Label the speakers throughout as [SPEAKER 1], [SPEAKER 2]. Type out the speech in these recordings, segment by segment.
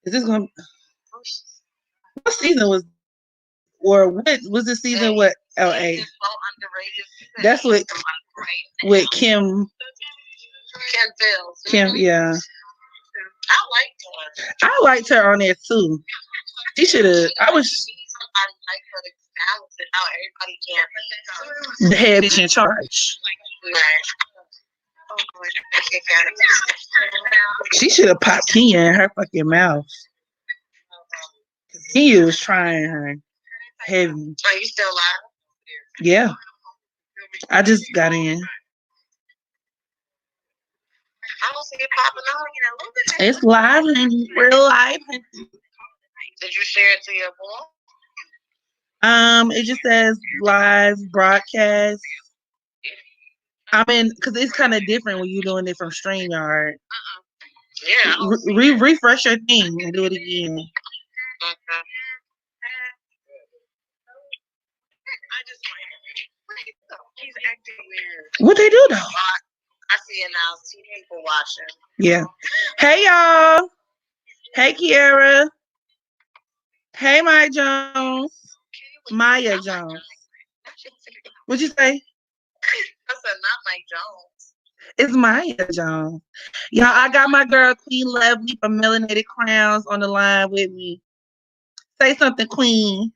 [SPEAKER 1] Is this gonna? What season was? Or what was the season? What LA? That's with Kim. Kim, yeah. I liked her on there too. She should have. I was the head bitch in charge. She should have popped Kenya in her fucking mouth. Kenya was trying her heavy. Are you still live? Yeah. I just got in. I don't see it popping on. It's live and real live. Did you share it to your boy? It just says live broadcast. I mean, because it's kind of different when you're doing it from StreamYard. Yeah. Refresh your thing and do it again. Okay. He's acting weird. What they do though? I see it now. 2 people watching. Yeah. Hey y'all. Hey Kiara. Hey Maya Jones. Maya Jones. What'd you say? I said not Mike Jones. It's Maya Jones. Y'all, I got my girl Queen Lovely from Melanated Crowns on the line with me. Say something, Queen.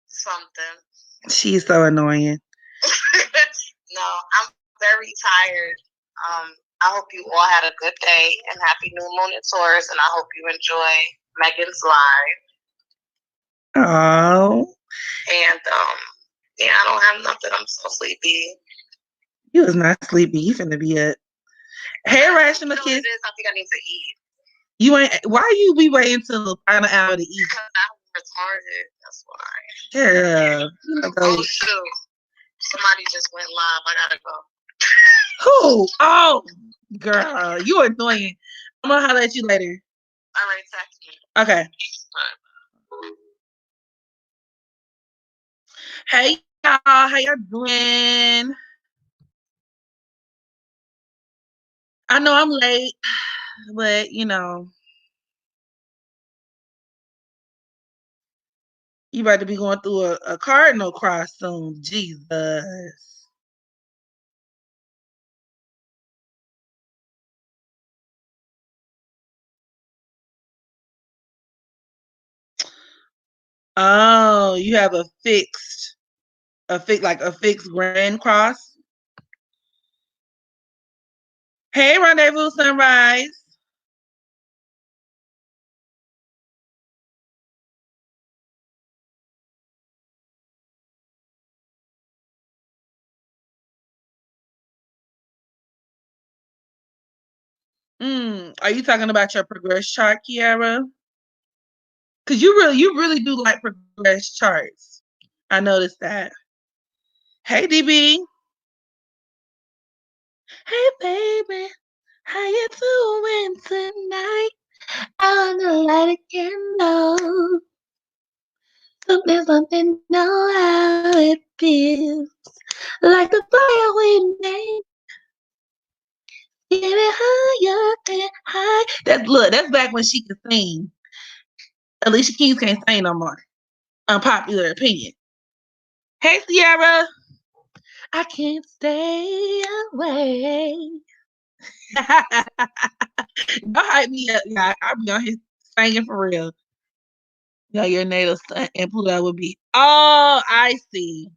[SPEAKER 1] Something. She's so annoying. No, I'm very tired. I hope you all had a good day and happy new moon in Taurus, and I hope you enjoy Megan's live. Oh. And yeah, I don't have nothing. I'm so sleepy. You was not sleepy. You finna be up. Hey, Rational Kids. I think I need to eat. You ain't. Why you be waiting till the final hour to eat? Because I'm retarded. That's why. Yeah. Oh shoot. Somebody just went live. I gotta go. Who? Oh, girl, you annoying. I'm gonna holler at you later. All right, text me. Okay. Hey y'all, how y'all doing? I know I'm late, but you know, you about to be going through a cardinal cross soon. Jesus. Oh, you have a fixed grand cross. Hey, Rendezvous Sunrise. Are you talking about your progress chart, Kiara? Because you really do like progress charts. I noticed that. Hey, DB. Hey, baby. How you doing tonight? I wanna light a candle. Something, know how it feels. Like the fire we made. Get it higher and high. That's back when she could sing. Alicia Keys can't sing no more. Unpopular opinion. Hey, Sierra. I can't stay away. Don't hype me up, y'all. I'll be on here singing for real. Yeah, your natal son and Pluto would be. Oh, I see.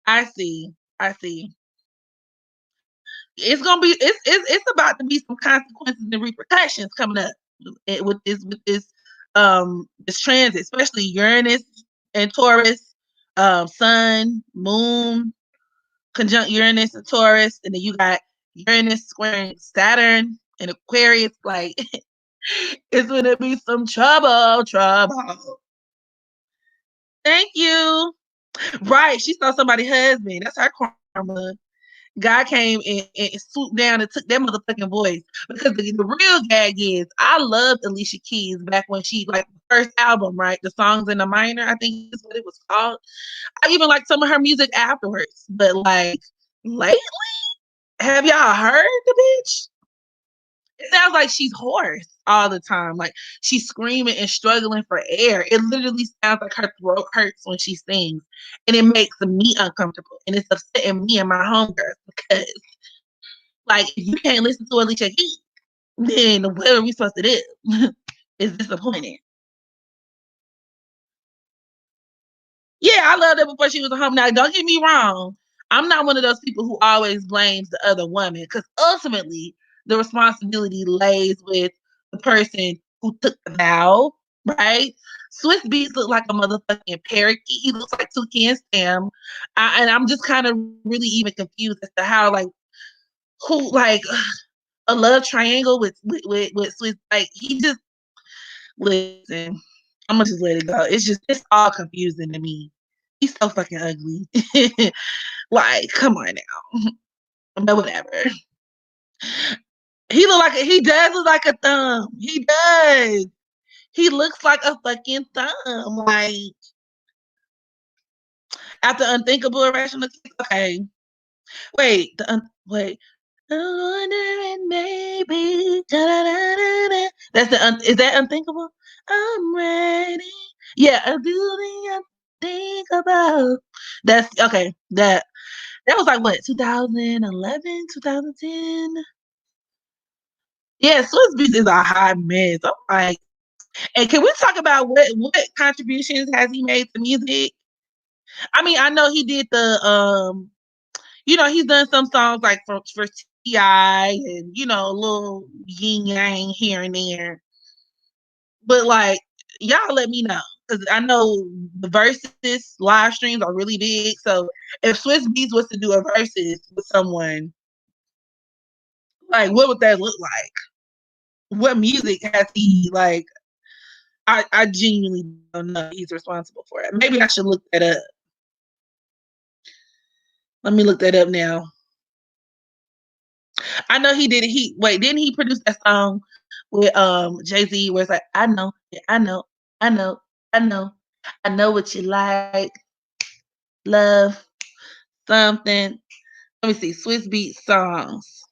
[SPEAKER 1] I see. I see. It's gonna be. It's about to be some consequences and repercussions coming up with this transit, especially Uranus and Taurus, Sun, Moon, conjunct Uranus and Taurus, and then you got Uranus squaring Saturn and Aquarius. Like it's gonna be some trouble. Thank you. Right, she saw somebody's husband. That's her karma. God came and swooped down and took that motherfucking voice. Because the real gag is, I loved Alicia Keys back when she like the first album, right? The Songs in the Minor, I think is what it was called. I even liked some of her music afterwards. But like lately, have y'all heard the bitch? It sounds like she's hoarse all the time. Like she's screaming and struggling for air. It literally sounds like her throat hurts when she sings. And it makes me uncomfortable. And it's upsetting me and my homegirls because, like, if you can't listen to Alicia Keys, then what are we supposed to do? It's disappointing. Yeah, I loved her before she was a home. Now, don't get me wrong. I'm not one of those people who always blames the other woman because ultimately the responsibility lays with the person who took the vow, right? Swiss Beats look like a motherfucking parakeet. He looks like Toucan Sam. And I'm just kind of really even confused as to how, like, who, like, a love triangle with Swiss, like, he just, listen, I'm gonna just let it go. It's all confusing to me. He's so fucking ugly. Like, come on now. But whatever. He does look like a thumb. He does. He looks like a fucking thumb. Like after unthinkable irrational. Okay. Wait. Wait. Wondering maybe. That's is that unthinkable? I'm ready. Yeah, I do the unthinkable. That's okay. That was like what, 2011, 2010? Yeah, Swiss Beats is a hot mess. I'm like, and can we talk about what contributions has he made to music? I mean, I know he did he's done some songs like for T.I. and a little yin yang here and there. But like, y'all let me know. Because I know the verses live streams are really big. So if Swiss Beats was to do a verses with someone, like what would that look like? What music has he like? I genuinely don't know. He's responsible for it. Maybe I should look that up. Let me look that up now. I know he did it. Didn't he produce that song with Jay-Z where it's like, I know, I know, I know, I know, I know what you like, love, something. Let me see, Swiss Beat songs.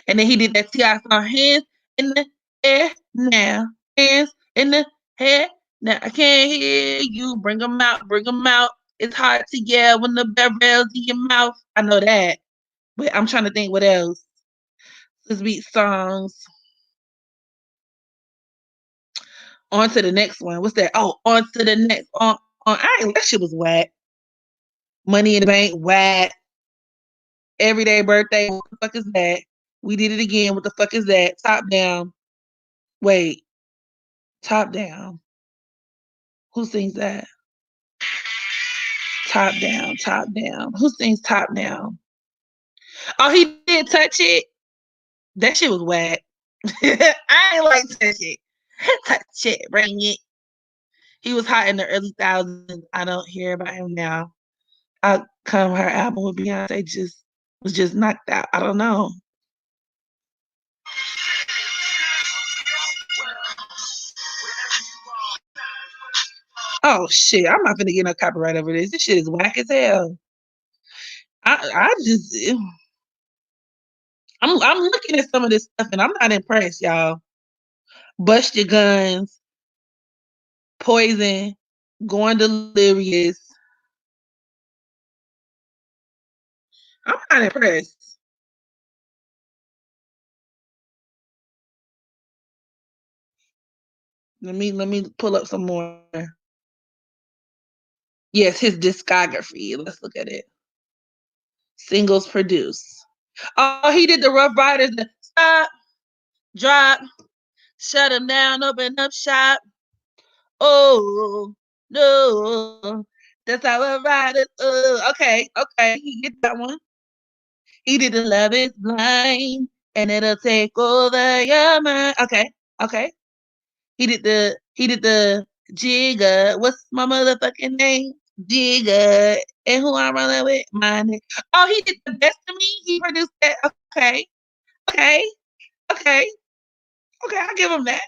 [SPEAKER 1] And then he did that T.I. song, Hands in the Air Now. Hands in the Air Now. I can't hear you. Bring them out. Bring them out. It's hard to yell when the barrel's in your mouth. I know that. But I'm trying to think what else. Swiss Beat songs. On to the next one. What's that? Oh, on to the next. That shit was whack. Money in the Bank, whack. Everyday Birthday, what the fuck is that? We did it again. What the fuck is that? Top Down. Wait. Top Down. Who sings that? Top Down, Top Down. Who sings Top Down? Oh, he did Touch It. That shit was whack. I ain't like Touch It. Touch It, bring it. He was hot in the early thousands. I don't hear about him now. How come her album with Beyonce was just knocked out? I don't know. Oh shit! I'm not gonna get no copyright over this. This shit is whack as hell. I just I'm looking at some of this stuff and I'm not impressed, y'all. Bust Your Guns, Poison, Going Delirious. I'm not impressed. Let me pull up some more. Yes, his discography. Let's look at it. Singles produced. Oh, he did the Rough Riders. Stop, drop, shut him down, open up shop. Oh no, that's how I ride it. Okay, he did that one. He did the Love Is Blind, and it'll take over your mind. Okay. He did the Jigga. What's my motherfucking name? Jigga. And who I'm running with? My name. Oh, he did the Best of Me. He produced that. Okay. Okay. Okay. Okay, I'll give him that.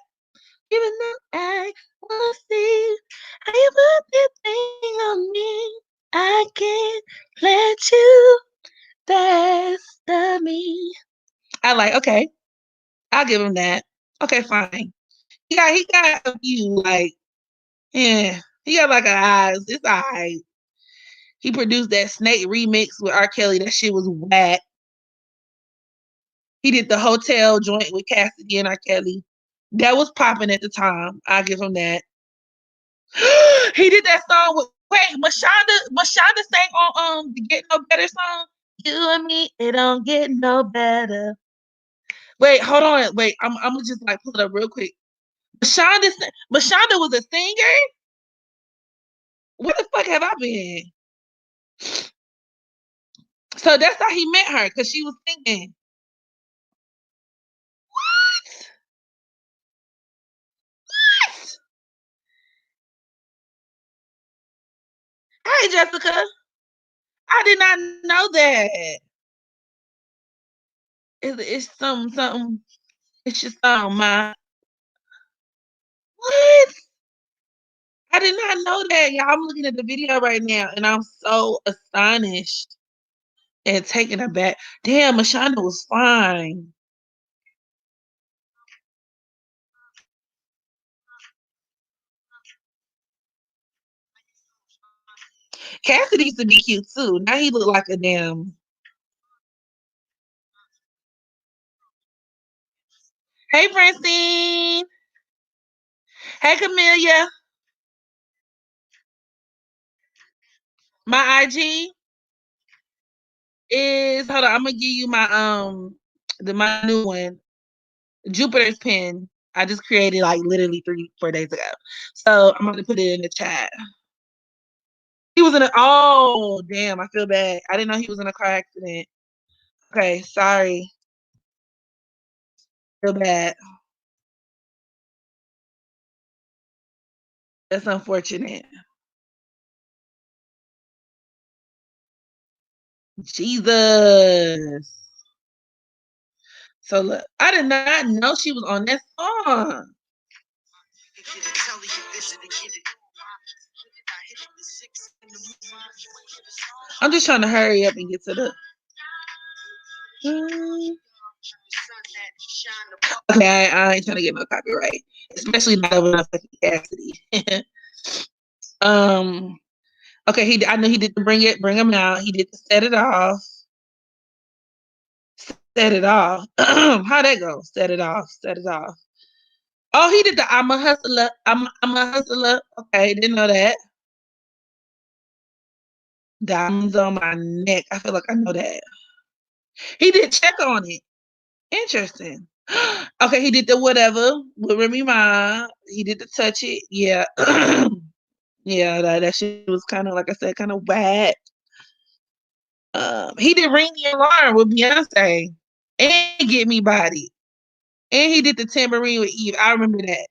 [SPEAKER 1] Even though I wanna see how you put this thing on me, I can't let you best of me. I like, okay. I'll give him that. Okay, fine. He got a few, like, yeah. He got like a eyes. It's all right. He produced that Snake remix with R. Kelly. That shit was whack. He did the hotel joint with Cassidy and R. Kelly. That was popping at the time. I'll give him that. He did that song with Mashonda sang on the Get No Better song. You and me, it don't get no better. Wait, hold on. Wait, I'm gonna just like pull it up real quick. Mashonda was a singer? Where the fuck have I been? So that's how he met her, because she was singing. What? What? Hey, Jessica. I did not know that. It's something. It's just on my. What? I did not know that, y'all. I'm looking at the video right now, and I'm so astonished and taken aback. Damn, Mashonda was fine. Cassidy used to be cute too. Now he look like a damn. Hey, Francine. Hey, Camelia. My IG is, hold on. I'm gonna give you my new one, Jupiter's pen. I just created like literally 3-4 days ago. So I'm gonna put it in the chat. He was in a, oh damn, I feel bad. I didn't know he was in a car accident. Okay, sorry. Feel bad. That's unfortunate. Jesus. So look, I did not know she was on that song. I'm just trying to hurry up and get to the. Okay, I ain't trying to get no copyright, especially not over no fucking Cassidy. um. Okay, I know he did the bring him out. He did the set it off. Set it off. How that go? Set it off. Set it off. Oh, he did the I'm a hustler. I'm a hustler. Okay, didn't know that. Diamonds on my neck. I feel like I know that. He did check on it. Interesting. Okay, he did the whatever with Remy Ma. He did the touch it. Yeah. Yeah, that shit was kind of, like I said, kind of bad. He did Ring the Alarm with Beyonce and Get Me Body. And he did the tambourine with Eve. I remember that.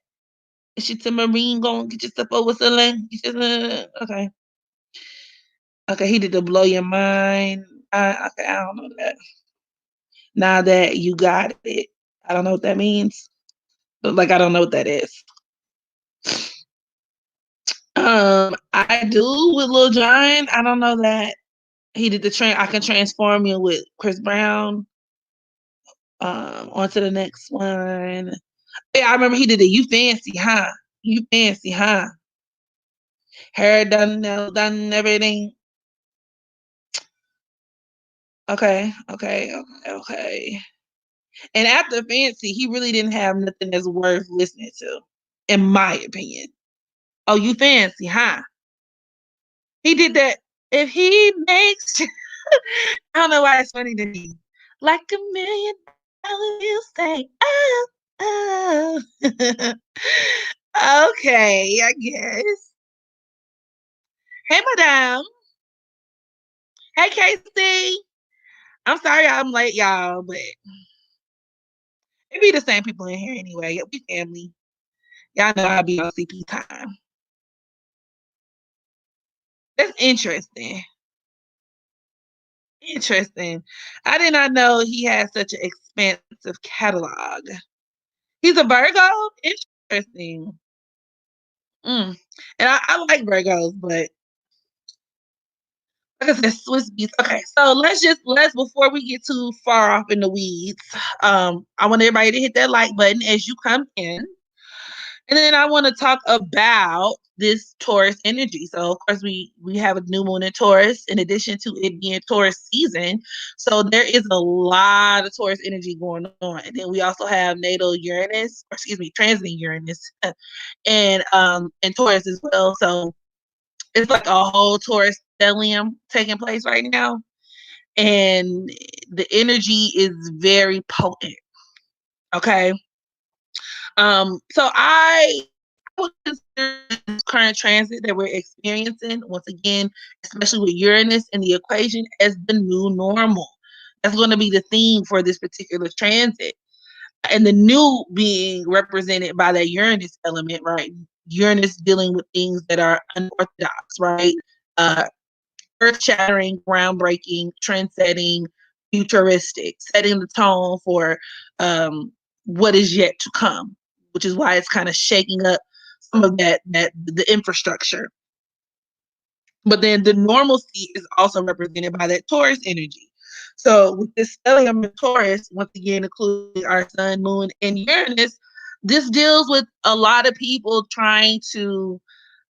[SPEAKER 1] Is she tambourine going get yourself over something? Okay. Okay, he did the Blow Your Mind. Okay, I don't know that. Now that you got it. I don't know what that means. But like, I don't know what that is. I do with Lil Jon. I don't know that. He did the train. I Can Transform You with Chris Brown. On to the next one. Yeah, I remember he did the You Fancy, huh? You Fancy, huh? Hair done, nails done, everything. Okay, okay, okay, okay. And after Fancy, he really didn't have nothing that's worth listening to, in my opinion. Oh, You Fancy, huh? He did that. If he makes, I don't know why it's funny to me. Like $1 million, you say, oh, oh. Okay, I guess. Hey, madam. Hey, Casey. I'm sorry I'm late, y'all, but it be the same people in here anyway. We family. Y'all know I'll be on CP time. That's interesting. Interesting. I did not know he had such an expansive catalog. He's a Virgo? Interesting. Mm. And I like Virgos, but like I said, Swiss beats. Okay, so let's before we get too far off in the weeds, I want everybody to hit that like button as you come in. And then I want to talk about this Taurus energy. So of course we have a new moon in Taurus in addition to it being Taurus season. So there is a lot of Taurus energy going on. And then we also have natal Uranus, or excuse me, transiting Uranus and Taurus as well. So it's like a whole Taurus stellium taking place right now. And the energy is very potent. Okay. So I would consider this current transit that we're experiencing, once again, especially with Uranus in the equation, as the new normal. That's going to be the theme for this particular transit. And the new being represented by that Uranus element, right? Uranus dealing with things that are unorthodox, right? Uh, Earth-shattering, groundbreaking, trend-setting, futuristic, setting the tone for what is yet to come, which is why it's kind of shaking up some of that the infrastructure. But then the normalcy is also represented by that Taurus energy. So with this stellium in Taurus, once again, including our sun, moon, and Uranus, this deals with a lot of people trying to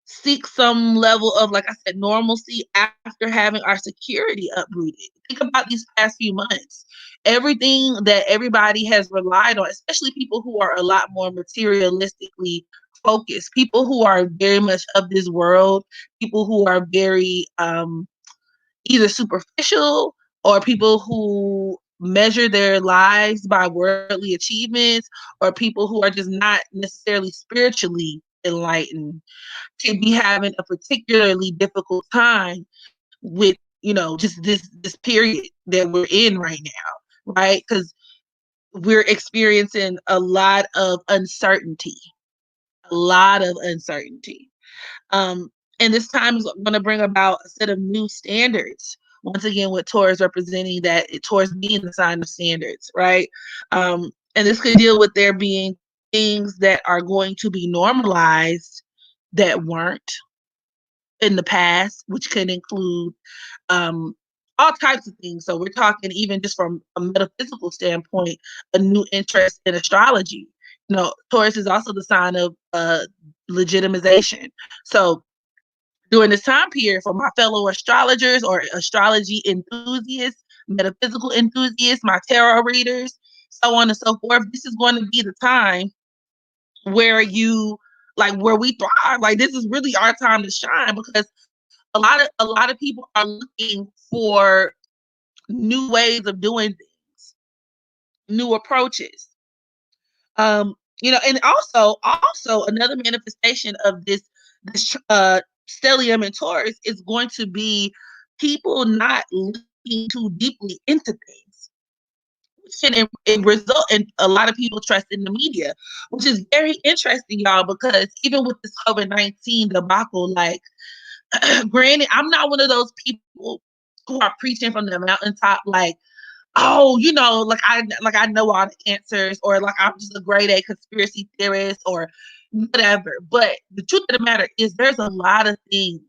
[SPEAKER 1] seek some level of, like I said, normalcy after having our security uprooted. Think about these past few months. Everything that everybody has relied on, especially people who are a lot more materialistically focused, people who are very much of this world, people who are very either superficial or people who measure their lives by worldly achievements, or people who are just not necessarily spiritually enlightened, to be having a particularly difficult time with, just this period that we're in right now, right? Because we're experiencing a lot of uncertainty, a lot of uncertainty. And this time is going to bring about a set of new standards. Once again, with Taurus representing that, Taurus being the sign of standards, right? And this could deal with there being things that are going to be normalized that weren't in the past, which could include all types of things. So we're talking even just from a metaphysical standpoint, a new interest in astrology. Taurus is also the sign of legitimization. So during this time period, for my fellow astrologers or astrology enthusiasts, metaphysical enthusiasts, my tarot readers, so on and so forth, this is going to be the time where where we thrive. Like, this is really our time to shine, because a lot of people are looking for new ways of doing things, new approaches. And also another manifestation of this stellium in Taurus is going to be people not looking too deeply into things, which can result in a lot of people trusting the media, which is very interesting, y'all, because even with this COVID-19 debacle, like, granted, I'm not one of those people who are preaching from the mountaintop, like, oh, like I know all the answers, or like I'm just a grade A conspiracy theorist or whatever. But the truth of the matter is, there's a lot of things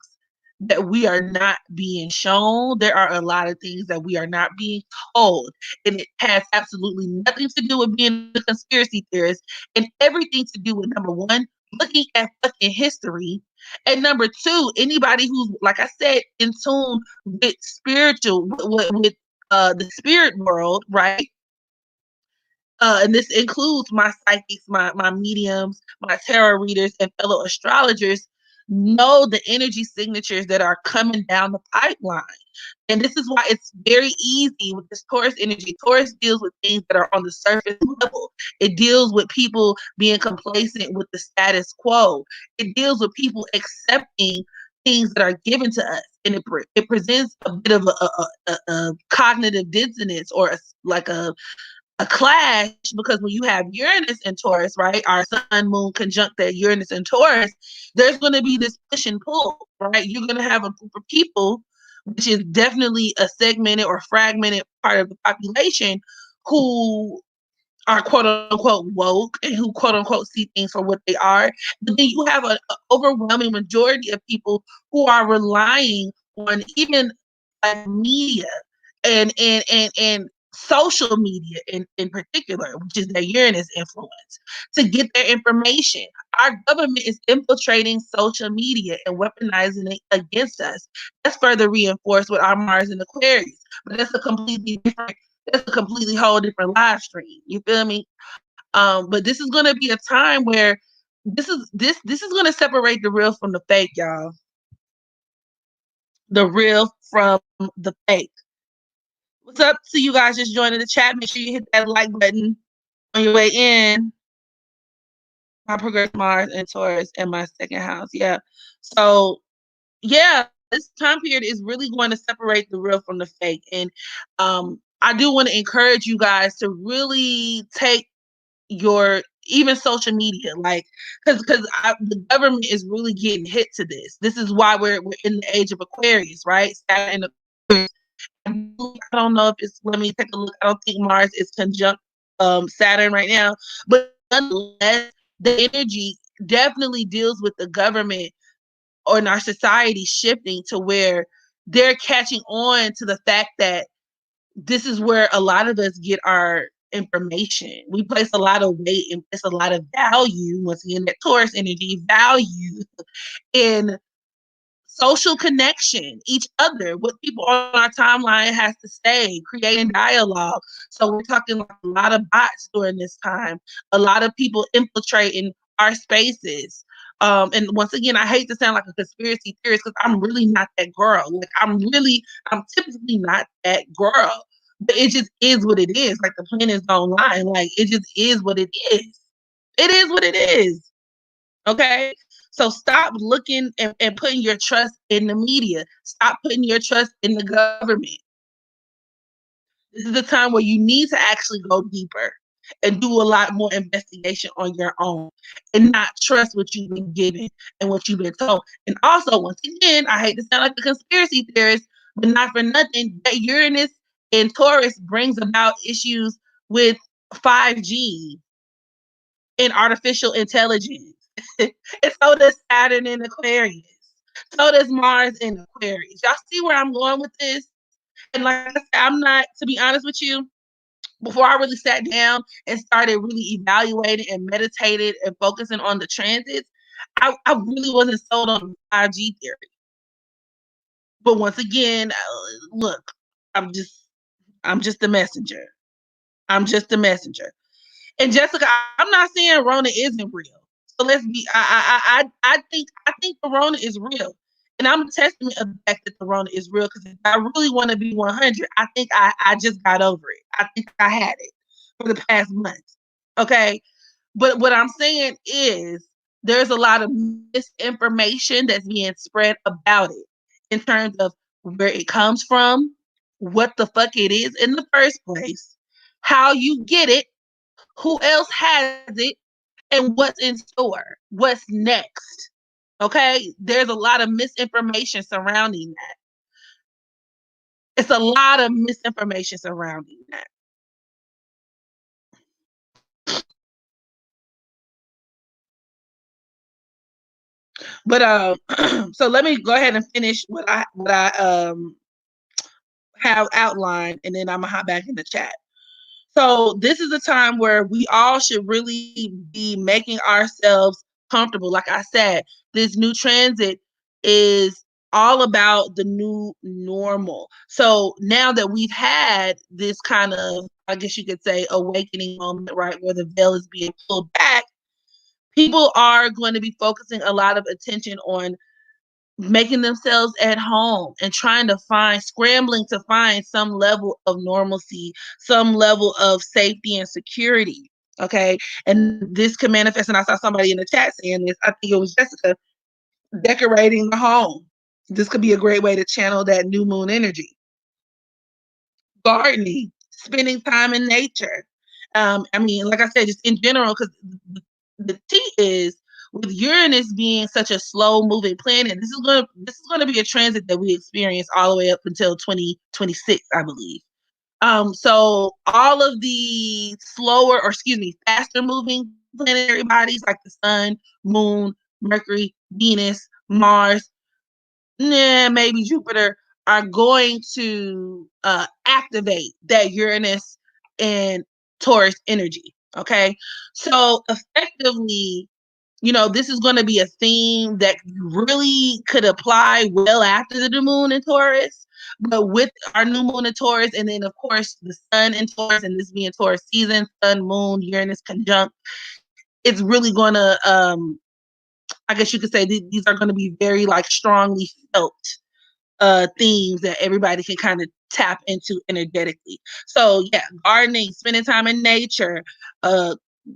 [SPEAKER 1] that we are not being shown. There are a lot of things that we are not being told. And it has absolutely nothing to do with being a conspiracy theorist, and everything to do with, number one, looking at fucking history. And number two, anybody who's, like I said, in tune with spiritual, with the spirit world, right? And this includes my psychics, my mediums, my tarot readers, and fellow astrologers, know the energy signatures that are coming down the pipeline. And this is why it's very easy with this Taurus energy. Taurus deals with things that are on the surface level. It deals with people being complacent with the status quo. It deals with people accepting things that are given to us. And it presents a bit of a cognitive dissonance, or a clash, because when you have Uranus and Taurus, right, our sun, moon conjunct that Uranus and Taurus, there's going to be this push and pull, right? You're going to have a group of people, which is definitely a segmented or fragmented part of the population, who are quote unquote woke and who quote unquote see things for what they are. But then you have an overwhelming majority of people who are relying on even like media and social media in particular, which is their Uranus influence, to get their information. Our government is infiltrating social media and weaponizing it against us. That's further reinforced with our Mars and Aquarius. But that's a completely whole different live stream. You feel me? But this is gonna be a time where this is gonna separate the real from the fake, y'all. The real from the fake. What's up to you guys just joining the chat? Make sure you hit that like button on your way in. My progress Mars and Taurus in my second house. Yeah. So yeah, this time period is really going to separate the real from the fake. And I do want to encourage you guys to really take your even social media, like because the government is really getting hit to this. This is why we're in the age of Aquarius, right? Saturn and Aquarius. I don't know if it's, let me take a look. I don't think Mars is conjunct Saturn right now, but nonetheless, the energy definitely deals with the government or in our society shifting to where they're catching on to the fact that this is where a lot of us get our information. We place a lot of weight and place a lot of value, once again, that Taurus energy value in social connection, each other, what people on our timeline has to say, creating dialogue. So we're talking like a lot of bots during this time, a lot of people infiltrating our spaces. And once again, I hate to sound like a conspiracy theorist because I'm really not that girl. Like I'm typically not that girl. But it just is what it is. Like the planets don't lie. Like it just is what it is. It is what it is. Okay. So stop looking and putting your trust in the media. Stop putting your trust in the government. This is the time where you need to actually go deeper and do a lot more investigation on your own and not trust what you've been given and what you've been told. And also, once again, I hate to sound like a conspiracy theorist, but not for nothing, that Uranus and Taurus brings about issues with 5G and artificial intelligence. And so does Saturn in Aquarius. So does Mars in Aquarius. Y'all see where I'm going with this? And like I said, I'm not, to be honest with you, before I really sat down and started really evaluating and meditated and focusing on the transits, I really wasn't sold on 5G theory. But once again, look, I'm just the messenger. I'm just the messenger. And Jessica, I'm not saying Rona isn't real. So let's be. I think the Rona is real, and I'm a testament of the fact that the Rona is real. Because if I really want to be 100, I think I just got over it. I think I had it for the past month. Okay, but what I'm saying is there's a lot of misinformation that's being spread about it in terms of where it comes from, what the fuck it is in the first place, how you get it, who else has it, and what's in store, what's next. Okay, there's a lot of misinformation surrounding that. It's a lot of misinformation surrounding that. But so let me go ahead and finish what I have outlined, and then I'm gonna hop back in the chat. So this is a time where we all should really be making ourselves comfortable. Like I said, this new transit is all about the new normal. So now that we've had this kind of, I guess you could say, awakening moment, right, where the veil is being pulled back, people are going to be focusing a lot of attention on making themselves at home and trying to scrambling to find some level of normalcy, some level of safety and security. Okay. And this can manifest, and I saw somebody in the chat saying this, I think it was Jessica, decorating the home. This could be a great way to channel that new moon energy. Gardening, spending time in nature. I mean, like I said, just in general, because the T is with Uranus being such a slow moving planet, this is gonna be a transit that we experience all the way up until 2026, I believe. So all of the slower, or excuse me, faster moving planetary bodies like the Sun, Moon, Mercury, Venus, Mars, maybe Jupiter, are going to activate that Uranus and Taurus energy. Okay. So effectively, this is going to be a theme that really could apply well after the new moon in Taurus. But with our new moon in Taurus, and then of course the sun in Taurus, and this being Taurus season, sun, moon, Uranus conjunct, it's really going to, I guess you could say these are going to be very like strongly felt themes that everybody can kind of tap into energetically. So yeah, gardening, spending time in nature,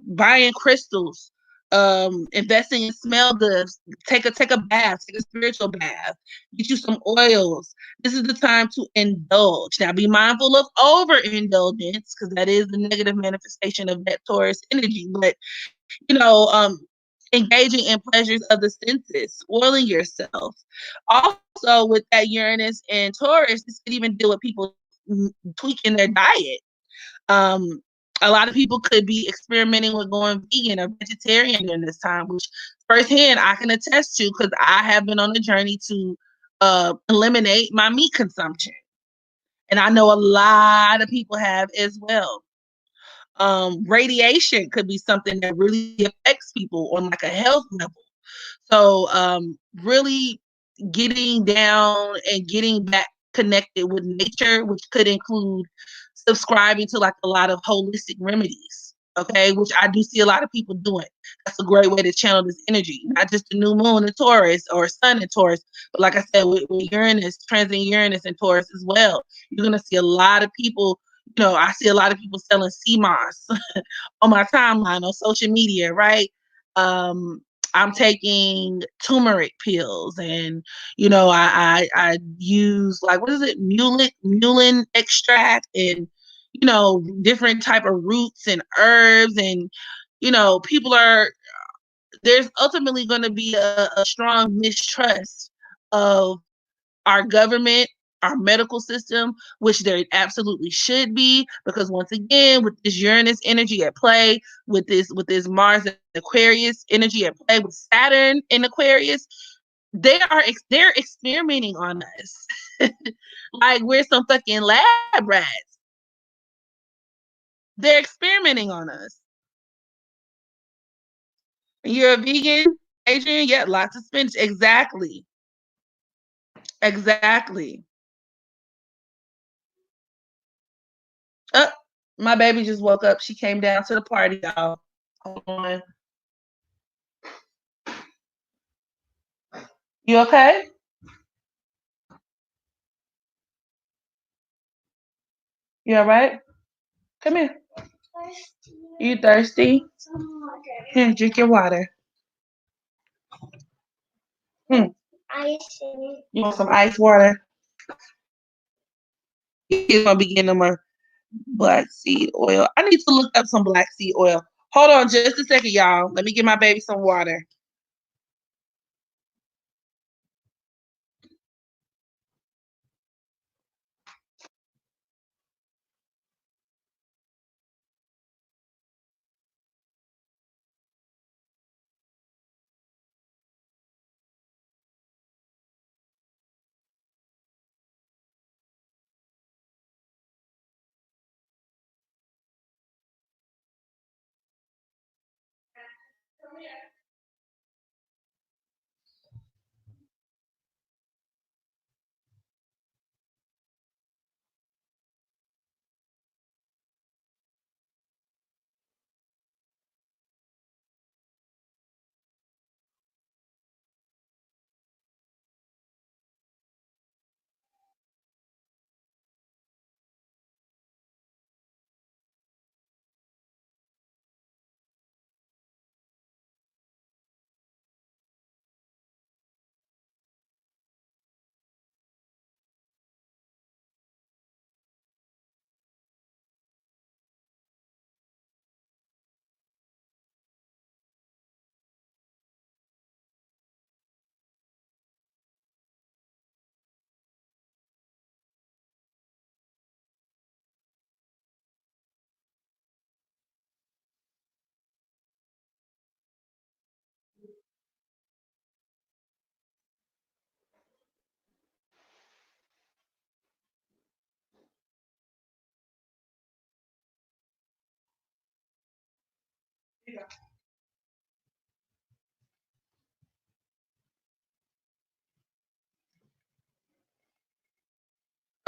[SPEAKER 1] buying crystals, investing in smell goods, take a bath, take a spiritual bath, get you some oils. This is the time to indulge. Now be mindful of overindulgence, because that is the negative manifestation of that Taurus energy. But you know, engaging in pleasures of the senses, spoiling yourself. Also, with that Uranus and Taurus, this could even deal with people tweaking their diet. Um, a lot of people could be experimenting with going vegan or vegetarian during this time, which firsthand I can attest to because I have been on a journey to eliminate my meat consumption. And I know a lot of people have as well. Radiation could be something that really affects people on like a health level. So really getting down and getting back connected with nature, which could include subscribing to like a lot of holistic remedies. Okay, which I do see a lot of people doing. That's a great way to channel this energy, not just the new moon in Taurus or sun in Taurus, but like I said, with Uranus, transit Uranus in Taurus as well. You're gonna see a lot of people. I see a lot of people selling sea moss on my timeline on social media, right? I'm taking turmeric pills, and I use like, what is it, mullein extract, and different type of roots and herbs, and people are there's ultimately going to be a strong mistrust of our government, our medical system, which there absolutely should be, because once again, with this Uranus energy at play, with this Mars and Aquarius energy at play, with Saturn in Aquarius, they're experimenting on us like we're some fucking lab rats. They're experimenting on us. You're a vegan, Adrian? Yeah, lots of spinach. Exactly. Exactly. Oh, my baby just woke up. She came down to the party, y'all. Hold on. You okay? You all right? Come here. You thirsty? Here, drink your water. Hmm. You want some ice water? He's gonna be getting them a black seed oil. I need to look up some black seed oil. Hold on just a second, y'all. Let me give my baby some water.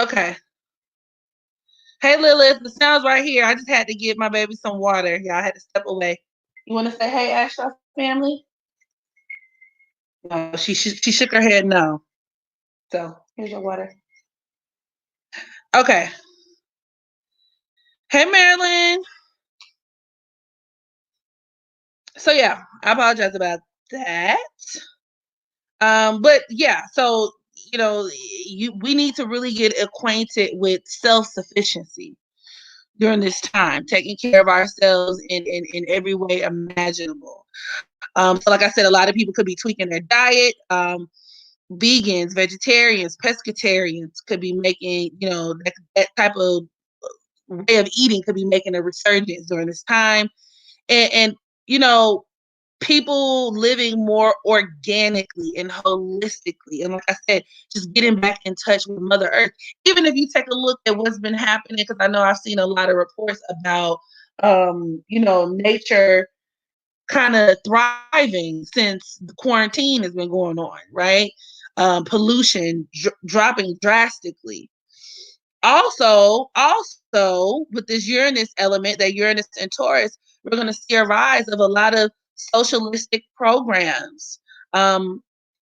[SPEAKER 1] Okay. Hey, Lilith, the sound's right here. I just had to give my baby some water. Y'all had to step away. You want to say, hey, Astro family? No, she shook her head no. So here's your water. Okay. Hey, Marilyn. So yeah, I apologize about that. But yeah, so we need to really get acquainted with self-sufficiency during this time, taking care of ourselves in every way imaginable. So like I said, a lot of people could be tweaking their diet. Vegans, vegetarians, pescatarians could be making, that type of way of eating could be making a resurgence during this time. And people living more organically and holistically. And like I said, just getting back in touch with Mother Earth. Even if you take a look at what's been happening, because I know I've seen a lot of reports about, nature kind of thriving since the quarantine has been going on, right? Pollution dropping drastically. Also, with this Uranus element, that Uranus and Taurus, we're going to see a rise of a lot of socialistic programs,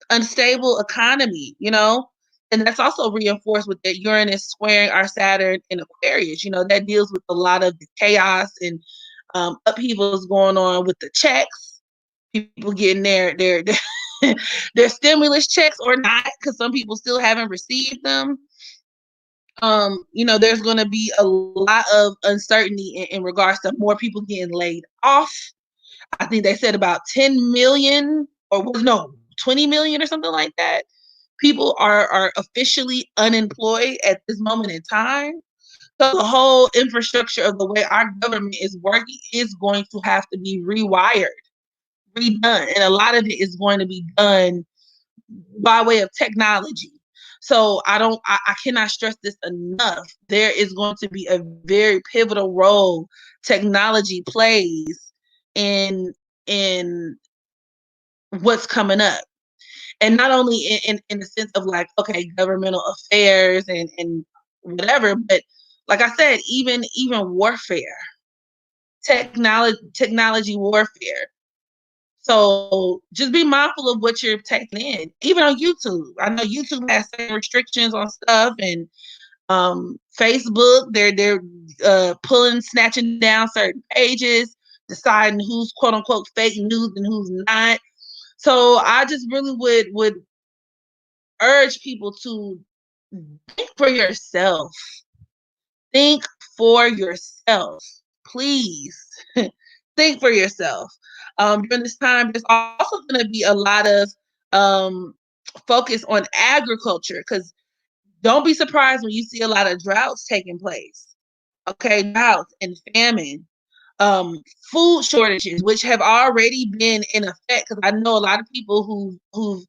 [SPEAKER 1] unstable economy, and that's also reinforced with that Uranus squaring our Saturn in Aquarius. That deals with a lot of the chaos and upheavals going on with the checks, people getting their stimulus checks or not, because some people still haven't received them. There's going to be a lot of uncertainty in regards to more people getting laid off. I think they said about 10 million or 20 million or something like that. People are officially unemployed at this moment in time. So the whole infrastructure of the way our government is working is going to have to be rewired, redone. And a lot of it is going to be done by way of technology. So I cannot stress this enough. There is going to be a very pivotal role technology plays in what's coming up. And not only in the sense of like, okay, governmental affairs and whatever, but like I said, even warfare, technology warfare. So just be mindful of what you're taking in, even on YouTube. I know YouTube has certain restrictions on stuff, and Facebook, they're snatching down certain pages, deciding who's quote unquote fake news and who's not. So I just really would urge people to think for yourself. Think for yourself, please. Think for yourself. During this time, there's also going to be a lot of focus on agriculture, because don't be surprised when you see a lot of droughts taking place. Okay, droughts and famine, food shortages, which have already been in effect. Because I know a lot of people who've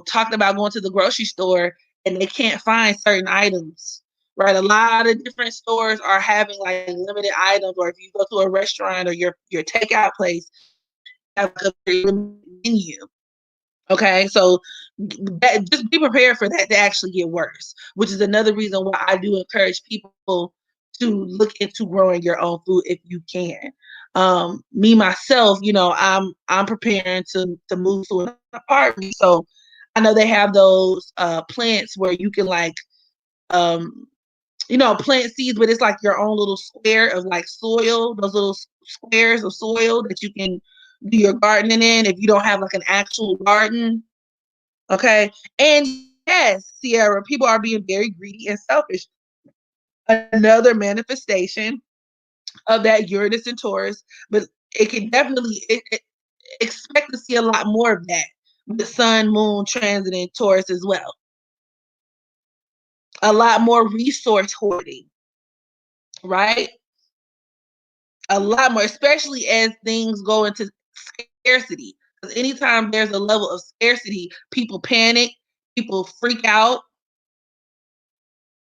[SPEAKER 1] talked about going to the grocery store and they can't find certain items. Right, a lot of different stores are having like limited items, or if you go to a restaurant or your takeout place, have a very limited menu. Okay, so just be prepared for that to actually get worse, which is another reason why I do encourage people to look into growing your own food if you can. Me myself, I'm preparing to move to an apartment, so I know they have those plants where you can like plant seeds, but it's like your own little square of like soil, those little squares of soil that you can do your gardening in if you don't have like an actual garden. Okay. And yes, Sierra, people are being very greedy and selfish. Another manifestation of that Uranus and Taurus, but it can definitely expect to see a lot more of that with the sun, moon, transit in Taurus as well. A lot more resource hoarding, right? A lot more, especially as things go into scarcity. Because anytime there's a level of scarcity, people panic, people freak out,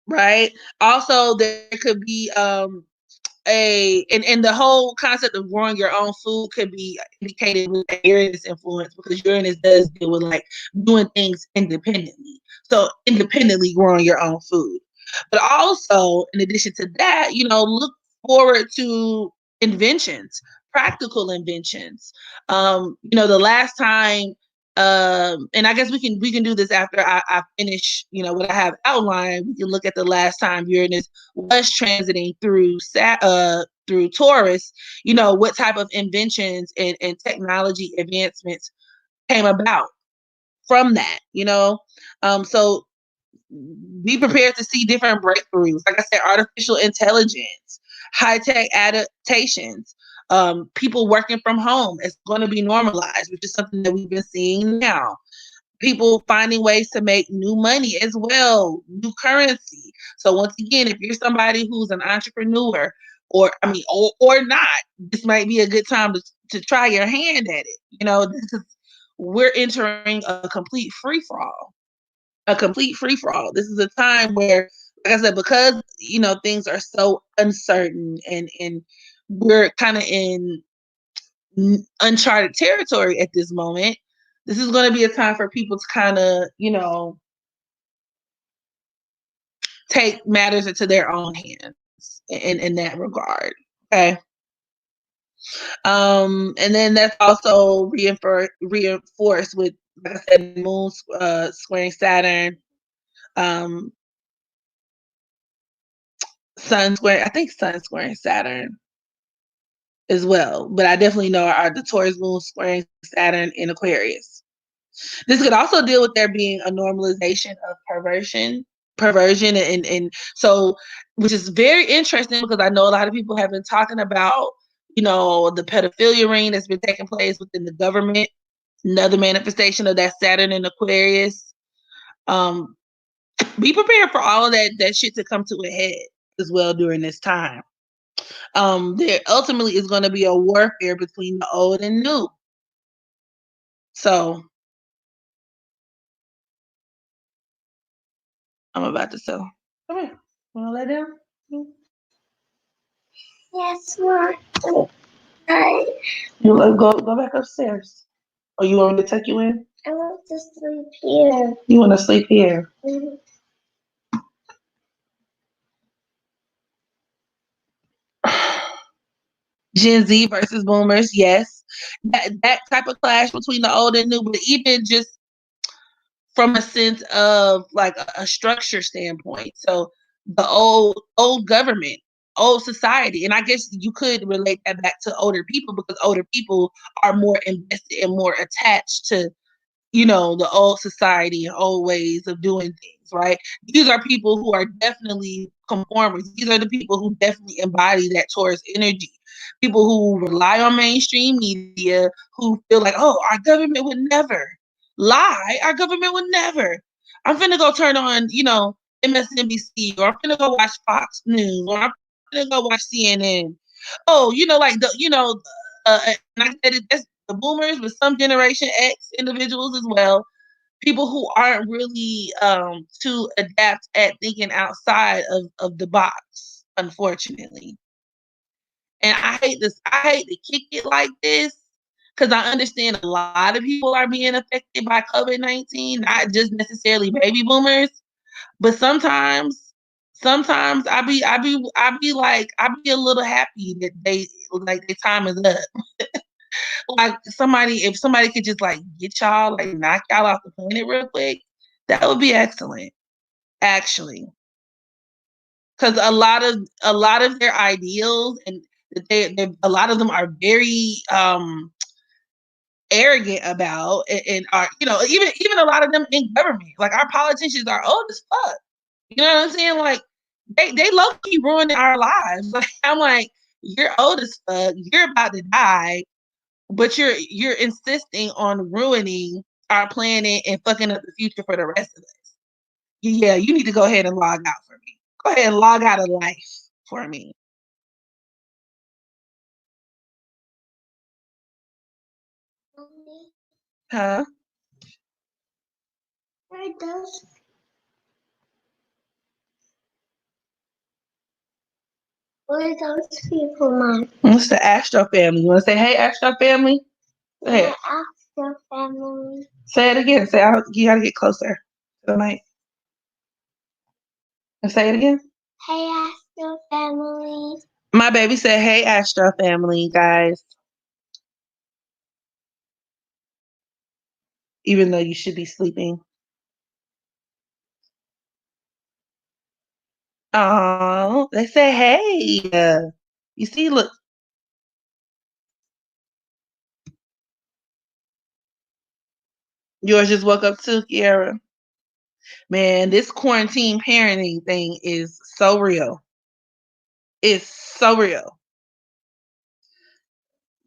[SPEAKER 1] right? Also, there could be and the whole concept of growing your own food could be indicated with the Uranus influence, because Uranus does deal with like doing things independently. So independently growing your own food. But also, in addition to that, look forward to inventions, practical inventions. The last time, and I guess we can do this after I finish, what I have outlined. We can look at the last time Uranus was transiting through Taurus. What type of inventions and technology advancements came about from that. So be prepared to see different breakthroughs. Like I said, artificial intelligence, high-tech adaptations, people working from home. It's going to be normalized, which is something that we've been seeing now. People finding ways to make new money as well, new currency. So once again, if you're somebody who's an entrepreneur, or not, this might be a good time to try your hand at it. Because we're entering a complete free for all. A complete free for all. This is a time where, like I said, because things are so uncertain, and we're kind of in uncharted territory at this moment. This is going to be a time for people to kind of, take matters into their own hands in that regard. Okay. And then that's also reinforced with, like I said, Moon squaring Saturn, Sun squaring Saturn as well. But I definitely know the Taurus Moon squaring Saturn in Aquarius. This could also deal with there being a normalization of perversion, and so, which is very interesting, because I know a lot of people have been talking about, the pedophilia ring that's been taking place within the government, another manifestation of that Saturn in Aquarius. Be prepared for all of that shit to come to a head as well during this time. There ultimately is going to be a warfare between the old and new. So I'm about to sell. Come here. Want to lay down? Yes, Mom. You go back upstairs. Or you want me to take you in? I want to sleep here. You want to sleep here? Mm-hmm. Gen Z versus boomers, yes. That type of clash between the old and new, but even just from a sense of like a structure standpoint. So the old government, old society, and I guess you could relate that back to older people, because older people are more invested and more attached to the old society and old ways of doing things, right? These are people who are definitely conformers. These are the people who definitely embody that Taurus energy. People who rely on mainstream media, who feel like, oh, our government would never lie. Our government would never. I'm finna go turn on, MSNBC, or I'm finna go watch Fox News, or I'm finna go watch CNN. Oh, and I said that's the boomers, but some Generation X individuals as well. People who aren't really too adept at thinking outside of the box, unfortunately. And I hate this. I hate to kick it like this, because I understand a lot of people are being affected by COVID-19, not just necessarily baby boomers, but sometimes I be a little happy that their time is up. Like if somebody could just like get y'all, like knock y'all off the planet real quick, that would be excellent, actually. Because a lot of their ideals, and they a lot of them are very arrogant about, and are even a lot of them in government. Like our politicians are old as fuck. You know what I'm saying? Like they low key ruining our lives. Like I'm like, you're old as fuck. You're about to die, but you're insisting on ruining our planet and fucking up the future for the rest of us. Yeah, you need to go ahead and log out for me. Go ahead and log out of life for me. Huh? It does.
[SPEAKER 2] What are those people, Mom?
[SPEAKER 1] It's the Astro family. You want to say, hey, Astro family? Go ahead.
[SPEAKER 2] Astro family.
[SPEAKER 1] Say it again. Say, you got to get closer to the mic. And say it again.
[SPEAKER 2] Hey, Astro family.
[SPEAKER 1] My baby said, hey, Astro family, guys. Even though you should be sleeping. Oh, they say, hey. You see, look. Yours just woke up too, Kiara. Man, this quarantine parenting thing is so real. It's so real.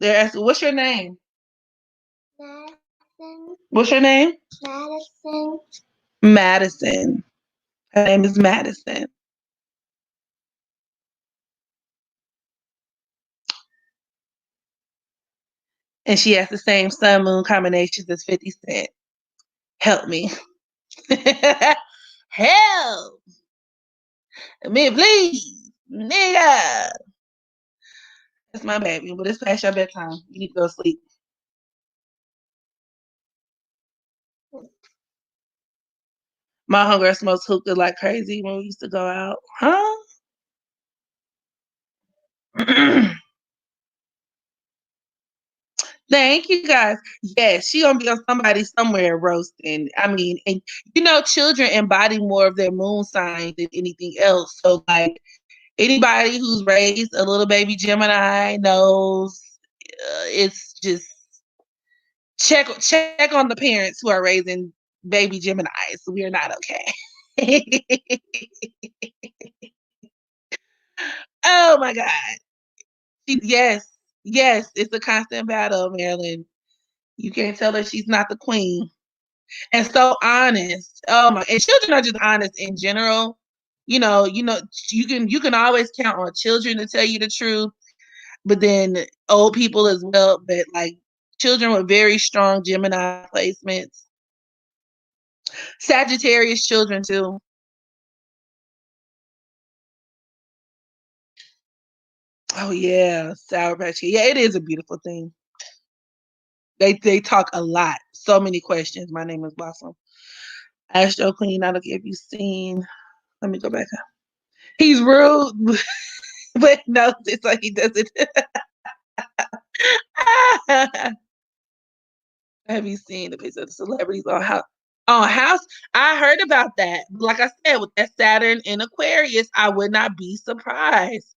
[SPEAKER 1] They're asking, what's your name?
[SPEAKER 2] Madison.
[SPEAKER 1] What's your name?
[SPEAKER 2] Madison.
[SPEAKER 1] Madison. Her name is Madison. And she has the same sun moon combinations as 50 Cent. Help me. Help me, please. Nigga. That's my baby. But it's past your bedtime. You need to go to sleep. My homegirl smokes hookah like crazy when we used to go out. Huh? Thank you guys. Yes, she gonna be on somebody somewhere roasting. I mean, and children embody more of their moon sign than anything else. So like anybody who's raised a little baby Gemini knows it's just check on the parents who are raising baby Geminis. We are not okay. Oh my God. Yes, it's a constant battle, Marilyn. You can't tell her she's not the queen. And so honest. Oh my! And children are just honest in general. You can always count on children to tell you the truth, but then old people as well. But like children with very strong Gemini placements, Sagittarius children too. Oh yeah, Sour Patch Kid. Yeah, it is a beautiful thing. They talk a lot. So many questions. My name is Blossom. Astro Queen. I don't know if you've seen. Let me go back. He's rude, but no, it's like he does it. Have you seen the picture of the celebrities on House? On House, I heard about that. Like I said, with that Saturn in Aquarius, I would not be surprised.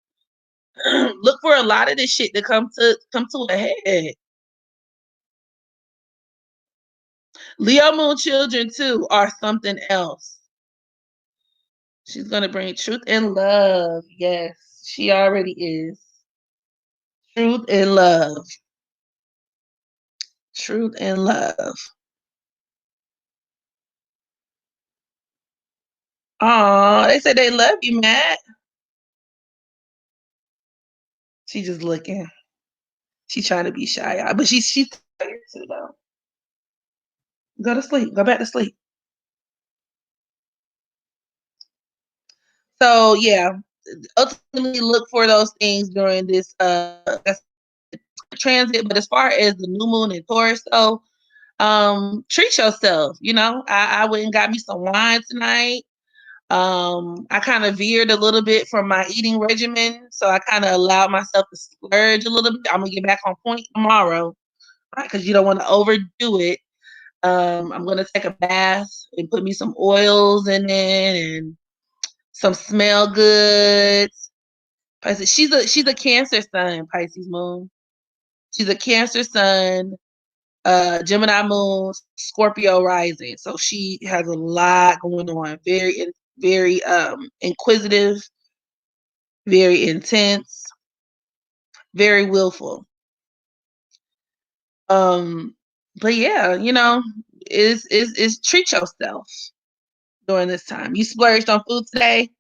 [SPEAKER 1] Look for a lot of this shit to come to a head. Leo Moon children too are something else. She's gonna bring truth and love. Yes, she already is. Truth and love. Truth and love. Oh, they said they love you, Matt. She just looking. She's trying to be shy, but she's tired too though. Go to sleep. Go back to sleep. So yeah, ultimately look for those things during this transit. But as far as the new moon in Taurus, though, treat yourself. I went and got me some wine tonight. I kind of veered a little bit from my eating regimen, so I kind of allowed myself to splurge a little bit. I'm gonna get back on point tomorrow, right? Because you don't want to overdo it. I'm gonna take a bath and put me some oils in it and some smell goods. Pisces, she's a Cancer sun, Pisces moon. She's a Cancer sun, Gemini moon, Scorpio rising. So she has a lot going on. Very inquisitive, very intense, very willful. But yeah, is treat yourself during this time. You splurged on food today.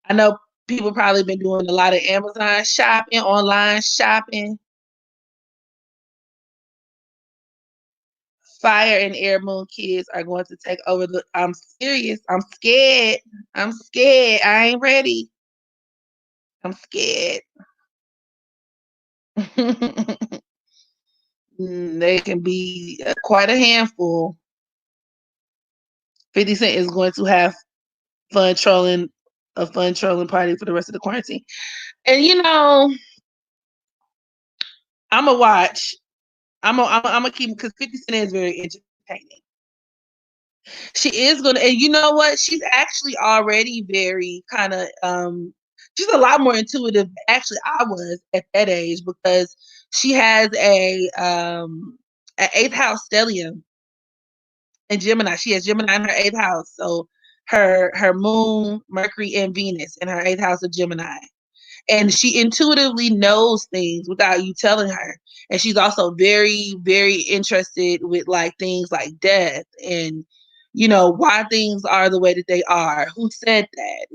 [SPEAKER 1] I know people probably been doing a lot of Amazon shopping, online shopping. Fire and Air Moon kids are going to take over I'm serious. I'm scared. I ain't ready. I'm scared. They can be quite a handful. 50 Cent is going to have fun trolling a fun trolling party for the rest of the quarantine. And I'm gonna watch. I'm gonna keep because 50 Cent is very entertaining. She is gonna, and you know what? She's actually already very kind of she's a lot more intuitive than actually I was at that age because she has a an eighth house stellium in Gemini. She has Gemini in her eighth house. So her moon, Mercury, and Venus in her eighth house of Gemini. And she intuitively knows things without you telling her. And she's also very, very interested with like things like death and why things are the way that they are. Who said that?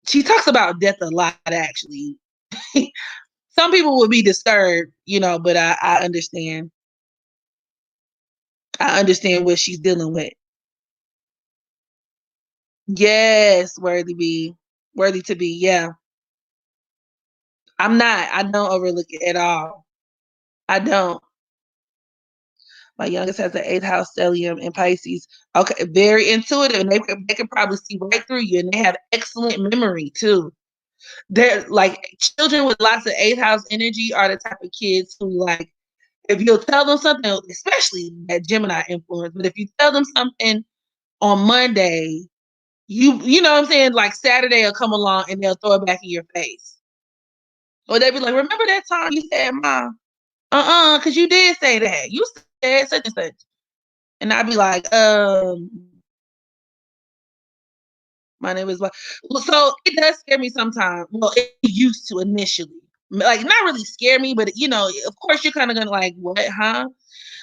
[SPEAKER 1] She talks about death a lot actually. Some people would be disturbed, but I understand. I understand what she's dealing with. Yes, worthy to be. Yeah. I'm not. I don't overlook it at all. I don't. My youngest has an eighth house stellium in Pisces. Okay, very intuitive, and they can probably see right through you, and they have excellent memory too. They're like children with lots of eighth house energy are the type of kids who like if you'll tell them something, especially that Gemini influence, but if you tell them something on Monday, you know what I'm saying, like Saturday will come along and they'll throw it back in your face. Or they'll be like, remember that time you said, Mom, because you did say that. You said such and such. And I'd be like, my name is what? Well, so it does scare me sometimes. Well, it used to initially. Like, not really scare me, but of course you're kind of gonna like, what, huh?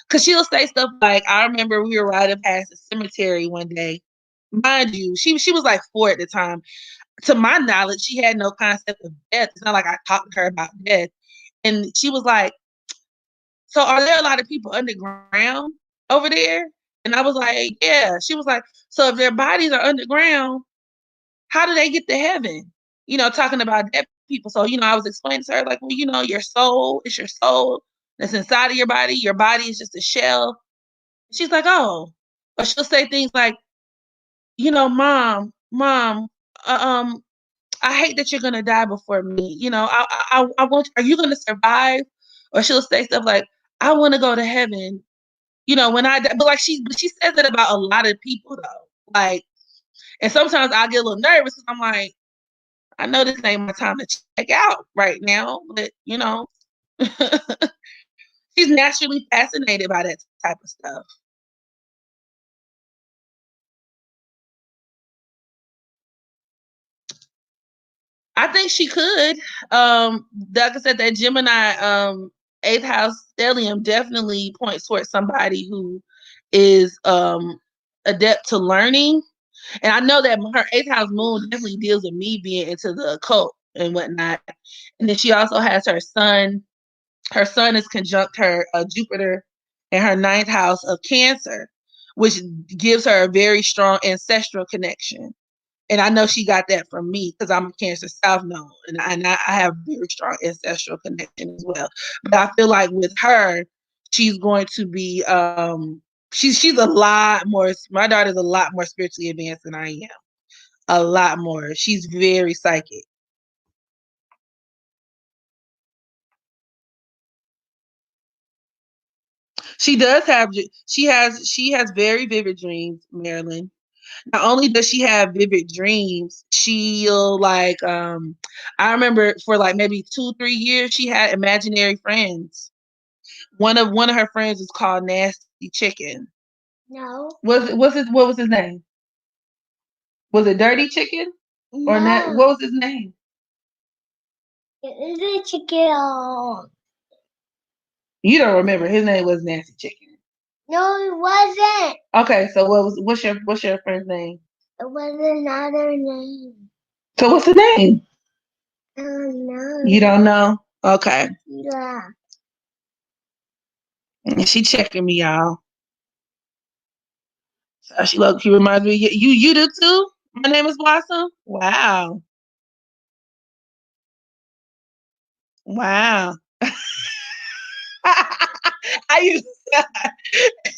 [SPEAKER 1] Because she'll say stuff like, I remember we were riding past the cemetery one day. Mind you, she was like 4 at the time. To my knowledge, she had no concept of death. It's not like I talked to her about death. And she was like, so are there a lot of people underground over there? And I was like, yeah. She was like, so if their bodies are underground, how do they get to heaven? Talking about dead people. So, I was explaining to her, like, well, your soul is your soul that's inside of your body. Your body is just a shell. She's like, oh. Or she'll say things like, mom, um, I hate that you're gonna die before me. I want. Are you gonna survive? Or she'll say stuff like, I want to go to heaven. When I die. But she says it about a lot of people though. Like, and sometimes I get a little nervous because I'm like, I know this ain't my time to check out right now, but she's naturally fascinated by that type of stuff. I think she could. Like I said, that Gemini eighth house stellium definitely points towards somebody who is adept to learning. And I know that her eighth house moon definitely deals with me being into the occult and whatnot. And then she also has her sun. Her sun is conjunct her Jupiter in her ninth house of Cancer, which gives her a very strong ancestral connection. And I know she got that from me because I'm a Cancer South Node, and I have very strong ancestral connection as well. But I feel like with her, she's going to be she's a lot more. My daughter's a lot more spiritually advanced than I am. A lot more. She's very psychic. She does have. She has very vivid dreams, Marilyn. Not only does she have vivid dreams, she'll like I remember for like maybe 2-3 years she had imaginary friends. One of her friends is called Nasty Chicken.
[SPEAKER 2] No.
[SPEAKER 1] What was his name? Was it Dirty Chicken? Or not?
[SPEAKER 2] No.
[SPEAKER 1] What was his name?
[SPEAKER 2] It is a chicken.
[SPEAKER 1] You don't remember. His name was Nasty Chicken.
[SPEAKER 2] No, it wasn't.
[SPEAKER 1] Okay, so what's your friend's name?
[SPEAKER 2] It was another name.
[SPEAKER 1] So what's the name?
[SPEAKER 2] I don't know.
[SPEAKER 1] You don't know? Okay.
[SPEAKER 2] Yeah.
[SPEAKER 1] She checking me, y'all. She reminds me. You do too? My name is Blossom. Wow. Wow. I used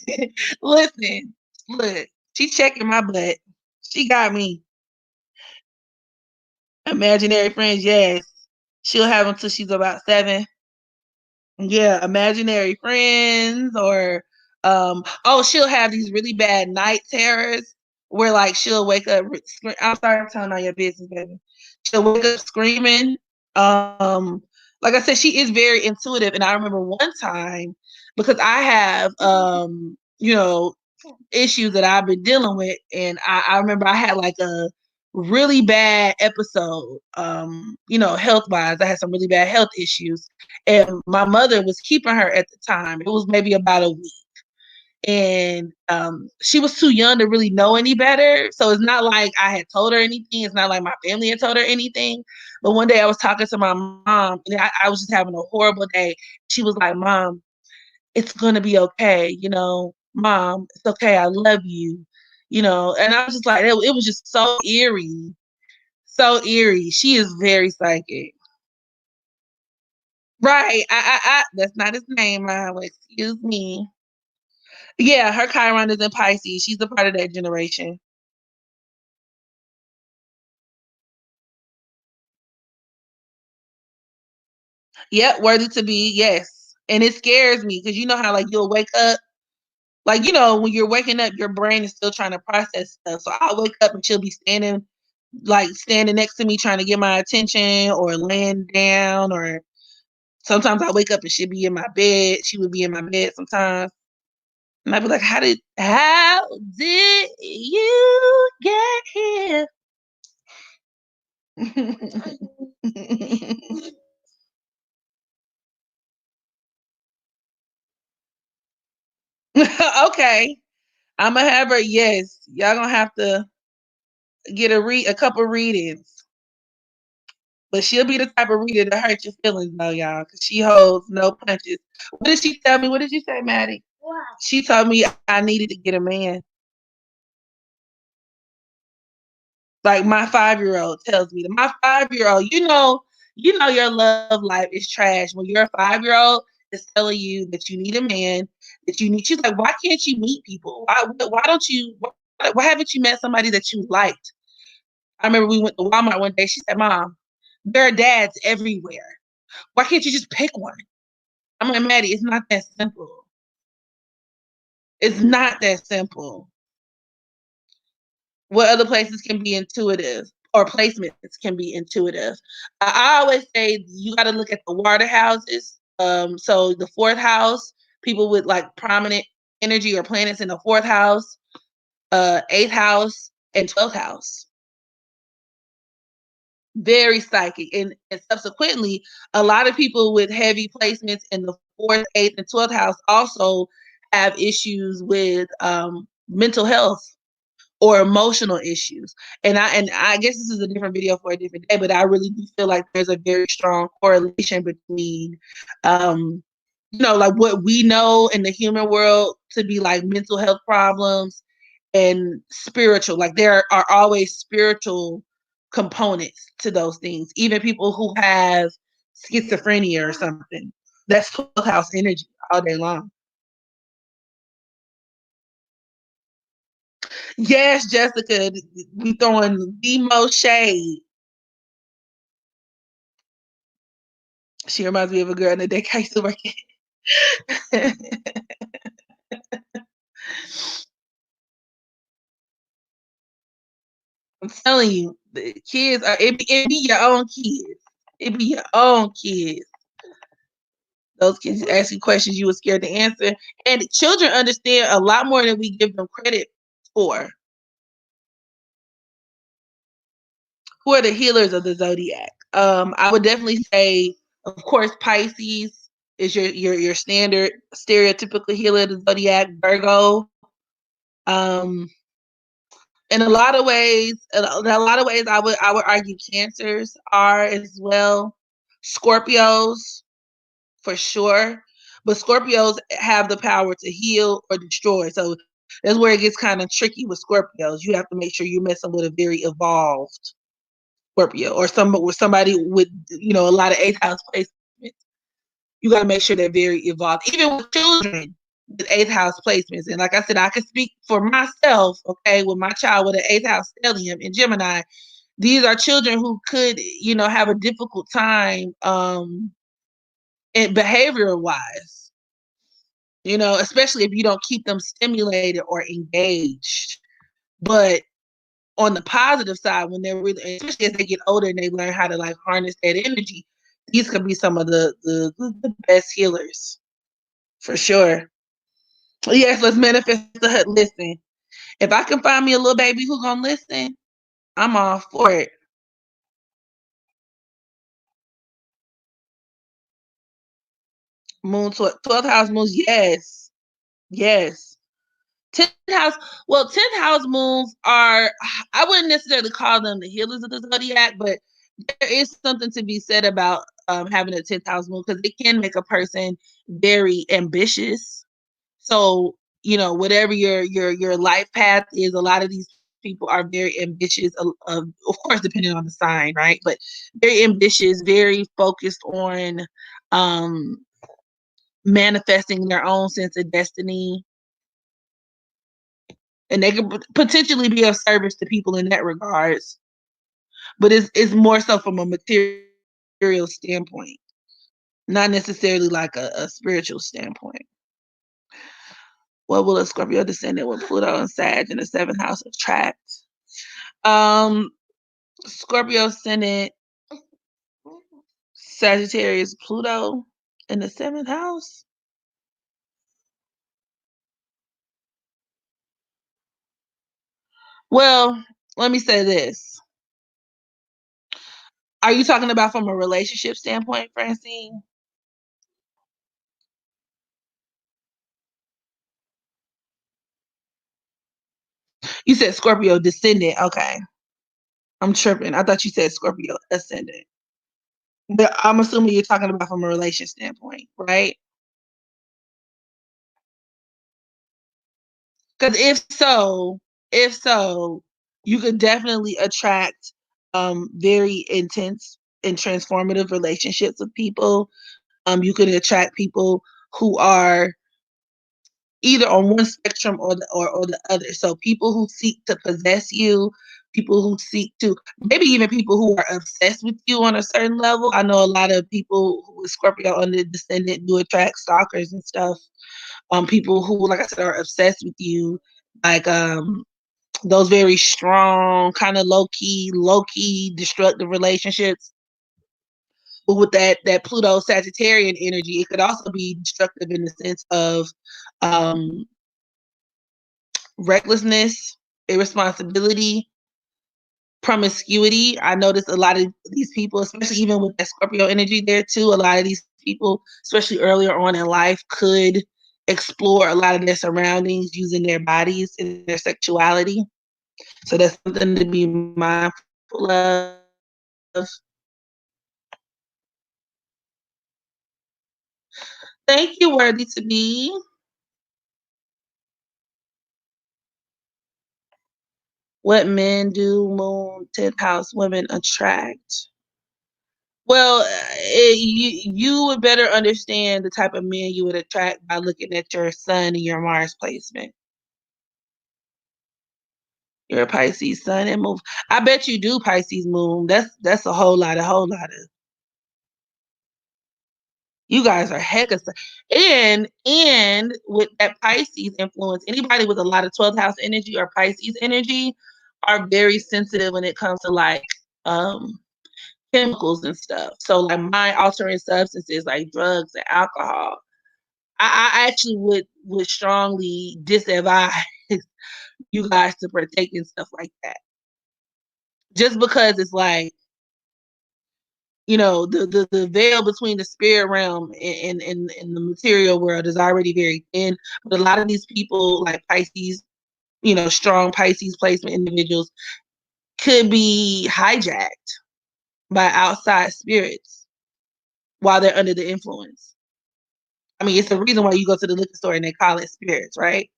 [SPEAKER 1] to listen. Look, she checking my butt. She got me. Imaginary friends, yes. She'll have them till she's about 7. Yeah, imaginary friends or oh, she'll have these really bad night terrors where like she'll wake up I'm sorry I'm telling all your business, baby. She'll wake up screaming. Like I said, she is very intuitive. And I remember one time because I have issues that I've been dealing with. And I remember I had like a really bad episode, health wise. I had some really bad health issues. And my mother was keeping her at the time. It was maybe about a week. And she was too young to really know any better. So it's not like I had told her anything. It's not like my family had told her anything. But one day I was talking to my mom and I was just having a horrible day. She was like, Mom, it's gonna be okay, Mom, it's okay, I love you, and I was just like, it was just so eerie, so eerie. She is very psychic. Right. That's not his name, Mom. Excuse me. Yeah, her Chiron is in Pisces. She's a part of that generation. Yep, worthy to be, yes. And it scares me because you know how like you'll wake up, like when you're waking up, your brain is still trying to process stuff. So I'll wake up and she'll be standing next to me trying to get my attention or laying down, or sometimes I wake up and she'd be in my bed. She would be in my bed sometimes. And I'd be like, how did you get here? Okay. I'ma have her, yes. Y'all gonna have to get a couple readings. But she'll be the type of reader to hurt your feelings though, y'all, because she holds no punches. What did she tell me? What did you say, Maddie?
[SPEAKER 2] What?
[SPEAKER 1] She told me I needed to get a man. Like my 5-year-old tells me that my 5-year-old, your love life is trash when your 5-year-old is telling you that you need a man, that you need. She's like, why can't you meet people? Why don't you? Why haven't you met somebody that you liked? I remember we went to Walmart one day. She said, Mom, there are dads everywhere. Why can't you just pick one? I'm like, Maddie, it's not that simple. It's not that simple. What other places can be intuitive or placements can be intuitive? I always say you got to look at the water houses. So the fourth house, people with like prominent energy or planets in the fourth house, eighth house, and 12th house. Very psychic. And subsequently, a lot of people with heavy placements in the fourth, eighth, and 12th house also have issues with mental health or emotional issues. And I guess this is a different video for a different day, but I really do feel like there's a very strong correlation between like what we know in the human world to be like mental health problems and spiritual. Like there are always spiritual components to those things. Even people who have schizophrenia or something. That's 12th house energy all day long. Yes, Jessica, we throwing the most shade. She reminds me of a girl in the day I used to work in. I'm telling you, the kids it be your own kids. It be your own kids. Those kids ask you questions you were scared to answer. And children understand a lot more than we give them credit for. Who are the healers of the zodiac? I would definitely say, of course, Pisces is your standard stereotypical healer of the zodiac. Virgo. Um, in a lot of ways, I would argue Cancers are as well. Scorpios for sure, but Scorpios have the power to heal or destroy. So that's where it gets kind of tricky with Scorpios. You have to make sure you're messing with a very evolved Scorpio or somebody with a lot of eighth house placements. You got to make sure they're very evolved, even with children with eighth house placements. And like I said, I can speak for myself, okay, with my child with an eighth house stellium in Gemini. These are children who could, have a difficult time behavioral wise, especially if you don't keep them stimulated or engaged. But on the positive side, when they're really, especially as they get older and they learn how to like harness that energy, these could be some of the best healers for sure. Yes, let's manifest the hut. Listen, if I can find me a little baby who gonna listen, I'm all for it. Moon 12th house moons, yes, yes. 10th house, well, 10th house moons are, I wouldn't necessarily call them the healers of the zodiac, but there is something to be said about having a 10th house moon because it can make a person very ambitious. So, whatever your life path is, a lot of these people are very ambitious, of course, depending on the sign, right? But very ambitious, very focused on um, manifesting their own sense of destiny, and they could potentially be of service to people in that regards. But it's more so from a material standpoint, not necessarily like a spiritual standpoint. What will a Scorpio descendant with Pluto and Sag in the seventh house attract? Um, Scorpio ascendant, Sagittarius, Pluto in the seventh house. Well, let me say this. Are you talking about from a relationship standpoint, Francine? You said Scorpio descendant. Okay. I'm tripping. I thought you said Scorpio ascendant. But I'm assuming you're talking about from a relation standpoint, right? Because if so, you could definitely attract very intense and transformative relationships with people. You could attract people who are either on one spectrum or the other. So people who seek to possess you, people who seek to, maybe even people who are obsessed with you on a certain level. I know a lot of people who with Scorpio on the descendant do attract stalkers and stuff. People who, like I said, are obsessed with you, like those very strong, kind of low key, destructive relationships. But with that Pluto Sagittarian energy, it could also be destructive in the sense of um, recklessness, irresponsibility, promiscuity. I noticed a lot of these people, especially even with that Scorpio energy there too, a lot of these people, especially earlier on in life, could explore a lot of their surroundings using their bodies and their sexuality. So that's something to be mindful of. Thank you, Worthy to Be. What men do Moon 10th house women attract? Well, you would better understand the type of men you would attract by looking at your sun and your Mars placement. You're a Pisces sun and moon. I bet you do Pisces moon. That's a whole lot of. You guys are heck of, and with that Pisces influence, anybody with a lot of 12th house energy or Pisces energy are very sensitive when it comes to like chemicals and stuff. So like mind altering substances like drugs and alcohol. I actually would strongly disadvise you guys to partake in stuff like that. Just because it's like, the veil between the spirit realm and the material world is already very thin. But a lot of these people, like Pisces, strong Pisces placement individuals, could be hijacked by outside spirits while they're under the influence. I mean, it's the reason why you go to the liquor store and they call it spirits, right?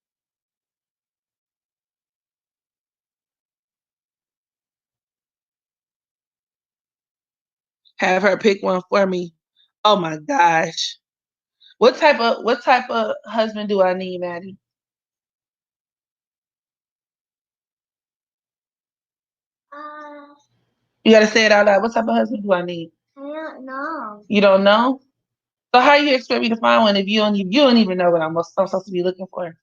[SPEAKER 1] Have her pick one for me. Oh my gosh. What type of husband do I need, Maddie?
[SPEAKER 2] Uh,
[SPEAKER 1] You gotta say it out loud. What type of husband do I need?
[SPEAKER 2] I don't know.
[SPEAKER 1] You don't know? So how you expect me to find one if you don't even know what I'm supposed to be looking for?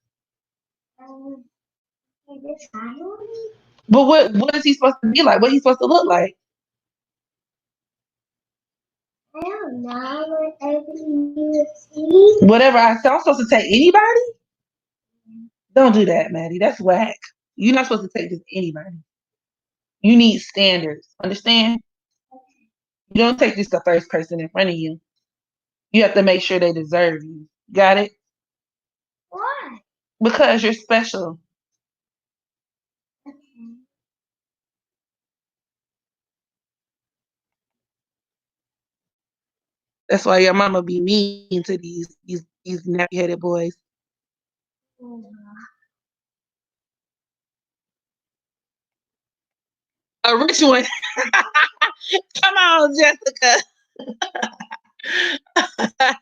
[SPEAKER 2] Um, I just found one.
[SPEAKER 1] But what is he supposed to be like? What he supposed to look like?
[SPEAKER 2] I don't know. Whatever you see.
[SPEAKER 1] Whatever I say, I'm supposed to take anybody? Don't do that, Maddie. That's whack. You're not supposed to take just anybody. You need standards. Understand? You don't take just the first person in front of you. You have to make sure they deserve you. Got it?
[SPEAKER 2] Why?
[SPEAKER 1] Because you're special.
[SPEAKER 2] Okay.
[SPEAKER 1] That's why your mama be mean to these nappy headed boys. A rich one. Come on, Jessica. I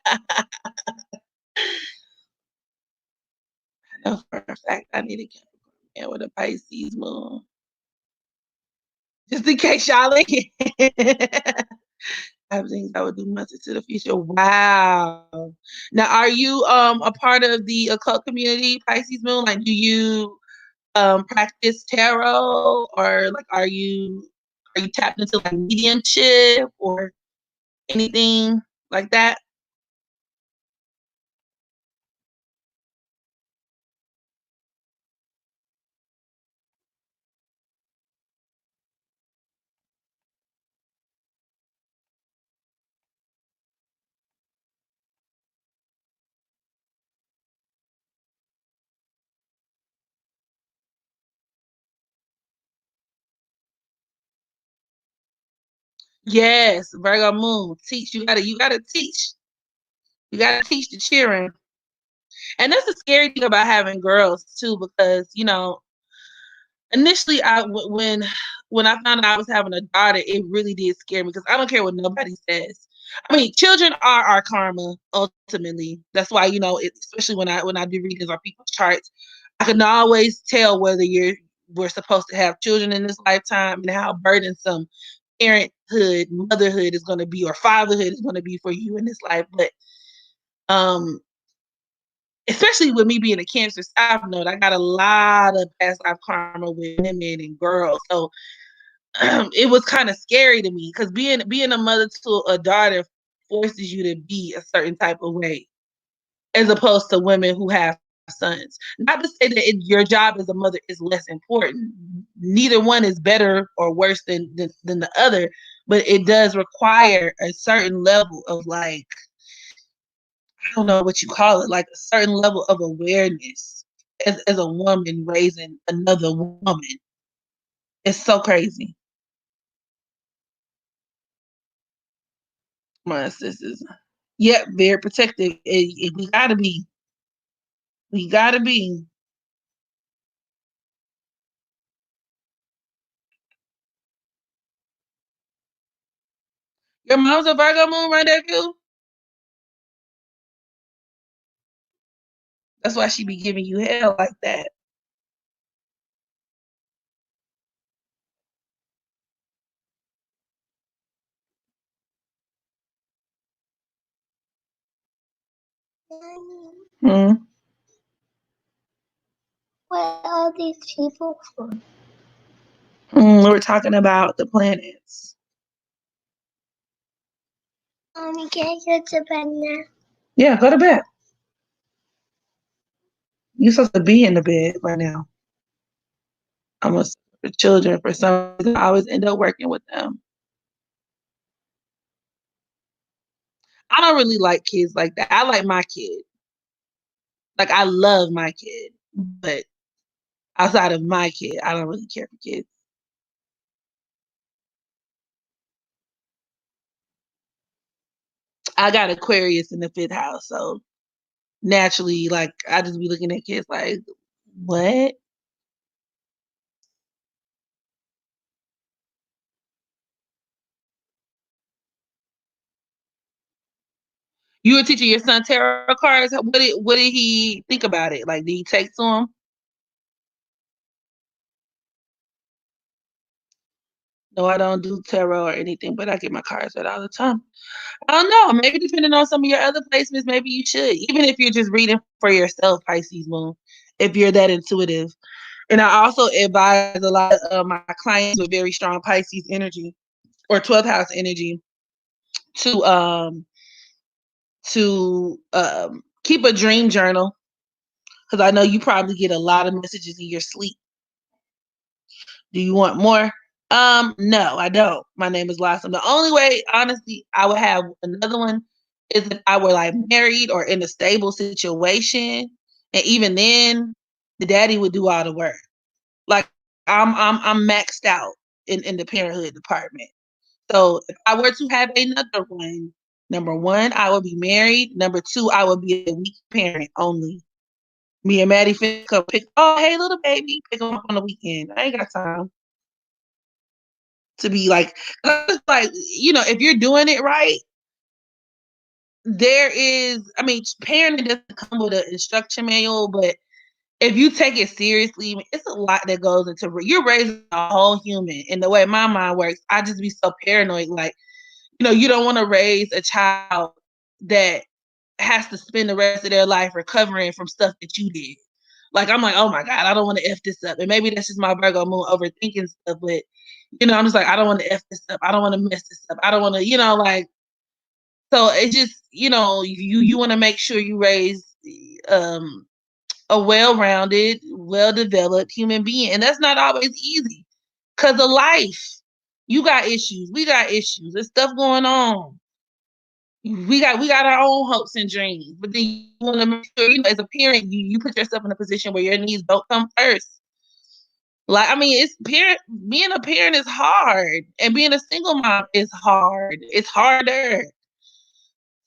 [SPEAKER 1] know for a fact I need a Capricorn man with a Pisces moon. Just in case y'all ain't. I have things I would do much into the future. Wow. Now, are you a part of the occult community, Pisces moon? Like, do you practice tarot, or like are you tapped into like mediumship or anything like that? Yes, Virgo moon. Teach. You gotta teach. You gotta teach the children. And that's the scary thing about having girls too, because initially when I found out I was having a daughter, it really did scare me because I don't care what nobody says. I mean, children are our karma ultimately. That's why especially when I do readings on people's charts, I can always tell whether we're supposed to have children in this lifetime and how burdensome parenthood, motherhood is going to be, or fatherhood is going to be for you in this life. But um, especially with me being a Cancer South Node, I got a lot of past life karma with women and girls. So it was kind of scary to me because being a mother to a daughter forces you to be a certain type of way, as opposed to women who have sons. Not to say that your job as a mother is less important. Neither one is better or worse than the other, but it does require a certain level of, like, I don't know what you call it, like a certain level of awareness as a woman raising another woman. It's so crazy. My sisters. Yep, very protective. We gotta be. We gotta be. Your mom's a Virgo moon rendezvous. That's why she be giving you hell like that. Hmm.
[SPEAKER 2] What are these people for?
[SPEAKER 1] We're talking about the planets.
[SPEAKER 2] Mommy, can I go to bed now?
[SPEAKER 1] Yeah, go to bed. You're supposed to be in the bed right now. I'm a for children. For some reason, I always end up working with them. I don't really like kids like that. I like my kid. Like, I love my kid, but outside of my kid, I don't really care for kids. I got Aquarius in the fifth house, so naturally, like, I just be looking at kids like, what? You were teaching your son tarot cards. What did he think about it? Like, did he take to him? No, I don't do tarot or anything, but I get my cards read all the time. I don't know. Maybe depending on some of your other placements, maybe you should. Even if you're just reading for yourself, Pisces moon, if you're that intuitive. And I also advise a lot of my clients with very strong Pisces energy or 12th house energy to keep a dream journal, because I know you probably get a lot of messages in your sleep. Do you want more? No, I don't. My name is Blossom. The only way, honestly, I would have another one is if I were like married or in a stable situation, and even then, the daddy would do all the work. Like I'm maxed out in the parenthood department. So if I were to have another one, number one, I would be married. Number two, I would be a weak parent only. Me and Maddie finna come pick. Oh, hey, little baby, pick them up on the weekend. I ain't got time to be like, if you're doing it right, there is. I mean, parenting doesn't come with an instruction manual, but if you take it seriously, it's a lot that goes into. You're raising a whole human. And the way my mind works, I just be so paranoid. Like, you don't want to raise a child that has to spend the rest of their life recovering from stuff that you did. Like, I'm like, oh my God, I don't want to F this up. And maybe that's just my Virgo moon overthinking stuff, but I'm just like, I don't want to F this up. I don't want to mess this up. I don't want to, like, so it just, you want to make sure you raise a well-rounded, well-developed human being. And that's not always easy because of life. You got issues. We got issues. There's stuff going on. We got our own hopes and dreams, but then you want to make sure, as a parent, you put yourself in a position where your needs don't come first. Like, I mean, being a parent is hard, and being a single mom is hard. It's harder.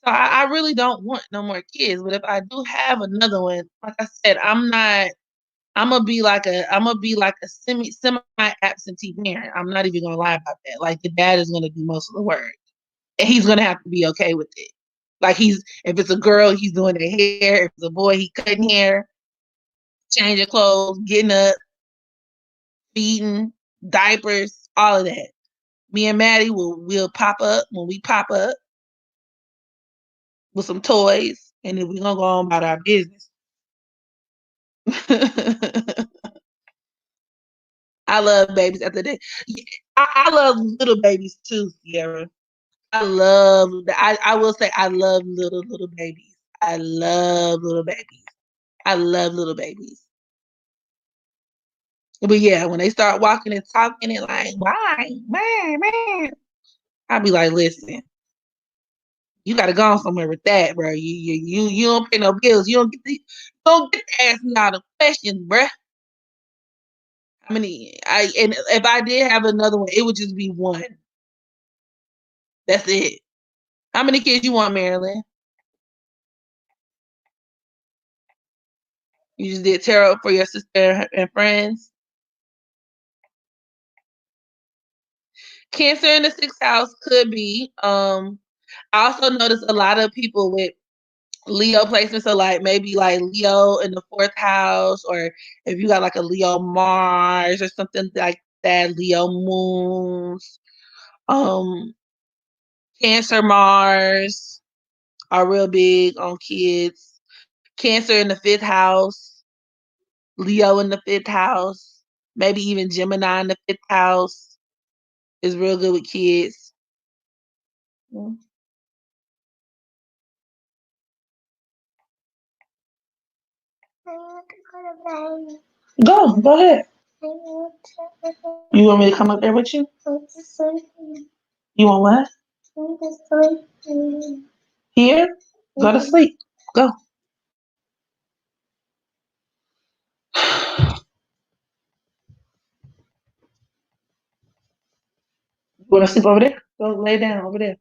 [SPEAKER 1] So I really don't want no more kids. But if I do have another one, like I said, I'm gonna be like a semi absentee parent. I'm not even gonna lie about that. Like, the dad is gonna do most of the work, and he's gonna have to be okay with it. Like, if it's a girl, he's doing their hair. If it's a boy, he cutting hair, changing clothes, getting up, feeding, diapers, all of that. Me and Maddie will pop up when we pop up with some toys, and then we're gonna go on about our business. I love babies at the day. I love little babies too, Sierra. I will say I love little babies. I love little babies. I love little babies. But yeah, when they start walking and talking and like, why, man, I'll be like, listen, you gotta go on somewhere with that, bro. You don't pay no bills. You don't get to ask me all the questions, bro. And if I did have another one, it would just be one. That's it. How many kids you want, Marilyn? You just did tarot for your sister and friends. Cancer in the sixth house could be. I also noticed a lot of people with Leo placements, so like maybe like Leo in the fourth house, or if you got like a Leo Mars or something like that, Leo moons, um, Cancer Mars are real big on kids. Cancer in the fifth house, Leo in the fifth house, maybe even Gemini in the fifth house is real good with kids. Mm. Go ahead. You want me to come up there with you? You want what? Here? Go to sleep. Go. You want to sleep over there? Go lay down over there.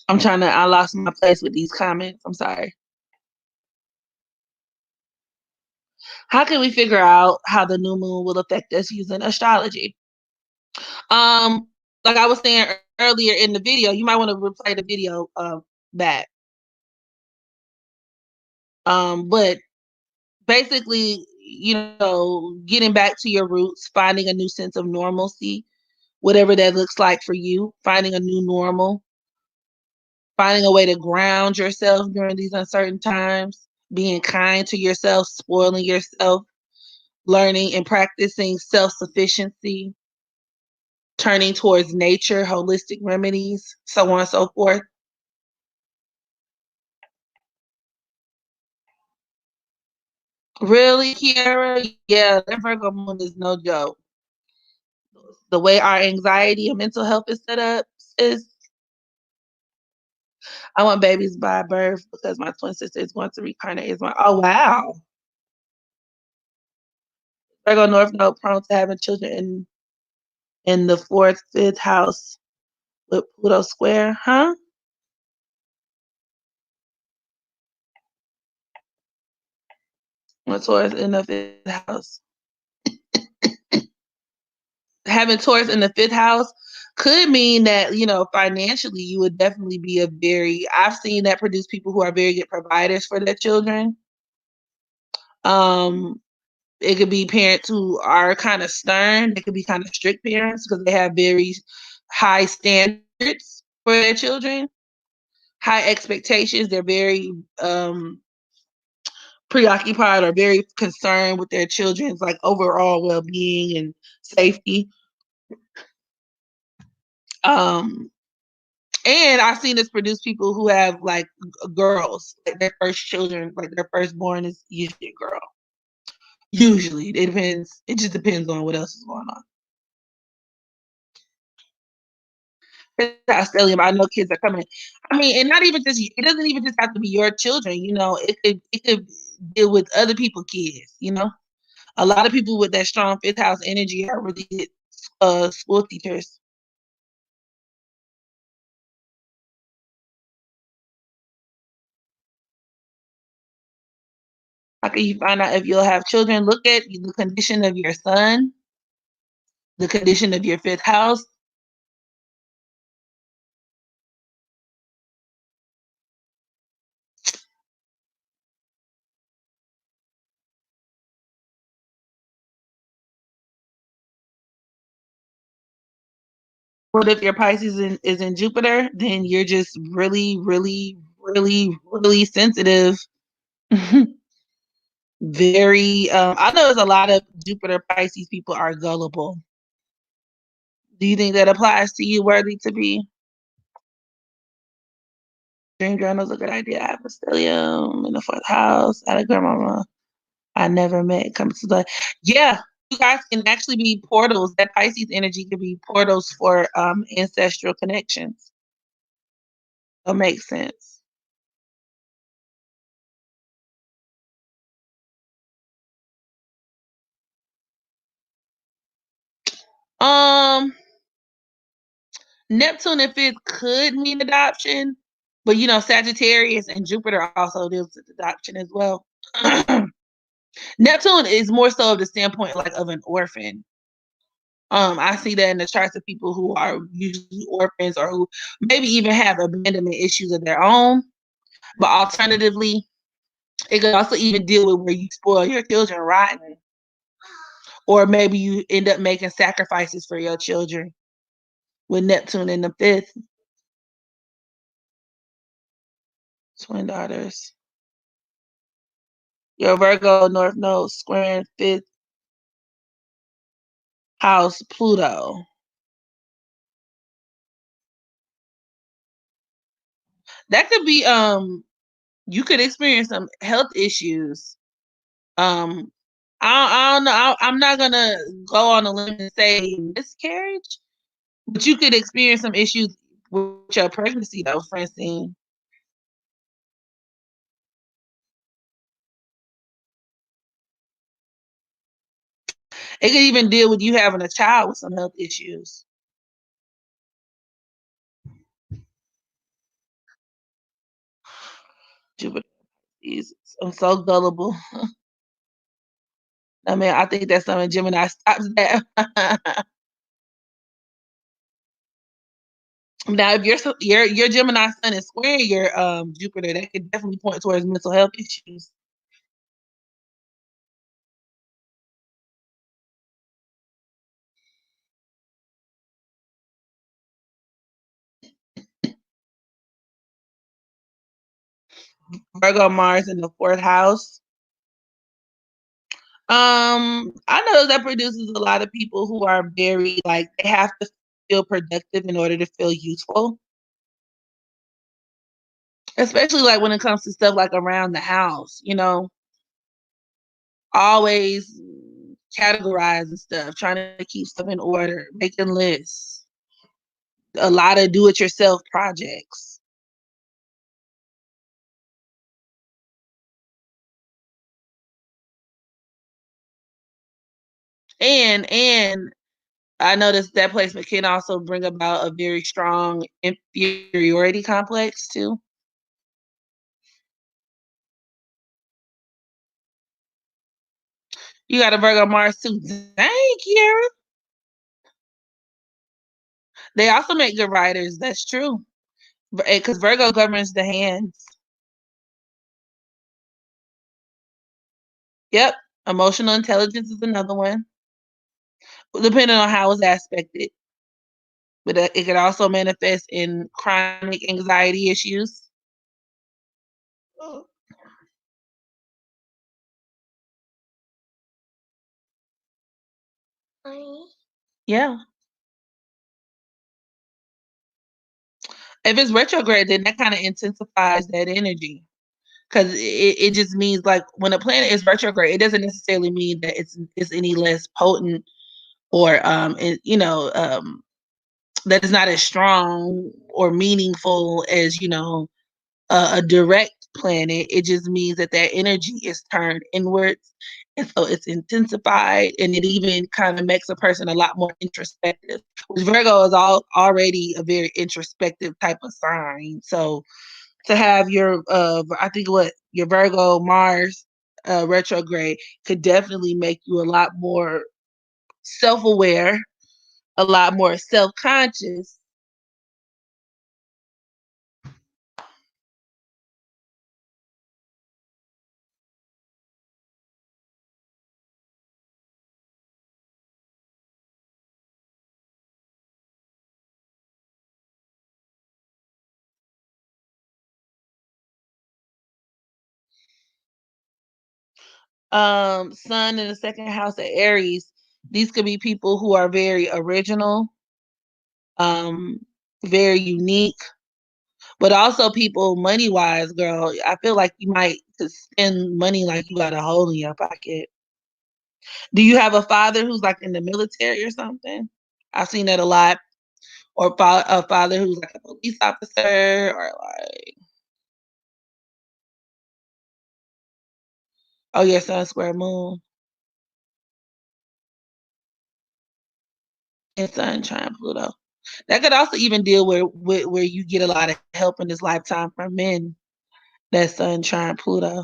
[SPEAKER 1] I'm trying to. I lost my place with these comments. I'm sorry. How can we figure out how the new moon will affect us using astrology? Um, like I was saying earlier in the video, you might want to replay the video back. But basically, getting back to your roots, finding a new sense of normalcy, whatever that looks like for you, finding a new normal, finding a way to ground yourself during these uncertain times, being kind to yourself, spoiling yourself, learning and practicing self-sufficiency, turning towards nature, holistic remedies, so on and so forth. Really, Kiara? Yeah, that Virgo moon is no joke. The way our anxiety and mental health is set up is I want babies by birth because my twin sister is going to reincarnate as my oh wow. Virgo North Node prone to having children in the fourth, fifth house with Pluto square, huh? When Taurus in the fifth house. Having Taurus in the fifth house could mean that, financially you would definitely be I've seen that produce people who are very good providers for their children. Um, it could be parents who are kind of stern. They could be kind of strict parents because they have very high standards for their children, high expectations. They're very preoccupied or very concerned with their children's like overall well-being and safety. Um, and I've seen this produce people who have like girls, like their first children, like their firstborn is usually a girl. Usually, it depends. It just depends on what else is going on. Stellium, I know kids are coming. I mean, and not even just it doesn't even just have to be your children. It could deal with other people's kids. A lot of people with that strong fifth house energy are really good school teachers. How can you find out if you'll have children? Look at the condition of your sun, the condition of your fifth house. What if your Pisces is in Jupiter? Then you're just really, really, really, really sensitive. Very. I know there's a lot of Jupiter Pisces people are gullible. Do you think that applies to you? Worthy to be? Dream journal is a good idea. I have a stellium in the fourth house. I had a grandmama I never met. Comes to the yeah. You guys can actually be portals. That Pisces energy can be portals for ancestral connections. That makes sense. Um, Neptune and fifth could mean adoption, but Sagittarius and Jupiter also deals with adoption as well. Neptune is more so of the standpoint like of an orphan. I see that in the charts of people who are usually orphans or who maybe even have abandonment issues of their own. But alternatively, it could also even deal with where you spoil your children rotten, or maybe you end up making sacrifices for your children with Neptune in the fifth. Twin daughters. Your Virgo North Node squaring fifth house Pluto. That could be you could experience some health issues. Um I don't know. I'm not gonna go on a limb and say miscarriage, but you could experience some issues with your pregnancy though, Francine. It could even deal with you having a child with some health issues. Jupiter. I'm so gullible. I mean, I think that's something Gemini stops that. Now, if your Gemini sun is square your Jupiter, that could definitely point towards mental health issues. Virgo Mars in the fourth house. I know that produces a lot of people who are very like they have to feel productive in order to feel useful. Especially like when it comes to stuff like around the house, always categorizing stuff, trying to keep stuff in order, making lists, a lot of do-it-yourself projects. And I noticed that placement can also bring about a very strong inferiority complex too. You got a Virgo Mars too. Dang, Kiara. They also make good writers. That's true. Because Virgo governs the hands. Yep. Emotional intelligence is another one, depending on how it's aspected. But it could also manifest in chronic anxiety issues. Yeah. If it's retrograde, then that kind of intensifies that energy. Because it just means like when a planet is retrograde, it doesn't necessarily mean that it's any less potent or that is not as strong or meaningful as a direct planet. It just means that that energy is turned inwards, and so it's intensified, and it even kind of makes a person a lot more introspective. Which Virgo is already a very introspective type of sign. So to have your I think what your Virgo Mars retrograde could definitely make you a lot more self-aware, a lot more self-conscious. Sun in the second house of Aries. These could be people who are very original, um, very unique, but also people money wise, girl. I feel like you might could spend money like you got a hole in your pocket. Do you have a father who's like in the military or something? I've seen that a lot. Or a father who's like a police officer, or like, oh yeah, Sun Square Moon and Sun Trine Pluto. That could also even deal with where you get a lot of help in this lifetime from men. That Sun Trine Pluto,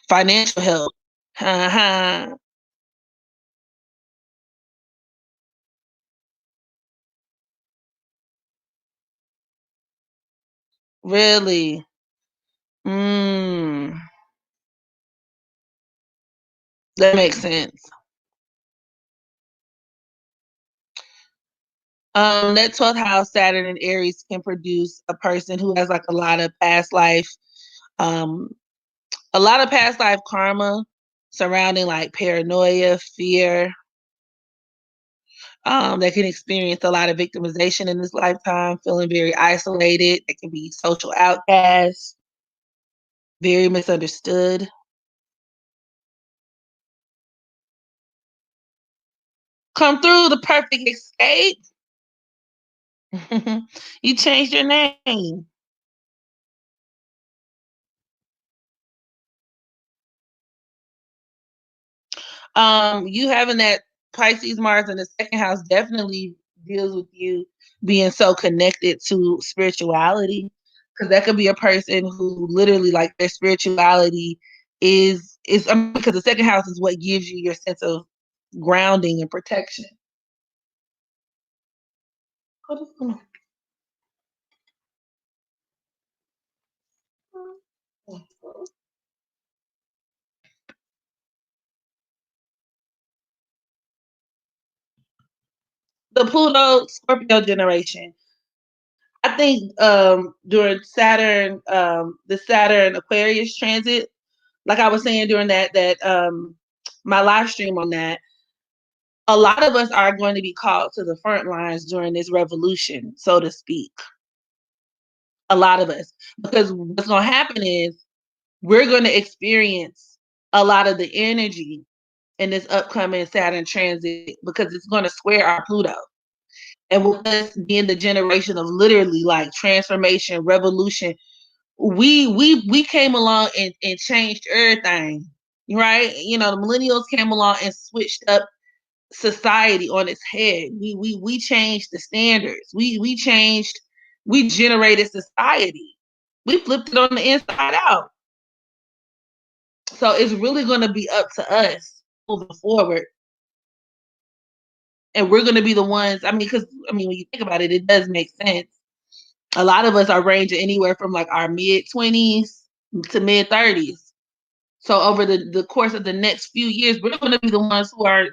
[SPEAKER 1] financial help. Really? Mm, that makes sense. That 12th house Saturn and Aries can produce a person who has like um, a lot of past life karma surrounding like paranoia, fear. That can experience a lot of victimization in this lifetime, feeling very isolated. They can be social outcasts, very misunderstood. Come through the perfect escape. You changed your name. You having that Pisces Mars in the second house definitely deals with you being so connected to spirituality. because that could be a person who literally like their spirituality is I mean, because the second house is what gives you your sense of grounding and protection. What is going on? The Pluto Scorpio generation. I think during Saturn, the Saturn Aquarius transit, like I was saying during that my live stream on that, a lot of us are going to be called to the front lines during this revolution, so to speak. A lot of us, because what's going to happen is we're going to experience a lot of the energy in this upcoming Saturn transit because it's going to square our Pluto. And with us being the generation of literally like transformation, revolution, we came along and changed everything, right? You know, the millennials came along and switched up society on its head. We changed the standards. We generated society. We flipped it on the inside out. So it's really going to be up to us moving forward. And we're going to be the ones, I mean, because, I mean, when you think about it, it does make sense. A lot of us are ranging anywhere from like our mid-20s to mid-30s. So over the course of the next few years, we're going to be the ones who are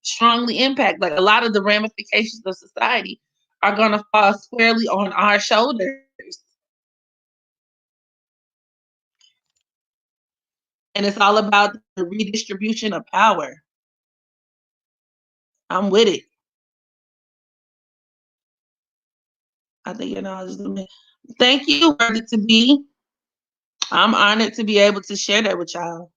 [SPEAKER 1] strongly impacted. Like a lot of the ramifications of society are going to fall squarely on our shoulders. And it's all about the redistribution of power. I'm with it. I think your knowledge is me. Thank you, worthy to be. I'm honored to be able to share that with y'all.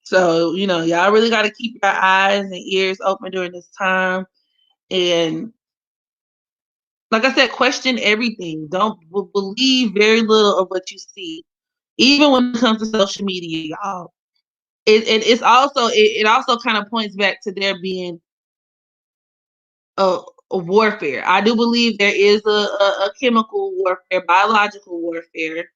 [SPEAKER 1] So, you know, y'all really got to keep your eyes and ears open during this time. And like I said, question everything. Don't believe very little of what you see, even when it comes to social media, y'all. It also kind of points back to there being a warfare. I do believe there is a chemical warfare, biological warfare.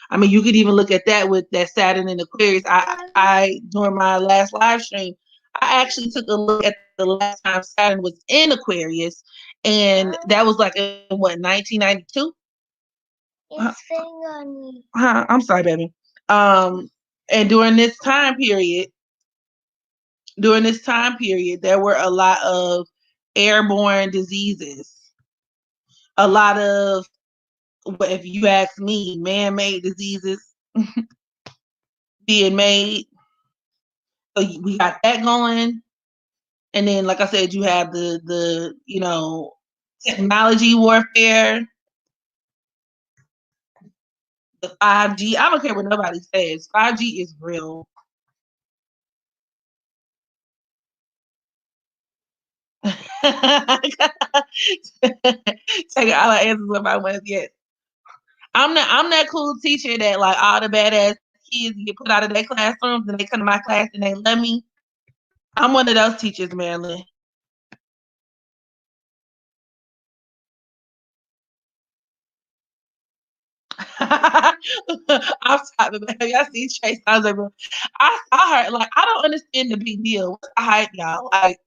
[SPEAKER 1] I mean, you could even look at that with that Saturn and Aquarius. I during my last live stream, I actually took a look at the last time Saturn was in Aquarius, and that was like in what 1992. I'm sorry, baby. And during this time period, there were a lot of airborne diseases, a lot of, if you ask me, man-made diseases being made. So we got that going. And then, like I said, you have the technology warfare, the 5G. I don't care what nobody says. 5G is real. Take all the answers if I was yes. I'm that cool teacher that like all the badass kids get put out of their classrooms and they come to my class and they love me. I'm one of those teachers, Marilyn. I'm sorry, but y'all see Trace. I was like, I saw her. Like, I don't understand the big deal. What's the hype, y'all? Like,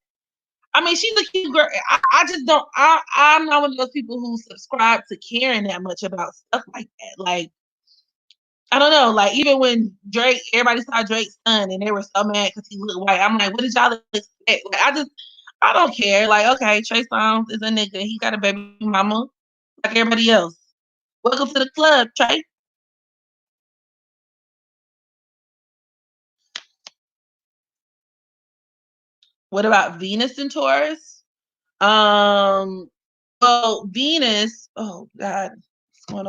[SPEAKER 1] I mean, she's a cute girl. I just don't. I'm not one of those people who subscribe to caring that much about stuff like that. Like, I don't know. Like, even when Drake, everybody saw Drake's son and they were so mad because he looked white. I'm like, what did y'all expect? Like, I don't care. Like, okay, Trey Songz is a nigga. He got a baby mama like everybody else. Welcome to the club, Trey. What about Venus and Taurus? Well, Venus, oh God, what's going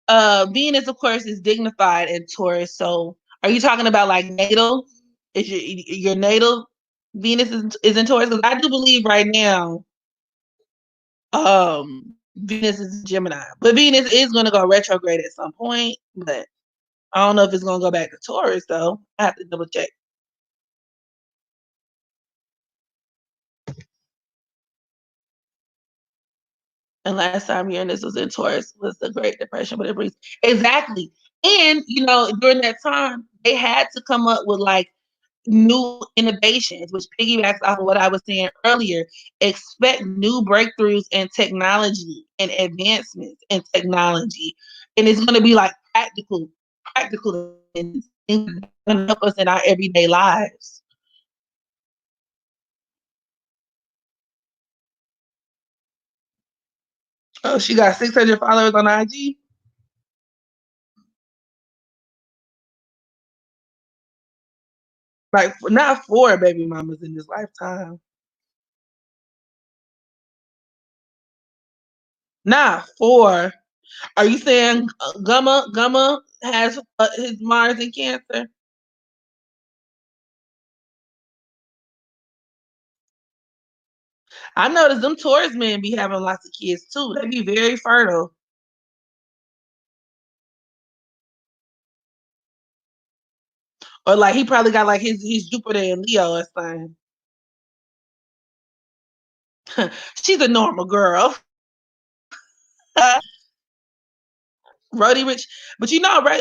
[SPEAKER 1] on? Venus, of course, is dignified in Taurus. So are you talking about like natal? Is your natal Venus is in Taurus? Because I do believe right now, Venus is Gemini. But Venus is going to go retrograde at some point. But I don't know if it's going to go back to Taurus, though. I have to double check. And last time Uranus was in Taurus was the Great Depression, but it brings exactly. And during that time, they had to come up with like new innovations, which piggybacks off of what I was saying earlier. Expect new breakthroughs in technology and advancements in technology, and it's going to be like practical things that help us in our everyday lives. Oh, she got 600 followers on IG. Like not 4 baby mamas in this lifetime. Not 4. Are you saying Gumma has his Mars in Cancer? I noticed them Taurus men be having lots of kids too. They be very fertile. Or like he probably got like his Jupiter and Leo or something. She's a normal girl. Roddy Rich, but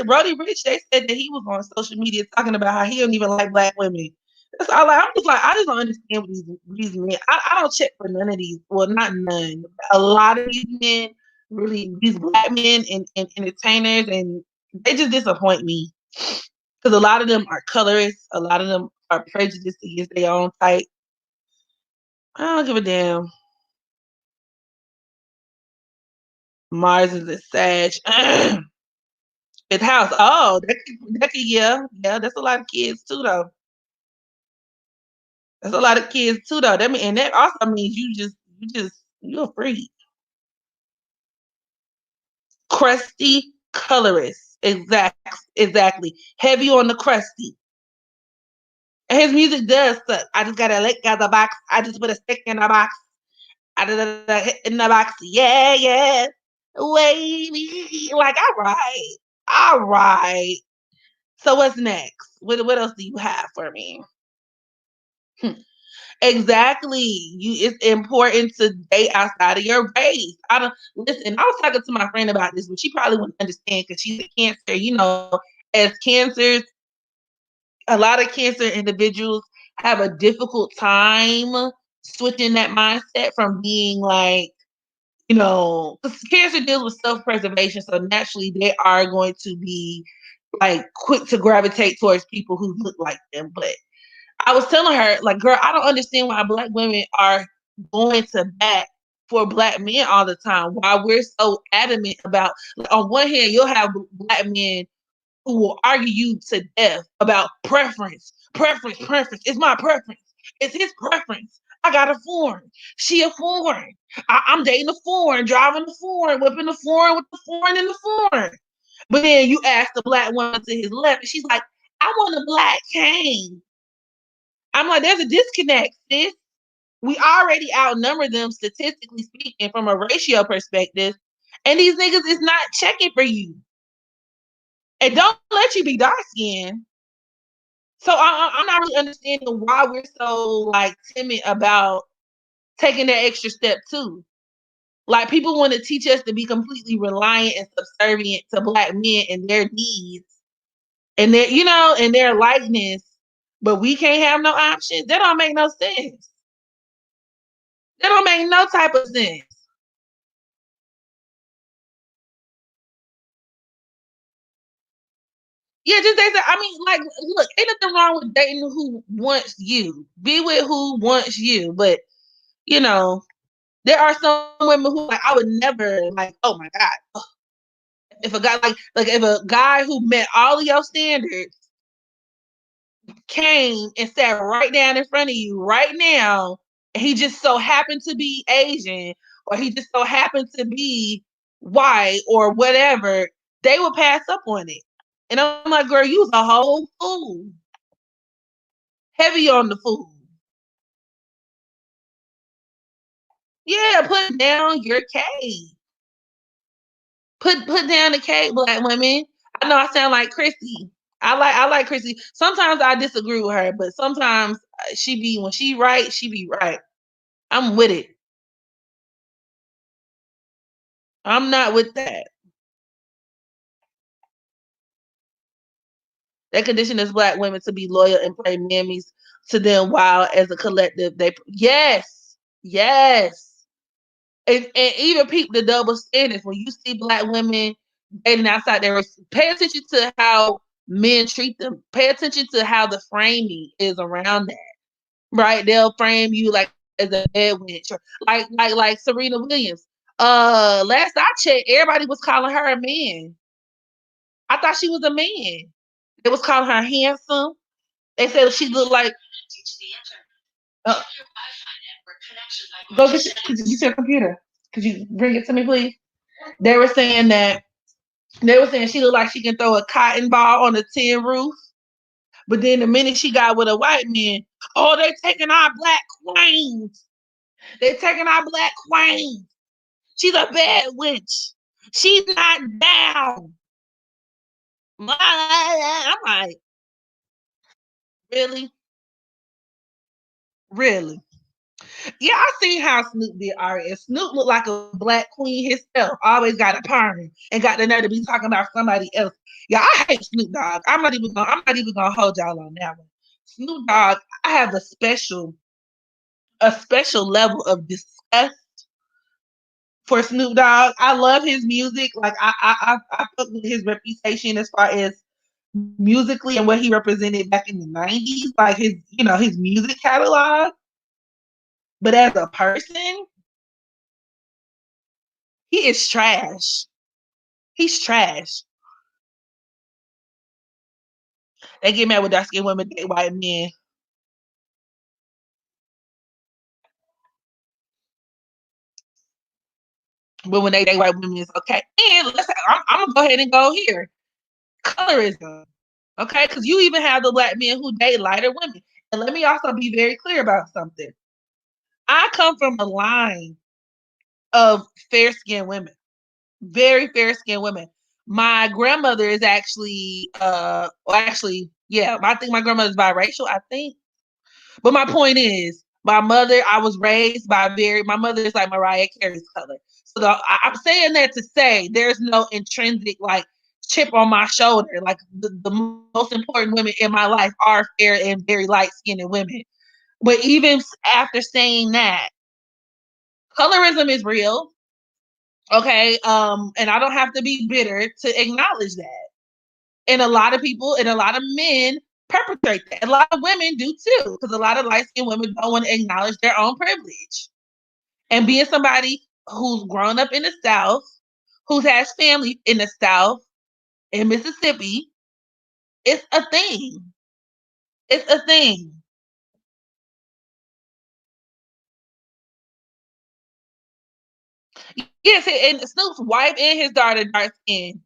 [SPEAKER 1] Roddy Rich, they said that he was on social media talking about how he don't even like black women. That's all. I'm just like, I just don't understand what these men. I don't check for none of these. Well, not none. A lot of these men, really, these black men and entertainers, and they just disappoint me because a lot of them are colorists. A lot of them are prejudiced against their own type. I don't give a damn. Mars is a Sag. Fifth house. Oh, yeah. That's a lot of kids too, though. That's a lot of kids too, though. And that also means you're a freak. Crusty colorist. Exactly. Heavy on the crusty. And his music does suck. I just got a lick out of the box. I just put a stick in the box. I did in the box. Yeah, yeah. Wavy. Like, all right. So what's next? What else do you have for me? Exactly. It's important to date outside of your race. I don't listen. I was talking to my friend about this, but she probably wouldn't understand because she's a cancer. As cancers, a lot of cancer individuals have a difficult time switching that mindset from being like, 'cause cancer deals with self-preservation, so naturally they are going to be like quick to gravitate towards people who look like them. But I was telling her, like, girl, I don't understand why black women are going to bat for black men all the time. Why we're so adamant about, like, on one hand, you'll have black men who will argue you to death about preference. Preference. It's my preference. It's his preference. I got a foreign. She a foreign. I'm dating a foreign, driving a foreign, whipping a foreign with the foreign in the foreign. But then you ask the black woman to his left, and she's like, I want a black king. I'm like, there's a disconnect, sis. We already outnumber them statistically speaking from a ratio perspective. And these niggas is not checking for you. And don't let you be dark skinned. So I'm not really understanding why we're so like timid about taking that extra step too. Like people want to teach us to be completely reliant and subservient to black men and their needs and their likeness, but we can't have no options. That don't make no sense. That don't make no type of sense. Yeah, just they said. I mean, like, look, ain't nothing wrong with dating who wants you. Be with who wants you. But you know, there are some women who like I would never like. Oh my god, if a guy like if a guy who met all of your standards came and sat right down in front of you right now, and he just so happened to be Asian or he just so happened to be white or whatever, they would pass up on it. And I'm like, girl, you was a whole fool. Heavy on the food. Yeah, put down your cake. Put down the cake, black women. I know I sound like Chrissy. I like Chrissy. Sometimes I disagree with her, but sometimes she be when she right, she be right. I'm with it. I'm not with that. They condition as black women to be loyal and play mammies to them while as a collective they yes. And even peep the double standards when you see black women dating outside their race. Pay attention to how men treat them. Pay attention to how the framing is around that. Right? They'll frame you like as a bad witch, or like Serena Williams. Last I checked, everybody was calling her a man. I thought she was a man. They was calling her handsome. They said she looked like. Uh, Go get your computer. Could you bring it to me, please? They were saying that they were saying she looked like she can throw a cotton ball on a tin roof. But then the minute she got with a white man, oh, they taking our black queens. They taking our black queens. She's a bad witch. She's not down. I'm like, really? Really? Yeah, I see how Snoop did already. Snoop looked like a black queen himself. Always got a perm and got the nerve to be talking about somebody else. Yeah, I hate Snoop Dogg. I'm not even gonna hold y'all on that one. Snoop Dogg, I have a special level of disgust for Snoop Dogg. I love his music. Like I fuck with his reputation as far as musically and what he represented back in the 90s, like his music catalog. But as a person, he is trash. He's trash. They get mad with dark skinned women, date white men. But when they date white women, it's okay. And I'm gonna go ahead and go here. Colorism. Okay, because you even have the black men who date lighter women. And let me also be very clear about something. I come from a line of fair skinned women, very fair skinned women. My grandmother is yeah, I think my grandmother's biracial, I think. But my point is, my mother, I was raised by my mother is like Mariah Carey's color. So I'm saying that to say there's no intrinsic like chip on my shoulder. Like the most important women in my life are fair and very light skinned women. But even after saying that, colorism is real. Okay. And I don't have to be bitter to acknowledge that. And a lot of people and a lot of men perpetrate that. A lot of women do too, because a lot of light skinned women don't want to acknowledge their own privilege. And being somebody who's grown up in the South, who has family in the South, in Mississippi, it's a thing. It's a thing. Yes, and Snoop's wife and his daughter dark skin.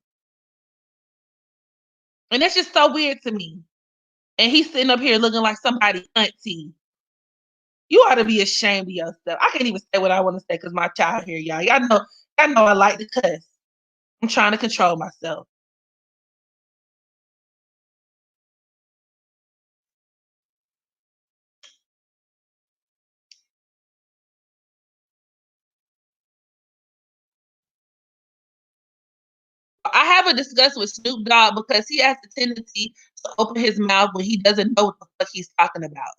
[SPEAKER 1] And that's just so weird to me. And he's sitting up here looking like somebody auntie. You ought to be ashamed of yourself. I can't even say what I want to say because my child here, y'all. Y'all know I like to cuss. I'm trying to control myself. I have a discussion with Snoop Dogg because he has the tendency to open his mouth when he doesn't know what the fuck he's talking about.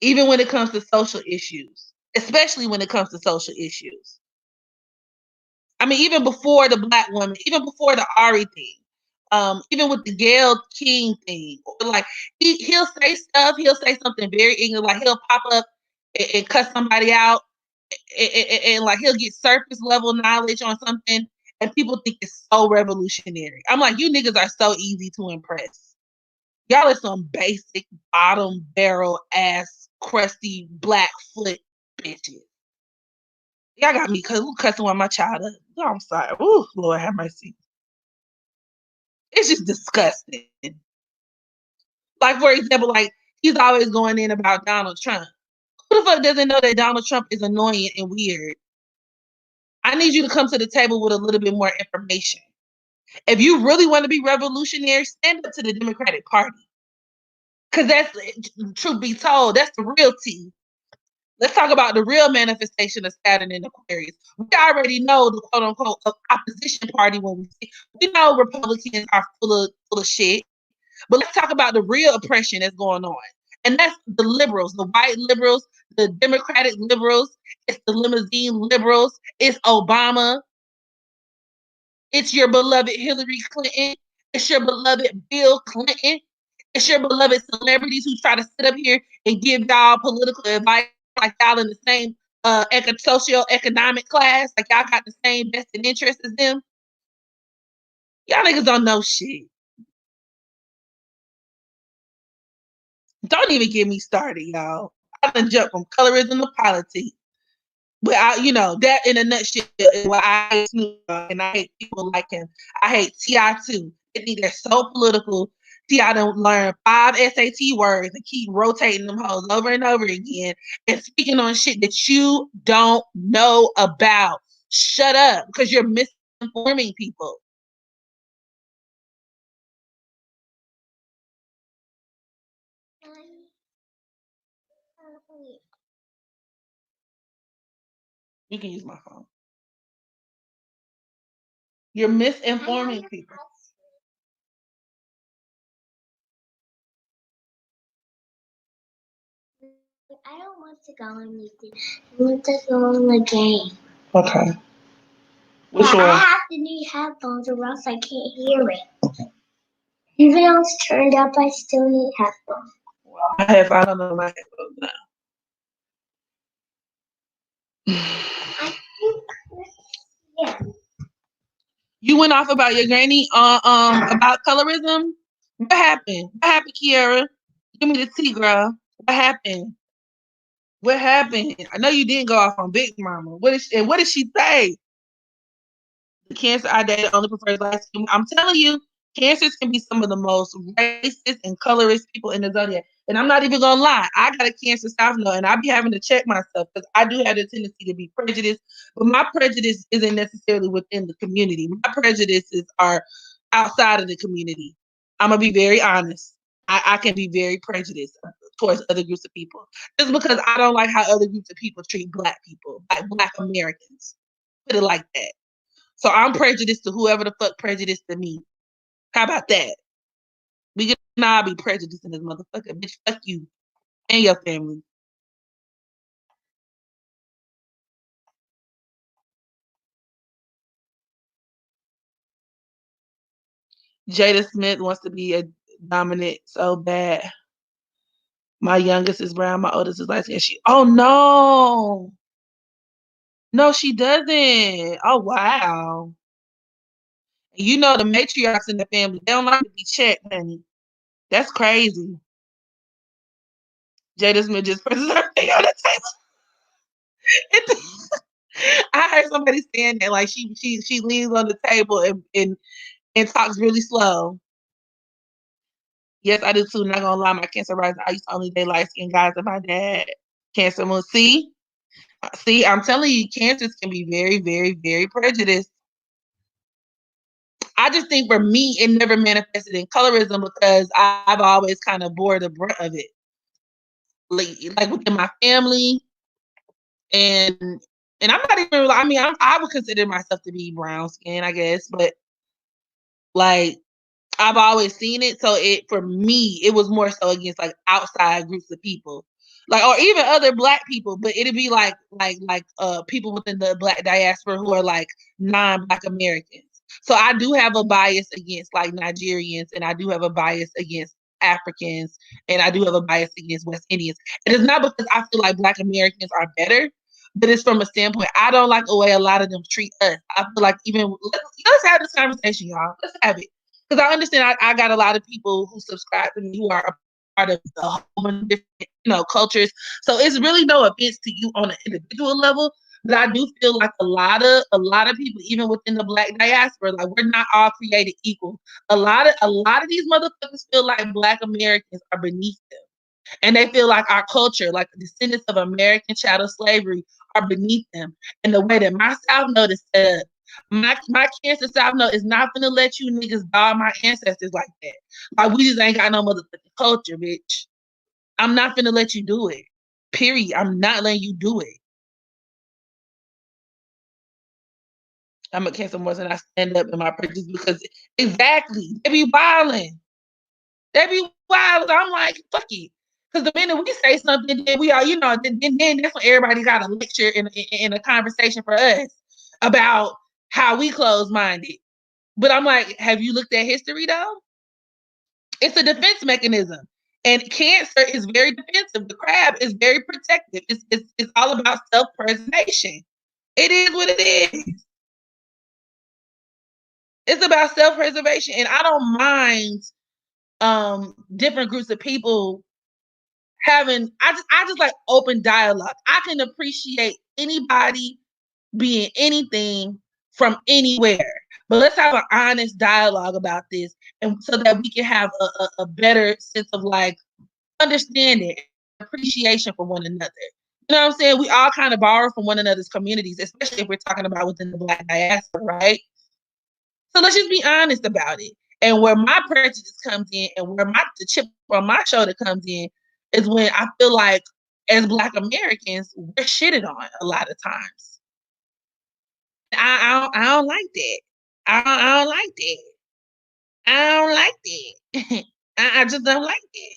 [SPEAKER 1] Even when it comes to social issues, especially when it comes to social issues. I mean, even before the black woman, even before the Ari thing, even with the Gayle King thing, like he'll say stuff, he'll say something very ignorant, like he'll pop up and cuss somebody out, and like he'll get surface level knowledge on something, and people think it's so revolutionary. I'm like, you niggas are so easy to impress. Y'all are some basic bottom barrel ass crusty black foot bitches. Y'all got me cussing on my child up. Oh, I'm sorry. Ooh, Lord have mercy. It's just disgusting. Like, for example, like he's always going in about Donald Trump. Who the fuck doesn't know that Donald Trump is annoying and weird? I need you to come to the table with a little bit more information. If you really want to be revolutionary, stand up to the Democratic Party. Because that's, truth be told, that's the real tea. Let's talk about the real manifestation of Saturn in Aquarius. We already know the quote unquote opposition party when we know Republicans are full of shit. But let's talk about the real oppression that's going on. And that's the liberals, the white liberals, the Democratic liberals, it's the limousine liberals, it's Obama, it's your beloved Hillary Clinton, it's your beloved Bill Clinton, it's your beloved celebrities who try to sit up here and give y'all political advice like y'all in the same socio-economic class, like y'all got the same vested interest as them. Y'all niggas don't know shit. Don't even get me started, y'all. I done jumped from colorism to politics. But that in a nutshell is what I hate Snoop Dogg, and I hate people like him. I hate T.I. too. They think they're so political. T.I. don't learn 5 SAT words and keep rotating them hoes over and over again and speaking on shit that you don't know about. Shut up, because you're misinforming people. You can use my phone. You're misinforming people.
[SPEAKER 2] I don't want to go on anything. I want to go on the game.
[SPEAKER 1] Okay.
[SPEAKER 2] Which one? I have to need headphones or else I can't hear it. Even though it's turned up, I still need headphones.
[SPEAKER 1] I don't know my headphones now.
[SPEAKER 2] I think, yeah.
[SPEAKER 1] You went off about your granny about colorism? What happened? What happened, Kiara? Give me the tea, girl. What happened? What happened? I know you didn't go off on Big Mama. What did she say? The Cancer I dated only prefers light skin. I'm telling you, Cancers can be some of the most racist and colorist people in the zodiac. And I'm not even gonna lie, I got a Cancer South Node, and I be having to check myself because I do have the tendency to be prejudiced. But my prejudice isn't necessarily within the community. My prejudices are outside of the community. I'm gonna be very honest. I can be very prejudiced towards other groups of people just because I don't like how other groups of people treat Black people, like Black Americans. Put it like that. So I'm prejudiced to whoever the fuck prejudiced to me. How about that? We can all be prejudiced in this motherfucker. Bitch, fuck you and your family. Jada Smith wants to be a dominant so bad. My youngest is brown. My oldest is light skin. Oh no. No, she doesn't. Oh wow. You know the matriarchs in the family, they don't like to be checked, honey. That's crazy. Jada Smith just presses her thing on the table. I heard somebody saying that like she leans on the table and talks really slow. Yes, I do too. Not gonna lie, my Cancer rising, I used to only date light skinned guys and my dad. Cancer moon. See, I'm telling you, Cancers can be very, very, very prejudiced. I just think for me, it never manifested in colorism because I've always kind of bore the brunt of it, like within my family, and I'm not even. I mean, I would consider myself to be brown skin, I guess, but like I've always seen it. So for me, it was more so against like outside groups of people. Like or even other Black people, but it'd be like people within the Black diaspora who are like non-Black Americans. So I do have a bias against like Nigerians, and I do have a bias against Africans, and I do have a bias against West Indians. And it's not because I feel like Black Americans are better, but it's from a standpoint I don't like the way a lot of them treat us. I feel like even let's have this conversation, y'all. Let's have it. Because I understand I got a lot of people who subscribe to me who are a part of the whole bunch of different, cultures. So it's really no offense to you on an individual level, but I do feel like a lot of people, even within the Black diaspora, like we're not all created equal. A lot of these motherfuckers feel like Black Americans are beneath them. And they feel like our culture, like the descendants of American chattel slavery, are beneath them. And the way that my South Note is set up, my kids in South Note is not gonna let you niggas dog my ancestors like that. Like we just ain't got no motherfucking culture, bitch. I'm not gonna let you do it. Period. I'm not letting you do it. I'm gonna cancel more than I stand up in my prejudice because exactly they be wilding. They be wild. I'm like, fuck it. Because the minute we say something, then we are, then that's when everybody got a lecture in a conversation for us about how we close minded. But I'm like, have you looked at history though? It's a defense mechanism. And cancer is very defensive. The crab is very protective. It's all about self-preservation. It is what it is. It's about self-preservation. And I don't mind different groups of people having I just like open dialogue. I can appreciate anybody being anything from anywhere. But let's have an honest dialogue about this and so that we can have a better sense of like understanding, appreciation for one another. You know what I'm saying? We all kind of borrow from one another's communities, especially if we're talking about within the Black diaspora, right? So let's just be honest about it. And where my prejudice comes in and where the chip on my shoulder comes in is when I feel like as Black Americans, we're shitted on a lot of times. I don't like that. I don't like that. I don't like that. I just don't like that.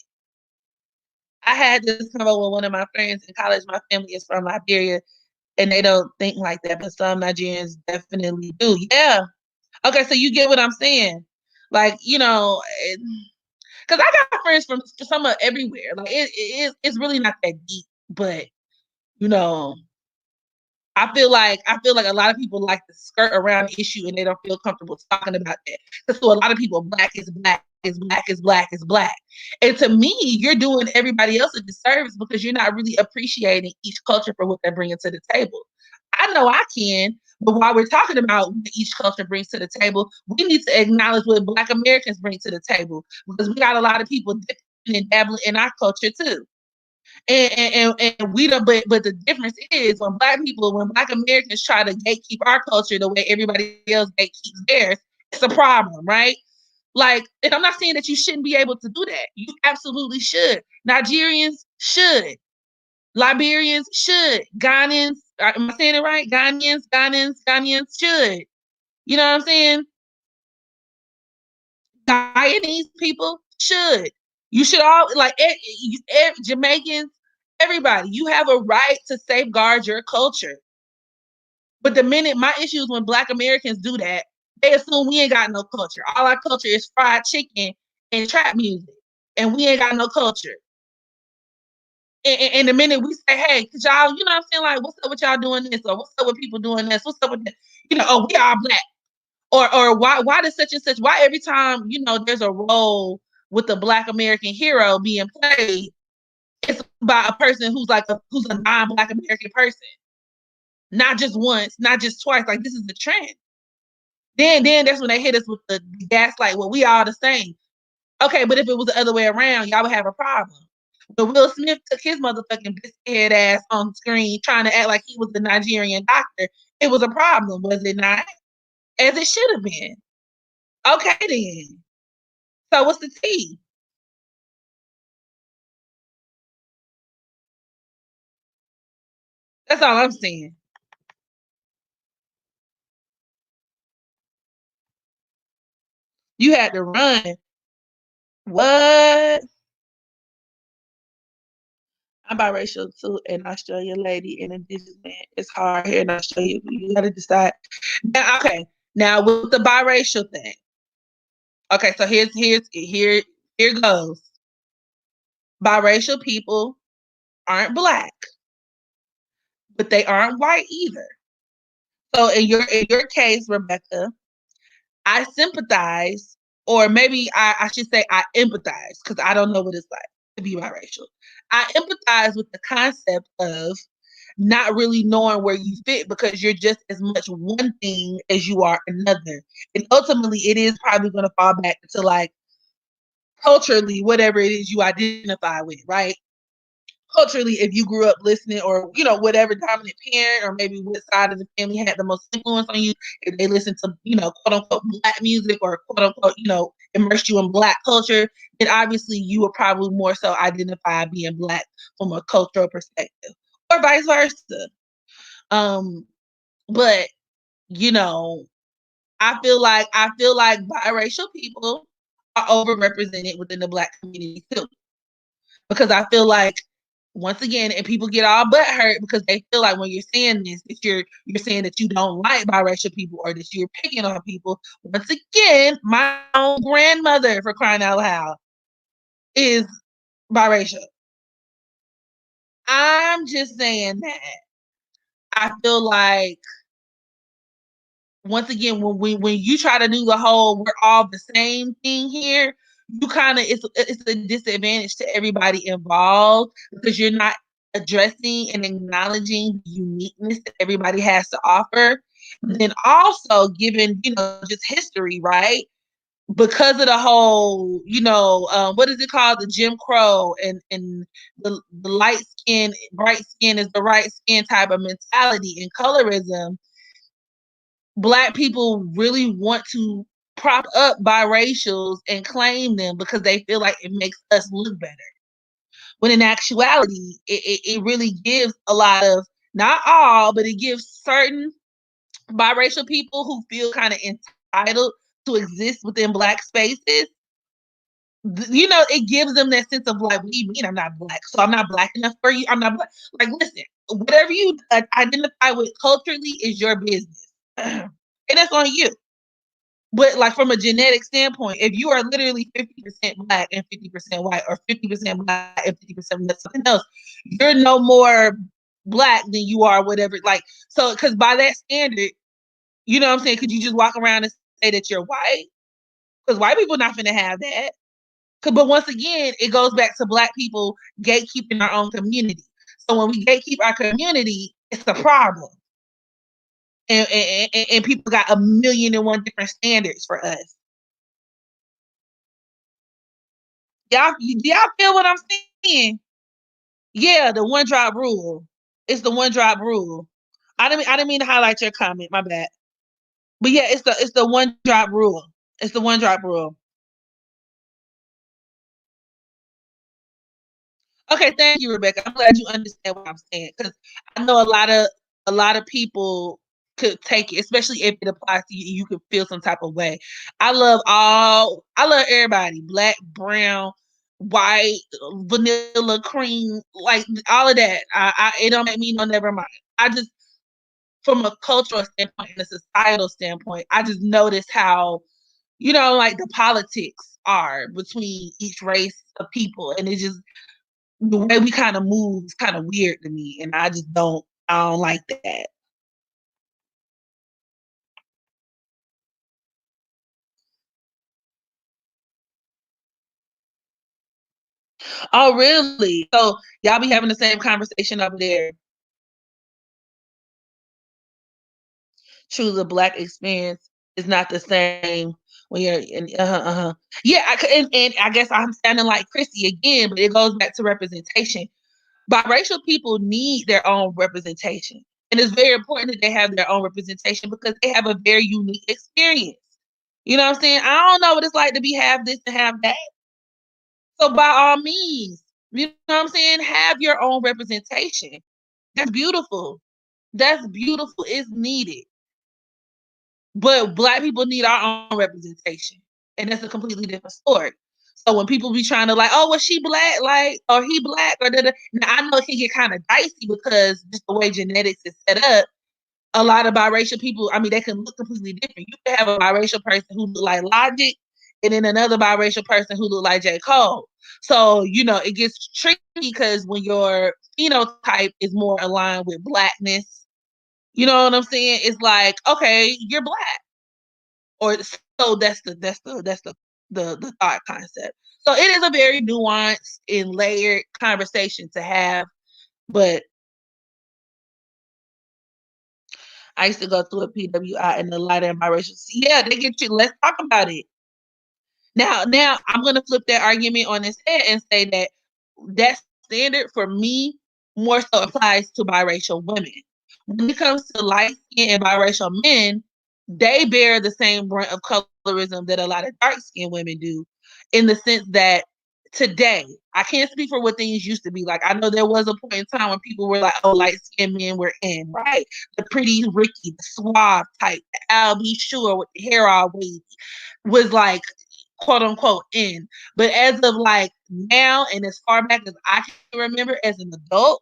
[SPEAKER 1] I had this convo with one of my friends in college. My family is from Liberia, and they don't think like that, but some Nigerians definitely do. Yeah. Okay, so you get what I'm saying. Like, because I got friends from some of everywhere. Like, it's really not that deep, but you know, I feel like a lot of people like to skirt around the issue and they don't feel comfortable talking about that. Because to a lot of people, black is black is black is black is black. And to me, you're doing everybody else a disservice because you're not really appreciating each culture for what they're bringing to the table. I know I can, but while we're talking about what each culture brings to the table, we need to acknowledge what Black Americans bring to the table because we got a lot of people dipping and dabbling in our culture too. And we don't, but the difference is when Black Americans try to gatekeep our culture the way everybody else gatekeeps theirs, it's a problem, right? Like, and I'm not saying that you shouldn't be able to do that. You absolutely should. Nigerians should. Liberians should. Ghanaians, am I saying it right? Ghanaians should. You know what I'm saying? Guyanese people should. You should all like Jamaicans, everybody. You have a right to safeguard your culture. But the minute my issue is when Black Americans do that, they assume we ain't got no culture. All our culture is fried chicken and trap music, and we ain't got no culture. And the minute we say, hey, cause y'all, you know what I'm saying? Like, what's up with y'all doing this? Or what's up with people doing this? What's up with that? Oh, we are black. Or why does such and such, why every time, there's a role with the Black American hero being played, it's by a person who's a non-Black American person. Not just once, not just twice. Like this is the trend. Then that's when they hit us with the gaslight. Well, we all the same. Okay, but if it was the other way around, y'all would have a problem. When Will Smith took his motherfucking biscuit head ass on screen trying to act like he was the Nigerian doctor, it was a problem, was it not? As it should have been. Okay, then. So what's the tea? That's all I'm saying. You had to run. What? I'm biracial too, an Australian lady and indigenous man. It's hard here in Australia. You gotta decide. Now, okay. Now with the biracial thing. Okay, so here goes. Biracial people aren't black, but they aren't white either. So in your case, Rebecca, I sympathize, or maybe I should say I empathize, because I don't know what it's like to be biracial. I empathize with the concept of not really knowing where you fit because you're just as much one thing as you are another. And ultimately, it is probably going to fall back to like culturally, whatever it is you identify with, right? Culturally, if you grew up listening or, you know, whatever dominant parent or maybe what side of the family had the most influence on you, if they listened to, you know, quote unquote Black music or quote unquote, you know, immersed you in Black culture, then obviously you would probably more so identify being Black from a cultural perspective or vice versa. But you know, I feel like biracial people are overrepresented within the Black community too. Because I feel like once again, and people get all butt hurt because they feel like when you're saying this, that you're saying that you don't like biracial people or that you're picking on people. Once again, my own grandmother, for crying out loud, is biracial. I'm just saying that I feel like once again, when you try to do the whole we're all the same thing here, you kind of it's a disadvantage to everybody involved because you're not addressing and acknowledging the uniqueness that everybody has to offer. But then also given, you know, just history, right? Because of the whole, you know, what is it called? The Jim Crow and the light skin, bright skin is the right skin type of mentality and colorism. Black people really want to prop up biracials and claim them because they feel like it makes us look better. When in actuality, it really gives a lot of, not all, but it gives certain biracial people who feel kind of entitled to exist within Black spaces. You know, it gives them that sense of like, what do you mean I'm not Black? So I'm not Black enough for you? I'm not Black. Like, listen, whatever you identify with culturally is your business. And that's on you. But like from a genetic standpoint, if you are literally 50% Black and 50% white, or 50% Black and 50% something else, you're no more Black than you are whatever. Like, so because by that standard, you know what I'm saying? Could you just walk around and say that you're white? Because white people not finna have that. But once again, it goes back to Black people gatekeeping our own community. So when we gatekeep our community, it's a problem. And people got a million and one different standards for us. Y'all feel what I'm saying? Yeah, the one drop rule. It's the one drop rule. I didn't mean to highlight your comment, my bad. But yeah, it's the one drop rule. It's the one drop rule. Okay, thank you, Rebecca. I'm glad you understand what I'm saying because I know a lot of people could take it, especially if it applies to you. You could feel some type of way. I love everybody, Black, brown, white, vanilla, cream, like all of that. It don't make me no never mind. I just, from a cultural standpoint and a societal standpoint, I just notice how, you know, like the politics are between each race of people, and it just the way we kind of move is kind of weird to me, and I don't like that. Oh, really? So y'all be having the same conversation over there? True, the Black experience is not the same when you're in. Yeah, and I guess I'm sounding like Chrissy again, but it goes back to representation. Biracial people need their own representation, and it's very important that they have their own representation because they have a very unique experience. You know what I'm saying? I don't know what it's like to be have this and have that. So by all means, you know what I'm saying? Have your own representation. That's beautiful. That's beautiful. It's needed. But Black people need our own representation. And that's a completely different story. So when people be trying to like, oh, was she Black? Like, or he Black? Or da-da. Now I know it can get kind of dicey because just the way genetics is set up, a lot of biracial people, I mean, they can look completely different. You can have a biracial person who look like Logic, and then another biracial person who look like J. Cole. So, you know, it gets tricky because when your phenotype is more aligned with Blackness, you know what I'm saying? It's like, okay, you're Black. Or so that's the thought concept. So it is a very nuanced and layered conversation to have, but I used to go through a PWI and the lighter and biracial. Yeah, they get you. Let's talk about it. Now I'm gonna flip that argument on its head and say that that standard for me more so applies to biracial women. When it comes to light skinned and biracial men, they bear the same brunt of colorism that a lot of dark skinned women do, in the sense that today, I can't speak for what things used to be like. I know there was a point in time when people were like, oh, light skinned men were in, right? The pretty Ricky, the suave type, the Al B. Sure with the hair all wavy was like quote unquote in. But as of like now and as far back as I can remember as an adult,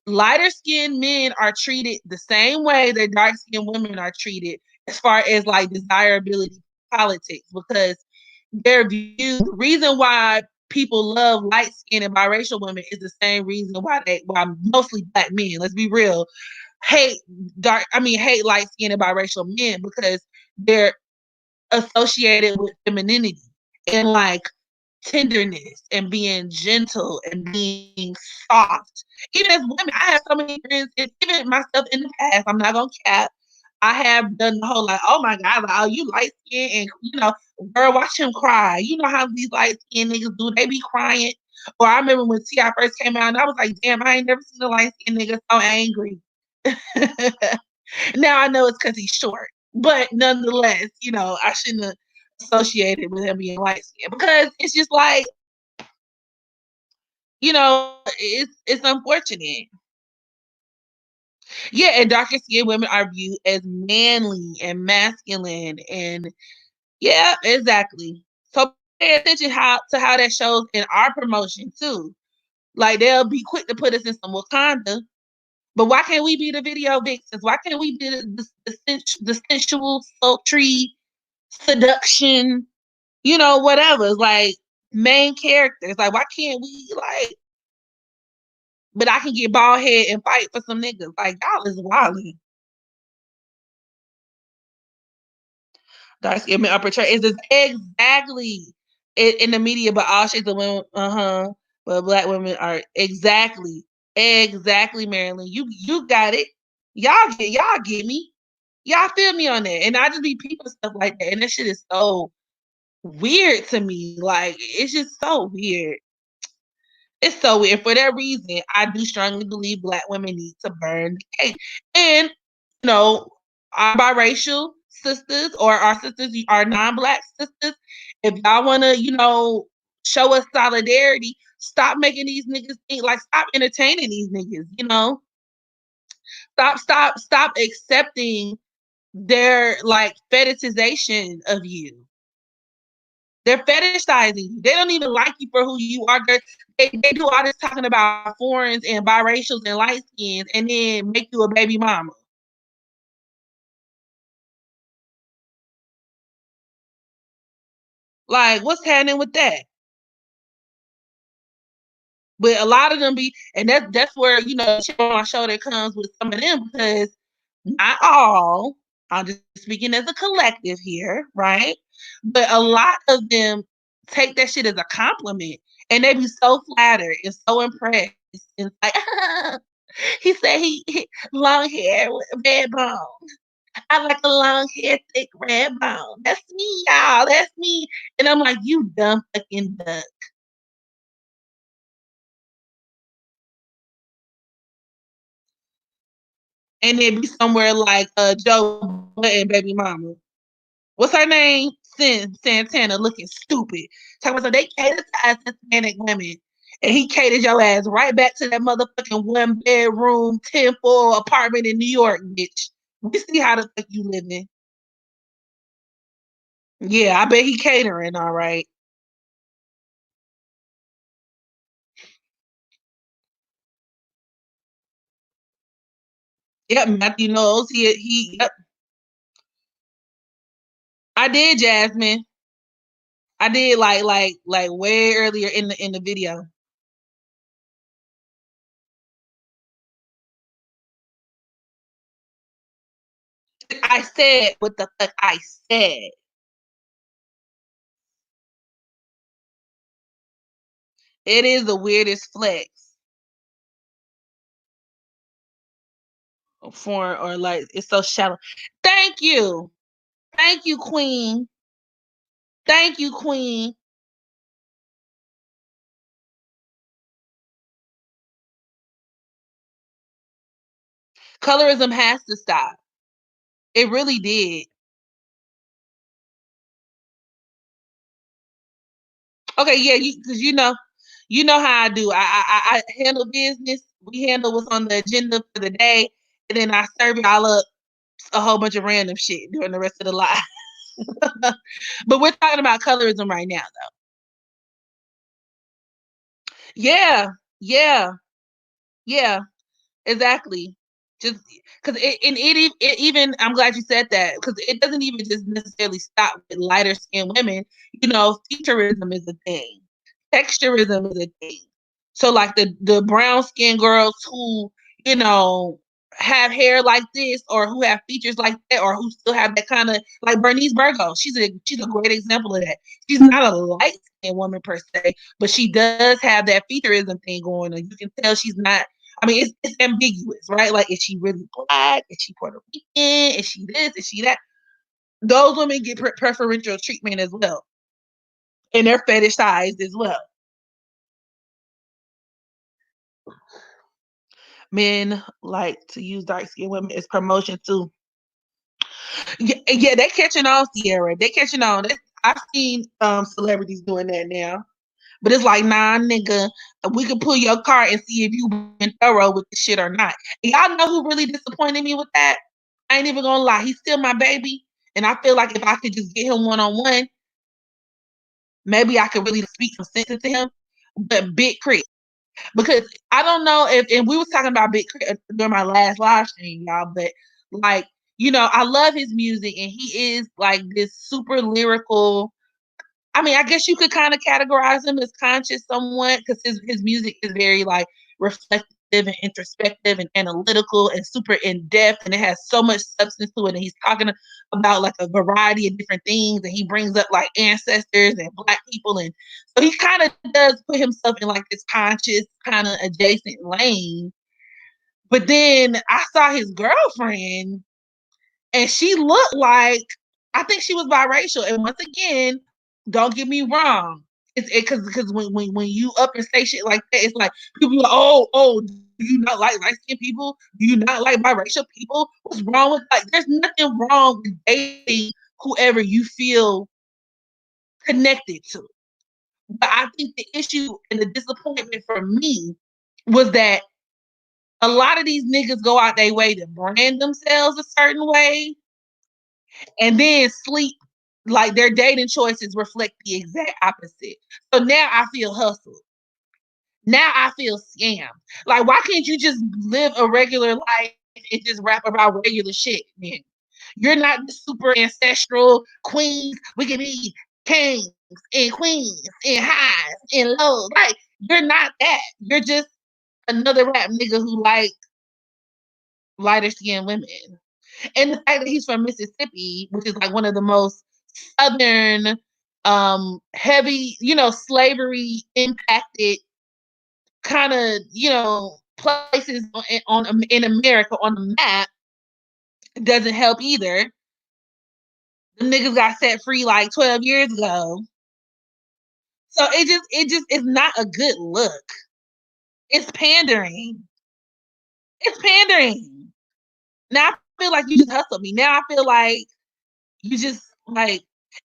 [SPEAKER 1] lighter skinned men are treated the same way that dark skinned women are treated as far as like desirability politics, because their view, the reason why people love light skinned and biracial women is the same reason why mostly black men, let's be real, hate hate light skinned and biracial men, because they're associated with femininity and like tenderness and being gentle and being soft. Even as women, I have so many friends, and even myself in the past, I'm not gonna cap. I have done the whole like, oh my God, like, oh, you light skin, and girl, watch him cry. You know how these light skinned niggas do, they be crying. Or I remember when T.I. first came out, and I was like, damn, I ain't never seen a light skinned nigga so angry. Now I know it's because he's short, but nonetheless, I shouldn't have associated with him being light skinned, because it's just like, it's unfortunate. Yeah, and darker skinned women are viewed as manly and masculine, and yeah, exactly. So pay attention how that shows in our promotion too. Like they'll be quick to put us in some Wakanda, but why can't we be the video vixens? Why can't we be the sensual, sultry, seduction, whatever? Like main characters. Like why can't we like? But I can get bald head and fight for some niggas. Like y'all is wilding. Dark skin men are portrayed is exactly in the media, but all shades of women. But black women are exactly, Marilyn. You got it. Y'all get me. Y'all feel me on that. And I just be people stuff like that. And that shit is so weird to me. Like, it's just so weird. It's so weird. For that reason, I do strongly believe black women need to burn the cake. And, our biracial sisters or our sisters, our non-black sisters, if y'all want to, show us solidarity, stop making these niggas think, like, stop entertaining these niggas. Stop accepting their like fetishization of you. They're fetishizing you. They don't even like you for who you are. They do all this talking about foreigns and biracials and light skins and then make you a baby mama. Like, what's happening with that? But a lot of them be, and that's where, chip on my shoulder comes with some of them, because not all, I'm just speaking as a collective here, right? But a lot of them take that shit as a compliment, and they be so flattered and so impressed. And it's like, he said he long hair with red bone. I like a long hair, thick red bone. That's me, y'all. That's me. And I'm like, you dumb fucking duck. And then be somewhere like Joe Budden, baby mama. What's her name? Santana, looking stupid. Talking about so they cater to us Hispanic women. And he catered your ass right back to that motherfucking 1 bedroom, 10 floor apartment in New York, bitch. We see how the fuck you living. Yeah, I bet he catering, all right. Yep, Matthew knows. Yep. I did, Jasmine. I did like way earlier in the video. I said what the fuck I said. It is the weirdest flex for, or like it's so shallow. Thank you. Thank you, Queen. Thank you, Queen. Colorism has to stop. It really did. Okay, yeah, because you know how I do. I handle business. We handle what's on the agenda for the day, and then I serve y'all up a whole bunch of random shit during the rest of the live. But we're talking about colorism right now, though. Yeah, yeah, yeah, exactly. Just because it even, I'm glad you said that, because it doesn't even just necessarily stop with lighter skinned women. Featureism is a thing, texturism is a thing. So like the brown skinned girls who you know have hair like this, or who have features like that, or who still have that kind of, like Bernice Burgos. She's a great example of that. She's not a light skinned woman per se, but she does have that featureism thing going on. You can tell she's not. I mean, it's ambiguous, right? Like, is she really black? Is she Puerto Rican? Is she this? Is she that? Those women get preferential treatment as well, and they're fetishized as well. Men like to use dark skinned women as promotion too. Yeah, they catching on, Sierra. They catching on. I've seen celebrities doing that now. But it's like, nah, nigga, we can pull your card and see if you been thorough with the shit or not. And y'all know who really disappointed me with that? I ain't even gonna lie. He's still my baby. And I feel like if I could just get him one-on-one, maybe I could really speak some sense into him. But Big Crit. Because I don't know if, and we was talking about Big Crit during my last live stream, y'all, but like, I love his music, and he is like this super lyrical. I mean, I guess you could kind of categorize him as conscious somewhat, because his music is very like reflective and introspective and analytical and super in depth, and it has so much substance to it. And he's talking about like a variety of different things, and he brings up like ancestors and Black people, and so he kind of does put himself in like this conscious kind of adjacent lane. But then I saw his girlfriend, and she looked like, I think she was biracial. And once again, don't get me wrong. It's because when you up and say shit like that, it's like people are like, oh, do you not like light skinned people? Do you not like biracial people? What's wrong with, like? There's nothing wrong with dating whoever you feel connected to. But I think the issue and the disappointment for me was that a lot of these niggas go out their way to brand themselves a certain way, and then sleep like their dating choices reflect the exact opposite. So now I feel hustled. Now I feel scammed. Like, why can't you just live a regular life and just rap about regular shit, man? You're not the super ancestral queens. We can be kings and queens and highs and lows. Like, you're not that. You're just another rap nigga who like lighter skinned women. And the fact that he's from Mississippi, which is like one of the most southern, heavy, slavery impacted kind of, places in America on the map, doesn't help either. The niggas got set free like 12 years ago. So it just is not a good look. It's pandering. It's pandering. Now I feel like you just hustled me. Now I feel like you just, like,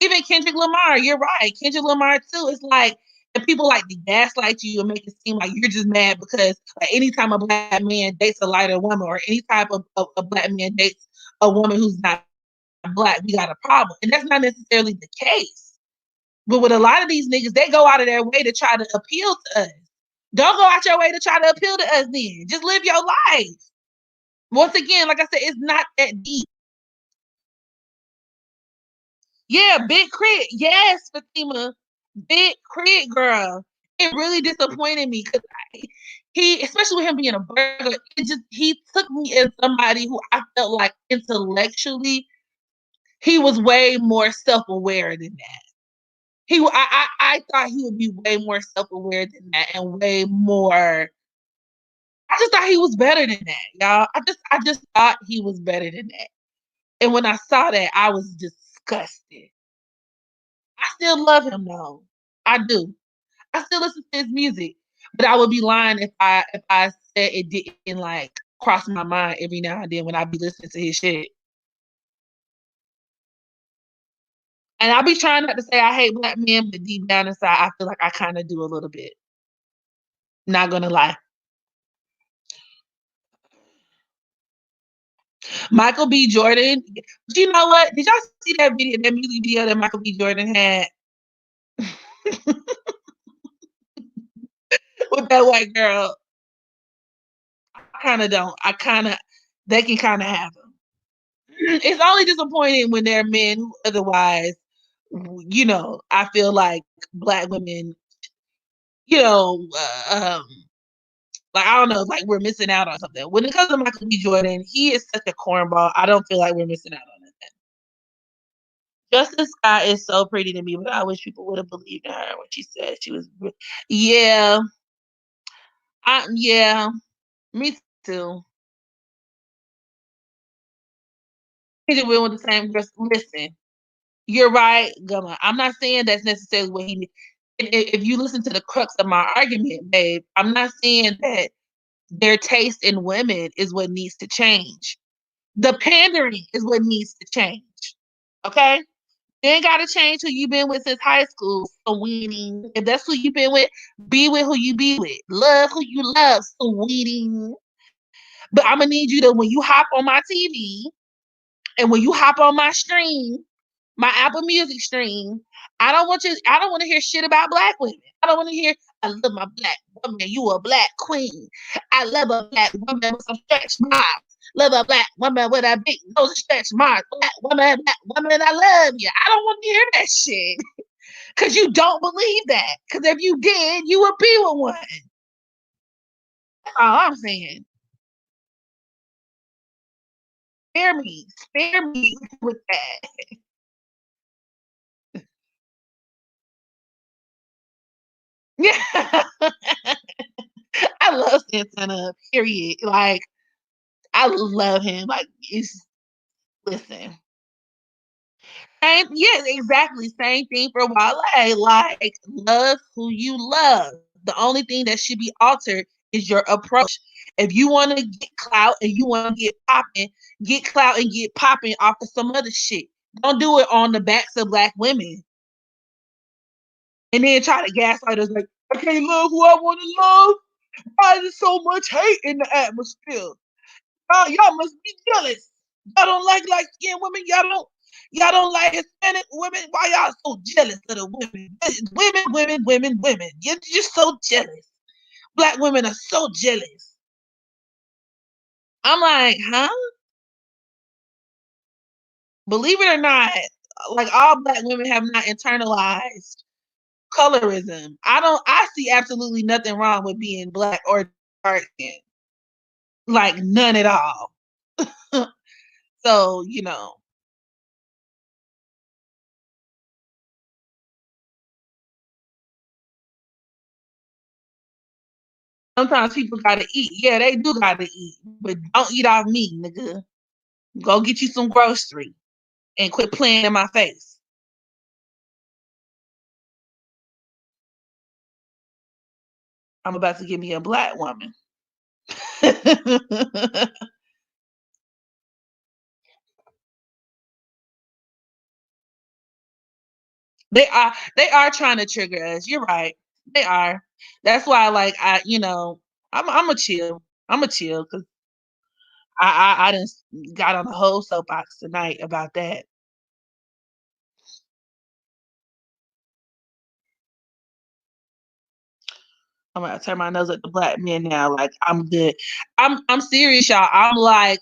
[SPEAKER 1] even Kendrick Lamar, you're right. Kendrick Lamar too. It's like, and people like to gaslight you and make it seem like you're just mad because, like, anytime a Black man dates a lighter woman, or any type of a Black man dates a woman who's not Black, we got a problem. And that's not necessarily the case. But with a lot of these niggas, they go out of their way to try to appeal to us. Don't go out your way to try to appeal to us then. Just live your life. Once again, like I said, it's not that deep. Yeah, Big Crit. Yes, Fatima. Big Crit, girl. It really disappointed me because he, especially with him being a burger, he took me as somebody who I felt like intellectually he was way more self-aware than that. I thought he would be way more self-aware than that, and way more. I just thought he was better than that, y'all. I just thought he was better than that. And when I saw that, I was disgusted. I still love him though. I do. I still listen to his music, but I would be lying if I said it didn't like cross my mind every now and then when I be listening to his shit. And I be trying not to say I hate black men, but deep down inside, I feel like I kind of do a little bit. Not gonna lie. Michael B. Jordan. But you know what? Did y'all see that video, that music video that Michael B. Jordan had with that white girl? I kind of don't. They can kind of have them. It's only disappointing when they're men who otherwise, I feel like black women, you know, like I don't know, like we're missing out on something. When it comes to Michael B. Jordan, he is such a cornball. I don't feel like we're missing out on it. Justice Scott is so pretty to me, but I wish people would have believed in her when she said she was. Yeah, yeah, me too. He just went with the same dress. Listen, you're right, Gumma. I'm not saying that's necessarily what he. If you listen to the crux of my argument, babe, I'm not saying that their taste in women is what needs to change. The pandering is what needs to change. Okay? You ain't gotta change who you been with since high school, sweetie. If that's who you been with, be with who you be with. Love who you love, sweetie. But I'm gonna need you to, when you hop on my TV and when you hop on my stream, my Apple Music stream, I don't want to hear shit about black women. I don't want to hear, I love my black woman, you a black queen. I love a black woman with some stretch marks. Love a black woman with a big nose stretch marks. Black woman, I love you. I don't want to hear that shit. Cause you don't believe that. Cause if you did, you would be with one. That's all I'm saying. Spare me with that. Yeah. I love Santana, period. Like, I love him. Like, it's, listen. And yeah, exactly. Same thing for Wale. Like, love who you love. The only thing that should be altered is your approach. If you want to get clout and you want to get clout and get popping off of some other shit. Don't do it on the backs of black women. And then try to gaslight us like, I can't love who I want to love. Why is there so much hate in the atmosphere? Y'all must be jealous. Y'all don't like light skinned women. Y'all don't like Hispanic women. Why y'all so jealous of the women? Women. You're just so jealous. Black women are so jealous. I'm like, huh? Believe it or not, like all black women have not internalized colorism. I see absolutely nothing wrong with being black or dark skinned. Like none at all. So, sometimes people gotta eat. Yeah, they do gotta eat. But don't eat off me, nigga. Go get you some grocery and quit playing in my face. I'm about to give me a black woman. they are trying to trigger us. You're right. They are. That's why like I'm a chill. I'm a chill because I just got on the whole soapbox tonight about that. I'm gonna turn my nose at the black men now. Like I'm good. I'm serious, y'all. I'm like,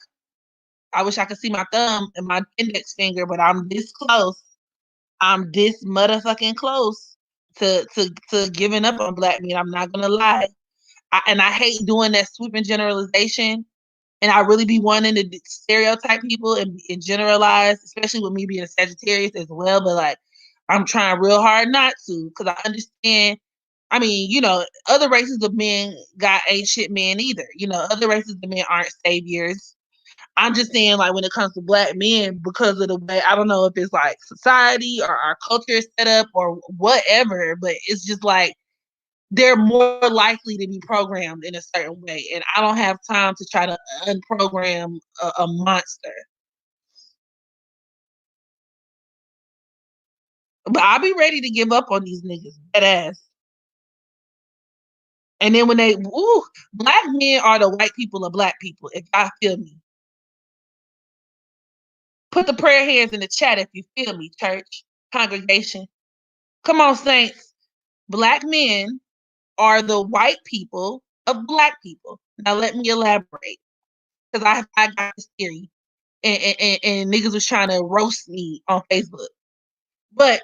[SPEAKER 1] I wish I could see my thumb and my index finger, but I'm this close. I'm this motherfucking close to giving up on black men. I'm not gonna lie. And I hate doing that sweeping generalization. And I really be wanting to stereotype people and generalize, especially with me being a Sagittarius as well. But like, I'm trying real hard not to, because I understand. I mean, other races of men got ain't shit men either. Other races of men aren't saviors. I'm just saying, like, when it comes to black men, because of the way, I don't know if it's like society or our culture is set up or whatever, but it's just like they're more likely to be programmed in a certain way. And I don't have time to try to unprogram a monster. But I'll be ready to give up on these niggas, dead ass. And then when they, black men are the white people of black people, if y'all feel me. Put the prayer hands in the chat if you feel me, church, congregation. Come on, saints. Black men are the white people of black people. Now let me elaborate, because I got this theory, and niggas was trying to roast me on Facebook. But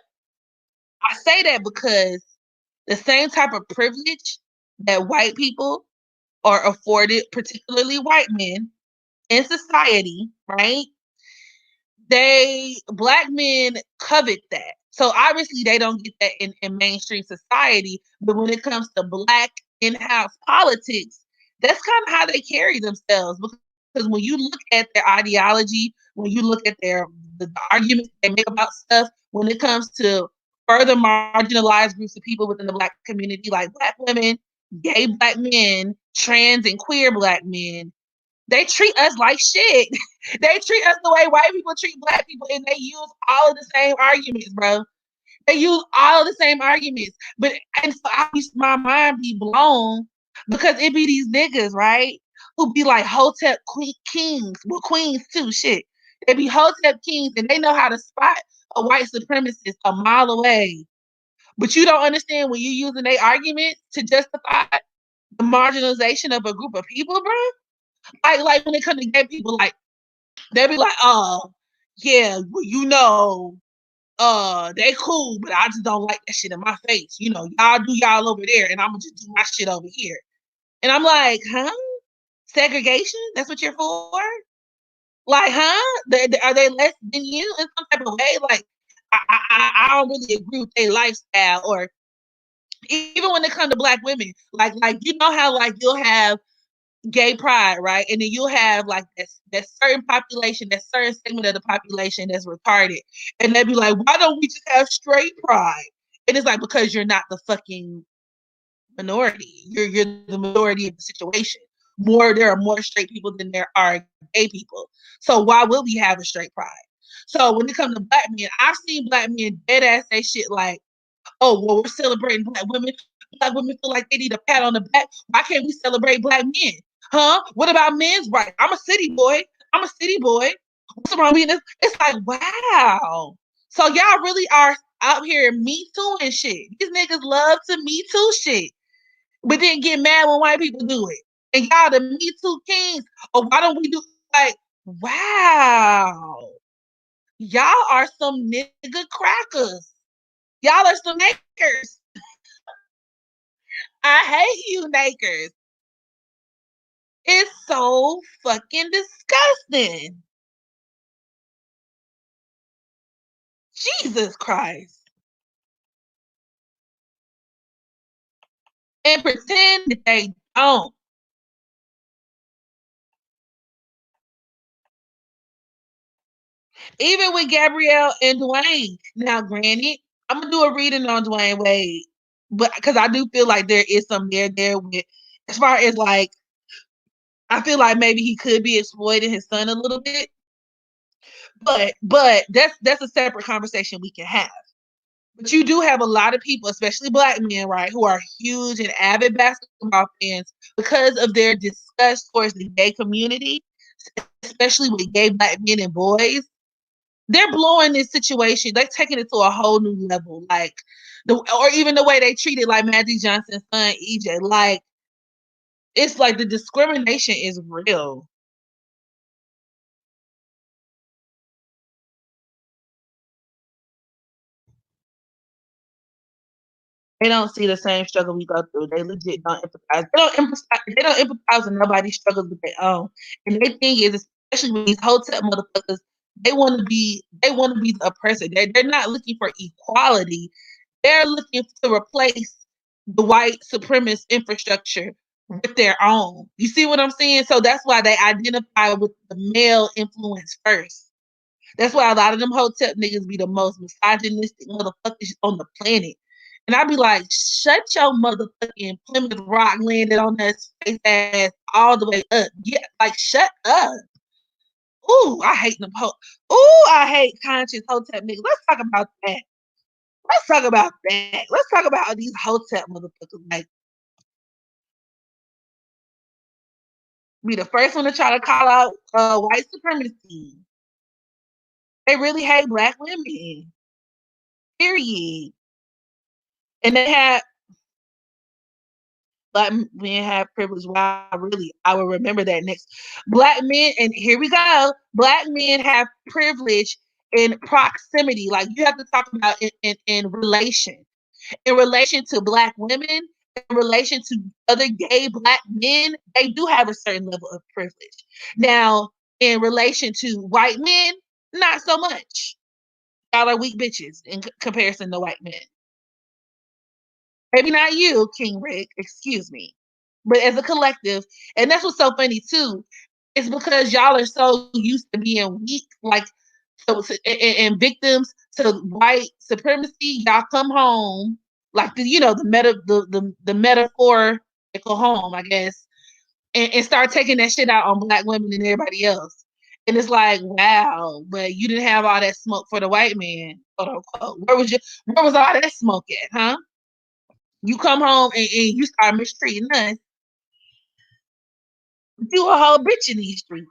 [SPEAKER 1] I say that because the same type of privilege that white people are afforded, particularly white men in society, right? Black men covet that. So obviously they don't get that in mainstream society, but when it comes to black in-house politics, that's kind of how they carry themselves. Because when you look at their ideology, when you look at the arguments they make about stuff, when it comes to further marginalized groups of people within the black community, like black women, gay black men, trans and queer black men, they treat us like shit. They treat us the way white people treat black people, and they use all of the same arguments, bro. They use all of the same arguments. But and so my mind be blown because it be these niggas, right? Who be like Hotep kings, well, queens too, shit. They be Hotep kings and they know how to spot a white supremacist a mile away. But you don't understand when you're using their arguments to justify the marginalization of a group of people, bro. Like when it comes to gay people, like they'll be like, oh, yeah, well, they cool, but I just don't like that shit in my face. Y'all do y'all over there, and I'm gonna just do my shit over here. And I'm like, huh? Segregation? That's what you're for? Like, huh? Are they less than you in some type of way? Like, I don't really agree with their lifestyle, or even when it comes to black women, like how like you'll have gay pride, right? And then you'll have like that certain population, that certain segment of the population that's retarded. And they'd be like, why don't we just have straight pride? And it's like, because you're not the fucking minority. You're the majority of the situation. There are more straight people than there are gay people. So why would we have a straight pride? So when it comes to black men, I've seen black men dead ass say shit like, oh, well, we're celebrating black women. Black women feel like they need a pat on the back. Why can't we celebrate black men? Huh? What about men's rights? I'm a city boy. What's wrong with this? It's like, wow. So y'all really are out here me too and shit. These niggas love to me too shit, but then get mad when white people do it. And y'all the me too kings. Or why don't we do like, wow. Y'all are some nigga crackers. Y'all are some nakers. I hate you, nakers. It's so fucking disgusting. Jesus Christ. And pretend that they don't. Even with Gabrielle and Dwayne. Now, granted, I'm gonna do a reading on Dwayne Wade, but because I do feel like there is some there with, as far as like, I feel like maybe he could be exploiting his son a little bit. But that's a separate conversation we can have. But you do have a lot of people, especially black men, right, who are huge and avid basketball fans because of their disgust towards the gay community, especially with gay black men and boys. They're blowing this situation. They're taking it to a whole new level. Like or even the way they treated like Magic Johnson's son, EJ. Like, it's like the discrimination is real. They don't see the same struggle we go through. They legit don't empathize. They don't empathize with nobody's struggles with their own. And their thing is, especially with these hotel motherfuckers, they want to be the oppressor. They're not looking for equality. They're looking to replace the white supremacist infrastructure with their own. You see what I'm saying? So that's why they identify with the male influence first. That's why a lot of them hotel niggas be the most misogynistic motherfuckers on the planet. And I be like, shut your motherfucking Plymouth Rock landed on that face ass all the way up. Yeah, like shut up. Ooh, I hate them. Ooh, I hate conscious hotel niggas. Let's talk about that. Let's talk about that. Let's talk about these hotel motherfuckers. Like, be the first one to try to call out white supremacy. They really hate black women. Period. And they have black men have privilege. Wow, really, I will remember that next. Black men, and here we go. Black men have privilege in proximity. Like you have to talk about in relation to black women, in relation to other gay black men. They do have a certain level of privilege. Now, in relation to white men, not so much. Y'all are weak bitches in comparison to white men. Maybe not you, King Rick, excuse me. But as a collective, and that's what's so funny too, it's because y'all are so used to being weak, like and victims to white supremacy. Y'all come home like the metaphorical home, I guess, and start taking that shit out on black women and everybody else. And it's like, wow, but you didn't have all that smoke for the white man, quote unquote. Where was all that smoke at, huh? You come home and you start mistreating us. You a whole bitch in these streets.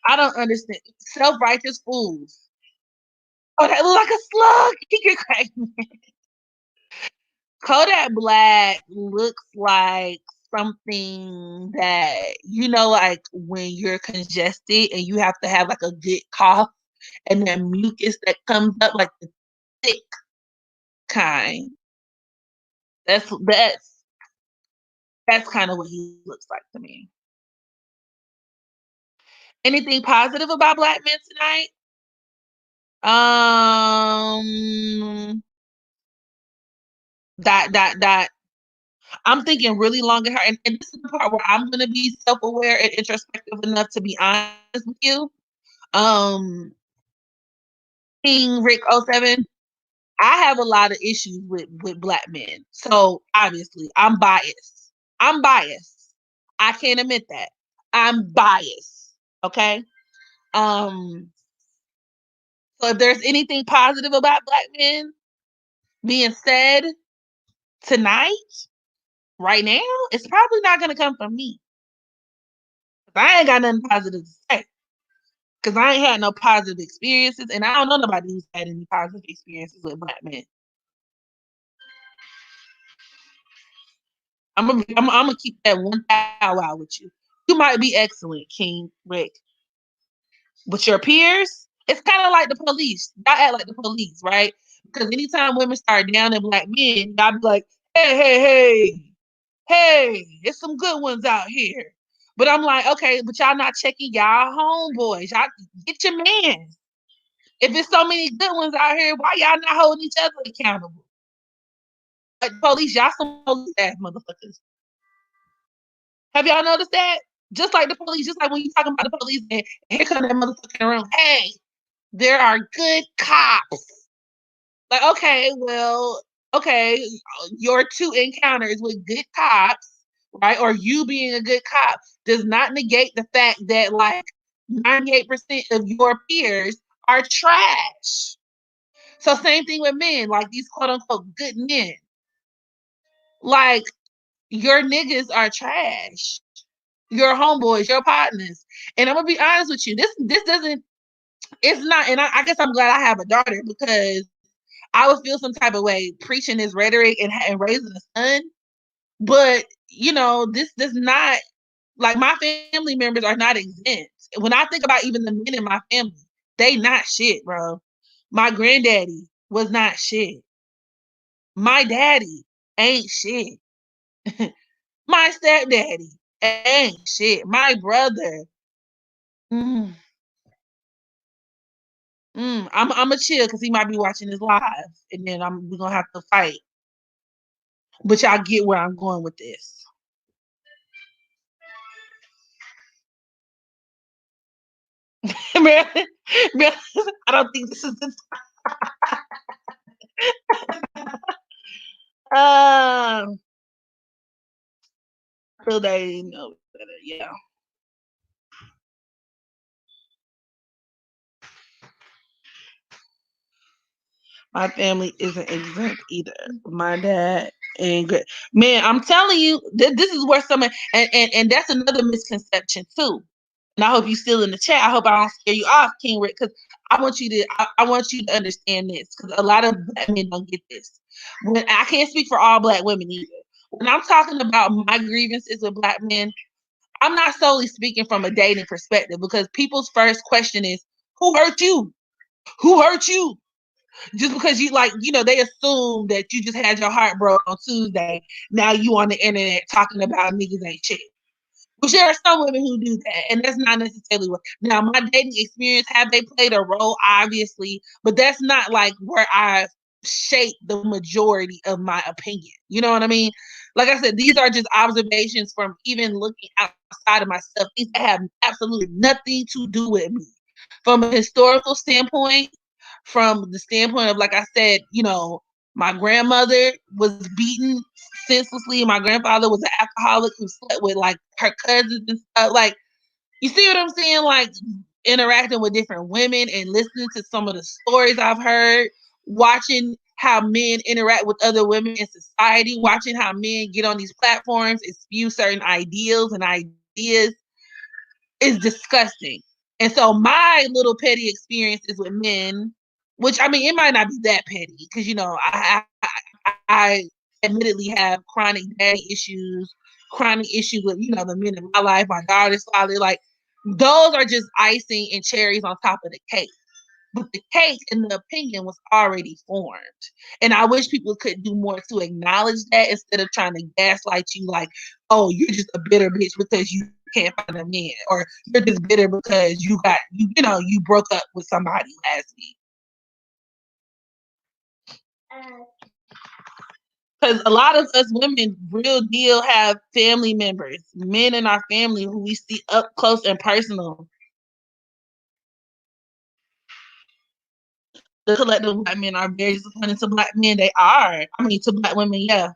[SPEAKER 1] I don't understand. Self-righteous fools. Oh, that look like a slug. He can crack me. Kodak Black looks like something that, like when you're congested and you have to have like a good cough and that mucus that comes up, like the thick kind. That's kind of what he looks like to me. Anything positive about black men tonight? Dot. I'm thinking really long and hard, and this is the part where I'm gonna be self-aware and introspective enough to be honest with you. Um, King Rick '07, I have a lot of issues with black men. So obviously, I'm biased. I'm biased. I can't admit that. I'm biased. Okay. Um. So if there's anything positive about black men being said tonight, right now, it's probably not gonna come from me. I ain't got nothing positive to say. Because I ain't had no positive experiences, and I don't know nobody who's had any positive experiences with black men. I'm gonna keep that one out with you. You might be excellent, King Rick, but your peers, it's kind of like the police. Y'all act like the police, right? Because anytime women start downing black men, y'all be like, hey, it's some good ones out here. But I'm like, okay, but y'all not checking y'all homeboys. Y'all get your man. If there's so many good ones out here, why y'all not holding each other accountable? Like police, y'all some police ass motherfuckers. Have y'all noticed that? Just like the police, just like when you talking about the police, and here come that motherfucking room. Hey, there are good cops. Like, okay, well, okay, your two encounters with good cops, right, or you being a good cop, does not negate the fact that like 98% of your peers are trash. So same thing with men, like these quote unquote good men. Like your niggas are trash. Your homeboys, your partners. And I'm gonna be honest with you. This doesn't. It's not. And I guess I'm glad I have a daughter because I would feel some type of way preaching this rhetoric and raising a son. But this does not, like, my family members are not exempt. When I think about even the men in my family, they not shit, bro. My granddaddy was not shit. My daddy ain't shit. My stepdaddy ain't shit. My brother. Mm, I'm a chill because he might be watching this live, and then we're gonna have to fight. But y'all get where I'm going with this. Man, I don't think this is the I feel they know better, yeah. My family isn't exempt either. My dad ain't good. Man, I'm telling you, this is where some and that's another misconception too. And I hope you still in the chat. I hope I don't scare you off, King Rick, because I want you to understand this, because a lot of black men don't get this. When I can't speak for all black women either. When I'm talking about my grievances with black men, I'm not solely speaking from a dating perspective, because people's first question is, who hurt you? Who hurt you? Just because you they assume that you just had your heart broke on Tuesday. Now you on the internet talking about niggas ain't shit. Which there are some women who do that, and that's not necessarily what. Now, my dating experience, have they played a role? Obviously, but that's not like where I shape the majority of my opinion. You know what I mean? Like I said, these are just observations from even looking outside of myself. These have absolutely nothing to do with me. From a historical standpoint, from the standpoint of, like I said, my grandmother was beaten senselessly. My grandfather was an alcoholic who slept with like her cousins and stuff. Like, you see what I'm saying? Like, interacting with different women and listening to some of the stories I've heard, watching how men interact with other women in society, watching how men get on these platforms and spew certain ideals and ideas is disgusting. And so my little petty experiences with men, which, I mean, it might not be that petty, because I admittedly have chronic daddy issues, chronic issues with the men in my life, my daughter's father. Like, those are just icing and cherries on top of the cake. But the cake, in the opinion, was already formed. And I wish people could do more to acknowledge that, instead of trying to gaslight you like, oh, you're just a bitter bitch because you can't find a man, or you're just bitter because you broke up with somebody last week. Because a lot of us women, real deal, have family members, men in our family who we see up close and personal. The collective black men are very disappointed to black men. They are. I mean, to black women, yeah.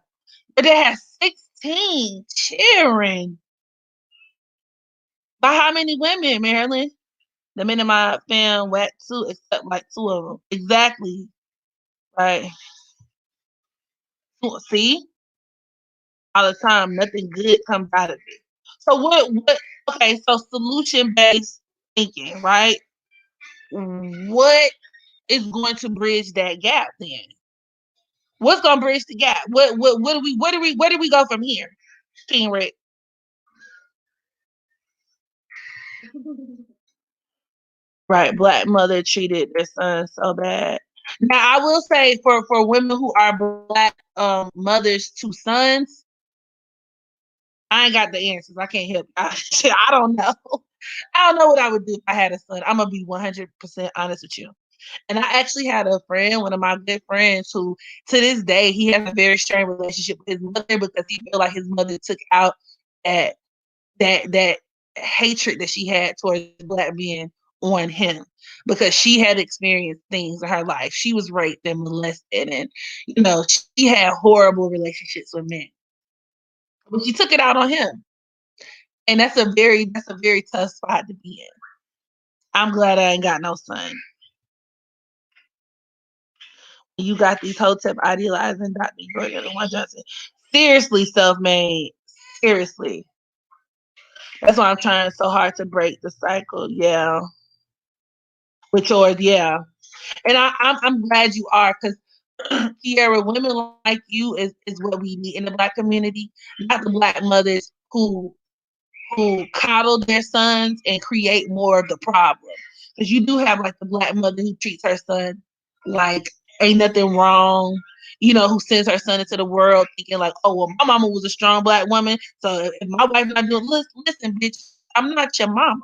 [SPEAKER 1] But they have 16 children. By how many women, Marilyn? The men in my fam whack too, except like 2 of them. Exactly. Right. See? All the time, nothing good comes out of it. So okay, so solution-based thinking, right? What is going to bridge that gap then? What's gonna bridge the gap? Where do we go from here? King Rick. Right, black mother treated their son so bad. Now I will say, for women who are black mothers to sons, I ain't got the answers. I can't help you. I don't know. I don't know what I would do if I had a son. I'm gonna be 100% honest with you. And I actually had a friend, one of my good friends, who to this day he has a very strained relationship with his mother, because he felt like his mother took out that hatred that she had towards black men on him, because she had experienced things in her life. She was raped and molested, and she had horrible relationships with men. But she took it out on him. And that's a very tough spot to be in. I'm glad I ain't got no son. You got these hotep idealizing Dr. Jordan and One Johnson. Seriously, self-made. Seriously. That's why I'm trying so hard to break the cycle. Yeah. With yours, yeah. And I'm glad you are, because Kiara, women like you is what we need in the black community, not the black mothers who coddle their sons and create more of the problem. Because you do have like the black mother who treats her son like ain't nothing wrong, who sends her son into the world thinking like, oh, well, my mama was a strong black woman, so if my wife not doing, listen, bitch, I'm not your mama.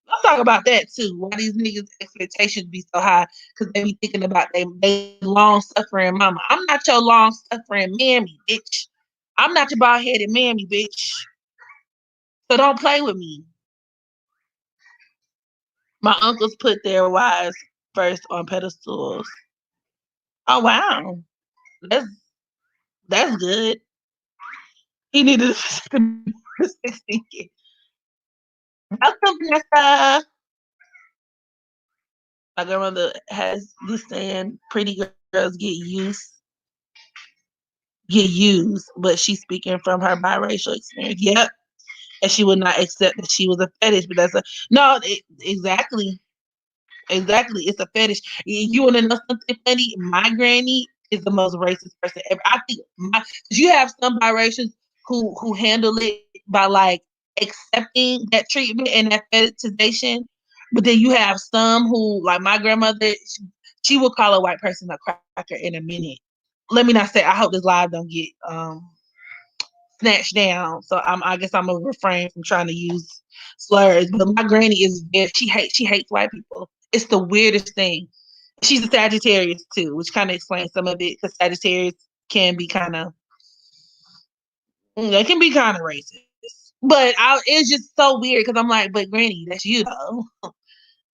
[SPEAKER 1] Let's talk about that too. Why these niggas' expectations be so high? Because they be thinking about they long suffering mama. I'm not your long suffering mammy, bitch. I'm not your bald headed mammy, bitch. So don't play with me. My uncles put their wives first on pedestals. Oh wow, that's that's good. He needed to be 16 years. Welcome, Vanessa. My grandmother has this saying, pretty girls get used, but she's speaking from her biracial experience. Yep. And she would not accept that she was a fetish, but no, exactly. Exactly. It's a fetish. You want to know something funny? My granny is the most racist person ever. I think you have some biracials who handle it by like accepting that treatment and that fetishization, but then you have some who, like my grandmother, she will call a white person a cracker in a minute. Let me not say. I hope this live don't get snatched down. So I guess I'm gonna refrain from trying to use slurs. But my granny is very she hates white people. It's the weirdest thing. She's a Sagittarius too, which kind of explains some of it because Sagittarius can be kind of they can be kind of racist. But it's just so weird because I'm like, but Granny, that's you though,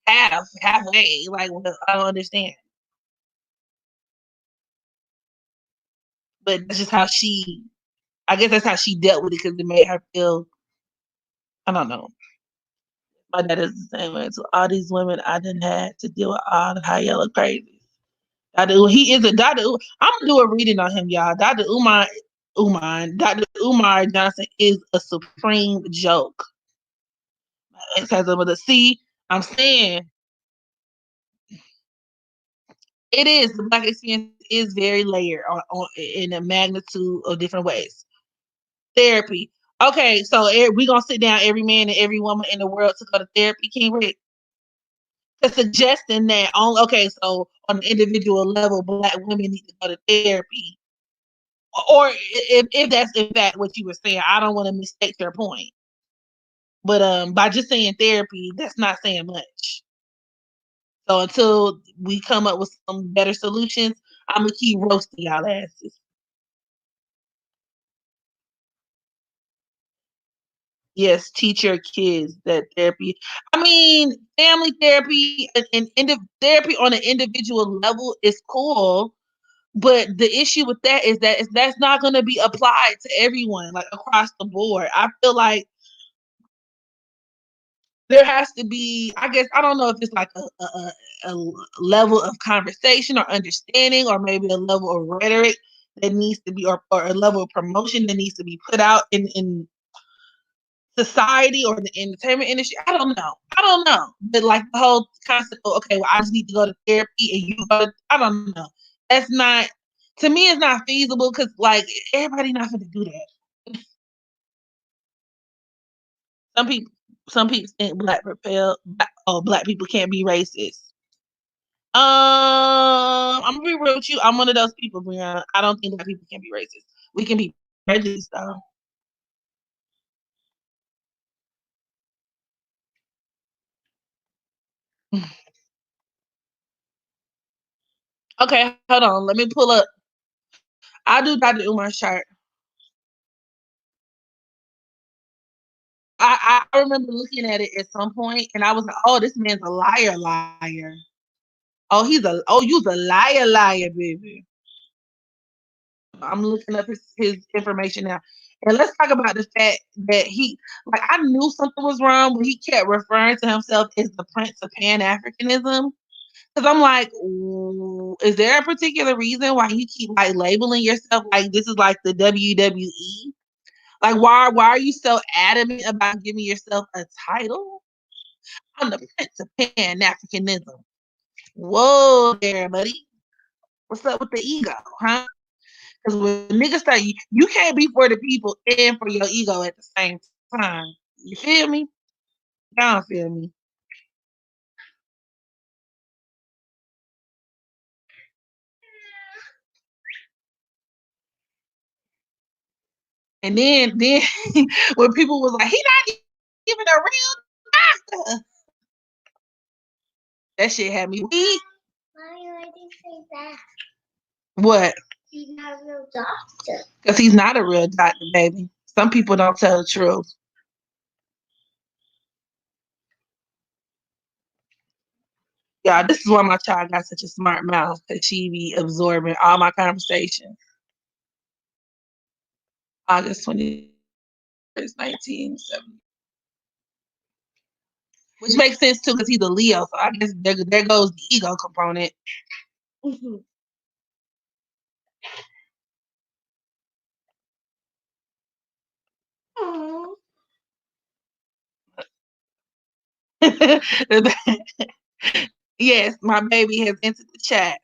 [SPEAKER 1] halfway. Like, well, I don't understand. But that's just how she. I guess that's how she dealt with it because it made her feel. I don't know. My dad is the same way. So all these women I didn't have to deal with all the high yellow crazy. He is a Dr. I'm gonna do a reading on him, y'all. Dr. Umar Johnson is a supreme joke. My ex has a with a C. I'm saying it is the black experience is very layered in a magnitude of different ways. Therapy. Okay, so we gonna sit down every man and every woman in the world to go to therapy, King Rick. Suggesting that so on an individual level, black women need to go to therapy. Or if that's in fact what you were saying, I don't want to mistake your point. But by just saying therapy, that's not saying much. So until we come up with some better solutions, I'm gonna keep roasting y'all asses. Yes, teach your kids that therapy. I mean, family therapy and therapy on an individual level is cool, but the issue with that is that that's not going to be applied to everyone, like across the board. I feel like there has to be, I guess, I don't know if it's like a level of conversation or understanding, or maybe a level of rhetoric that needs to be, or a level of promotion that needs to be put out in society or the entertainment industry. I don't know. But like the whole concept of, okay, well, I just need to go to therapy and you go to, I don't know. That's not, to me, it's not feasible because like everybody not going to do that. Some people, some people think black people can't be racist. I'm gonna be real with you. I'm one of those people, Brianna. I don't think that people can be racist. We can be prejudiced though. Okay, hold on. Let me pull up. I'll do Dr. Umar's chart. I remember looking at it at some point, and I was like, "Oh, this man's a liar, liar. You's a liar, liar, baby." I'm looking up his information now, and let's talk about the fact that like, I knew something was wrong, but he kept referring to himself as the Prince of Pan Africanism. Because I'm like, is there a particular reason why you keep like labeling yourself like this is like the WWE? Like, why are you so adamant about giving yourself a title? I'm the Prince of Pan Africanism. Whoa there, buddy. What's up with the ego, huh? Because when niggas say you can't be for the people and for your ego at the same time. You feel me? Y'all don't feel me. And then when people was like, he not even a real doctor. That shit had me weak.
[SPEAKER 2] Why did you say that?
[SPEAKER 1] What?
[SPEAKER 2] He's not a real doctor.
[SPEAKER 1] Because he's not a real doctor, baby. Some people don't tell the truth. Yeah, this is why my child got such a smart mouth, because she be absorbing all my conversations. August 1970. Which makes sense too, because he's a Leo. So I guess there goes the ego component.
[SPEAKER 2] Mm-hmm.
[SPEAKER 1] Yes, my baby has entered the chat.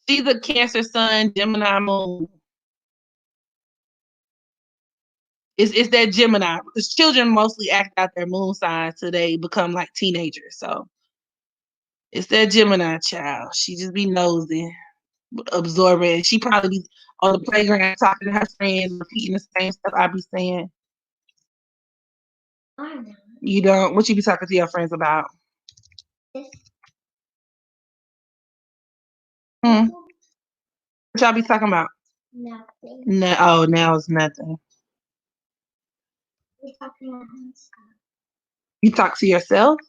[SPEAKER 1] She's a Cancer sun, Gemini moon. It's that Gemini, because children mostly act out their moon signs till they become like teenagers. So it's that Gemini child. She just be nosy, absorbing. She probably be on the playground talking to her friends, repeating the same stuff I be saying.
[SPEAKER 2] I know.
[SPEAKER 1] You don't? What you be talking to your friends about? What y'all be talking about?
[SPEAKER 2] Nothing.
[SPEAKER 1] No, oh, now it's nothing.
[SPEAKER 2] We're talking about stuff.
[SPEAKER 1] You talk to yourself?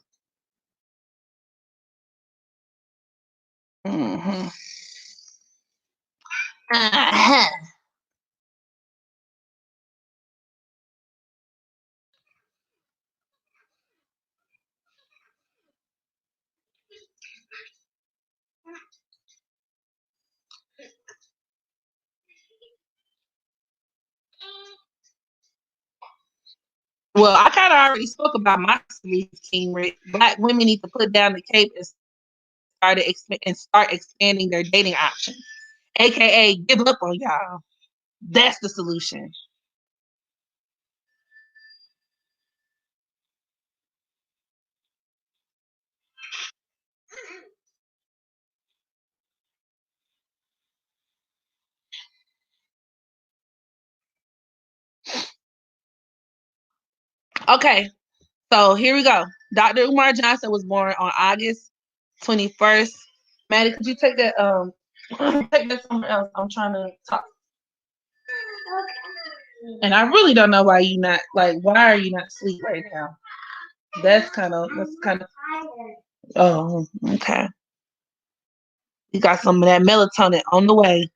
[SPEAKER 1] Mm-hmm. Uh-huh. Well, I kind of already spoke about my solutions, King Rick. Black women need to put down the cape and start expanding their dating options, aka give up on y'all. That's the solution. Okay, so here we go. Dr. Umar Johnson was born on August 21st. Maddie, could you take that take that somewhere else? I'm trying to talk. Okay. And I really don't know why you not like why are you not asleep right now? That's kind of oh, okay. You got some of that melatonin on the way.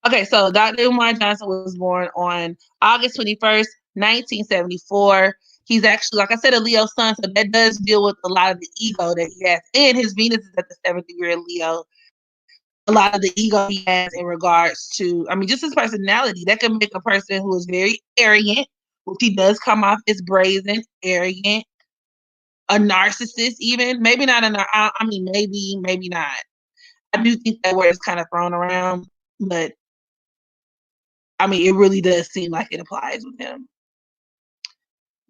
[SPEAKER 1] Okay, so Dr. Umar Johnson was born on August 21st, 1974. He's actually, like I said, a Leo sun, so that does deal with a lot of the ego that he has. And his Venus is at the 7th degree of Leo. A lot of the ego he has in regards to, I mean, just his personality, that can make a person who is very arrogant, which he does come off as brazen, arrogant, a narcissist, even. Maybe not I mean, maybe not. I do think that word is kind of thrown around, but I mean, it really does seem like it applies with him.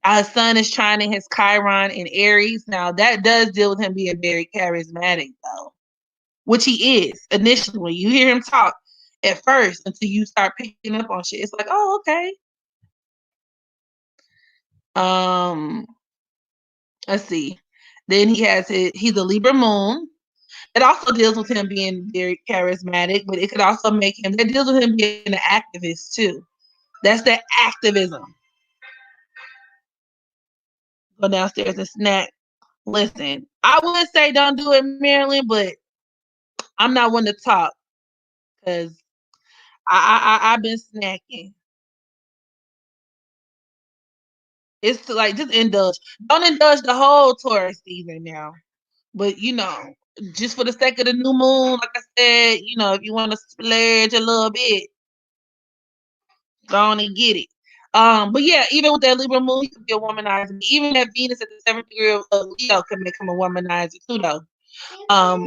[SPEAKER 1] Our sun is trining his Chiron in Aries. Now, that does deal with him being very charismatic, though, which he is initially. When you hear him talk at first, until you start picking up on shit, it's like, oh, okay. Let's see. Then he's a Libra moon. It also deals with him being very charismatic, but it could also make him, that deals with him being an activist, too. That's the activism. Go downstairs and snack. Listen, I would say don't do it, Marilyn, but I'm not one to talk because I've been snacking. It's like just indulge. Don't indulge the whole Taurus season now, but just for the sake of the new moon, like I said, if you want to splurge a little bit, go on and get it. But yeah, even with that Libra moon, he could be a womanizer. Even that Venus at the 7th degree of Leo can make him a womanizer too, though. I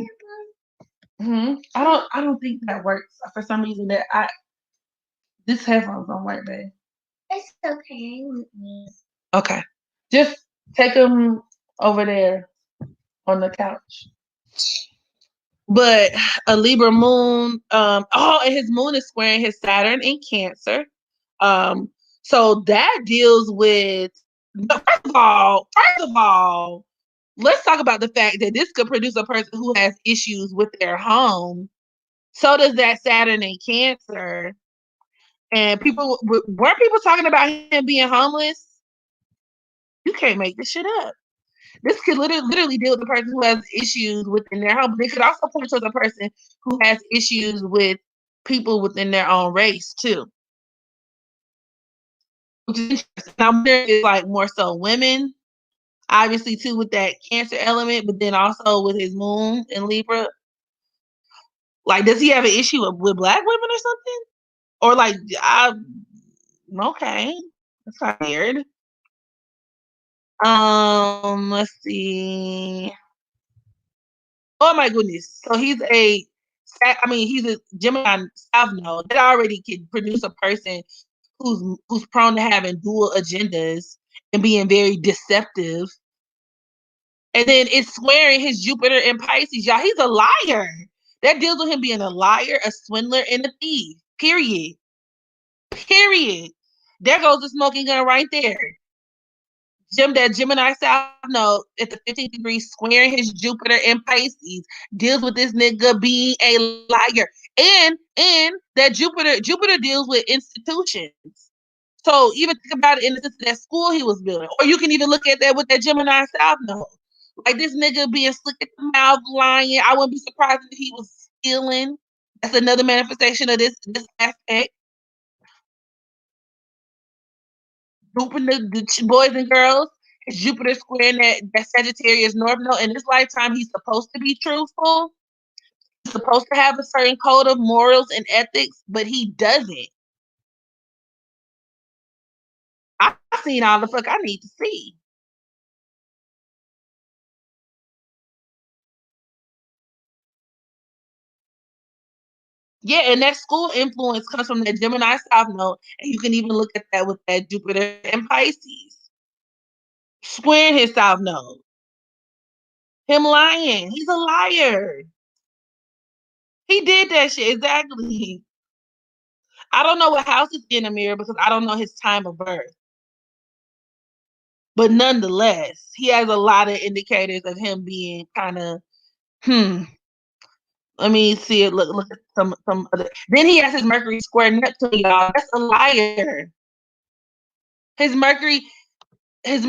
[SPEAKER 1] don't think that works for some reason. This headphones don't work, babe.
[SPEAKER 2] It's okay.
[SPEAKER 1] Okay, just Take him over there on the couch. But a Libra moon, and his moon is squaring his Saturn in Cancer. So that deals with, first of all, let's talk about the fact that this could produce a person who has issues with their home. So does that Saturn in Cancer. And weren't people talking about him being homeless? You can't make this shit up. This could literally deal with a person who has issues within their home. But it could also point towards a person who has issues with people within their own race too. Which is interesting. I'm wondering if it's like more so women, obviously too, with that Cancer element, but then also with his moon in Libra. Like, does he have an issue with Black women or something? Or like, okay, that's kind of weird. Let's see. Oh my goodness. So he's a Gemini South Node. That already can produce a person who's prone to having dual agendas and being very deceptive. And then it's squaring his Jupiter in Pisces. Y'all, he's a liar. That deals with him being a liar, a swindler, and a thief. Period. Period. There goes the smoking gun right there. That Gemini South Node at the 15th degree, squaring his Jupiter in Pisces, deals with this nigga being a liar. And that Jupiter deals with institutions. So even think about it in the sense of that school he was building. Or you can even look at that with that Gemini South Node. Like this nigga being slick at the mouth, lying. I wouldn't be surprised if he was stealing. That's another manifestation of this aspect. Duping the boys and girls. His Jupiter squaring that Sagittarius North Node. In this lifetime, he's supposed to be truthful. He's supposed to have a certain code of morals and ethics, but he doesn't. I've seen all the fuck I need to see. Yeah, and that school influence comes from that Gemini South Node, and you can even look at that with that Jupiter and Pisces. Squaring his South Node. Him lying. He's a liar. He did that shit, exactly. I don't know what house is in the mirror because I don't know his time of birth. But nonetheless, he has a lot of indicators of him being kind of, let me see it. Look at some other. Then he has his Mercury square Neptune, y'all. That's a liar. His Mercury is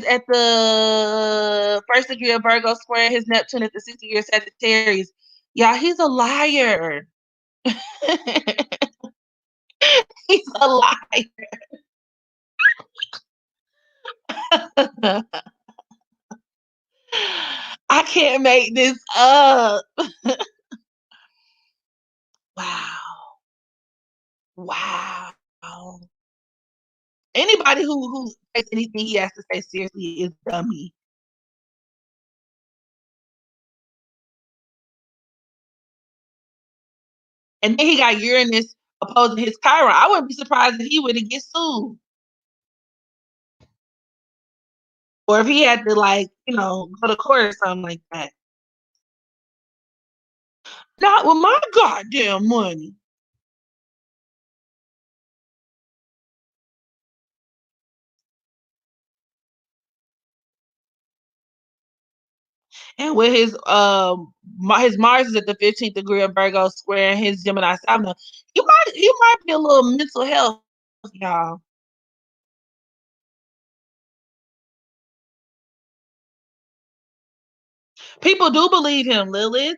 [SPEAKER 1] at the first degree of Virgo square. His Neptune at the 6th degree of Sagittarius. Y'all, he's a liar. He's a liar. I can't make this up. Wow. Wow. Anybody who takes anything he has to say seriously is dummy. And then he got Uranus opposing his Chiron. I wouldn't be surprised if he would get sued. Or if he had to, like, go to court or something like that. Not with my goddamn money. And with his Mars is at the 15th degree of Virgo square and his Gemini South Node, he might be a little mental health, y'all. People do believe him, Lilith.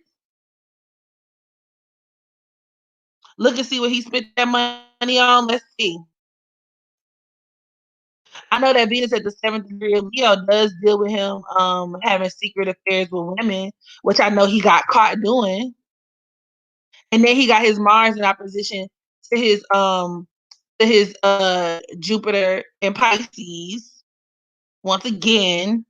[SPEAKER 1] Look and see what he spent that money on. Let's see. I know that Venus at the 7th degree of Leo does deal with him having secret affairs with women, which I know he got caught doing. And then he got his Mars in opposition to his Jupiter in Pisces. Once again,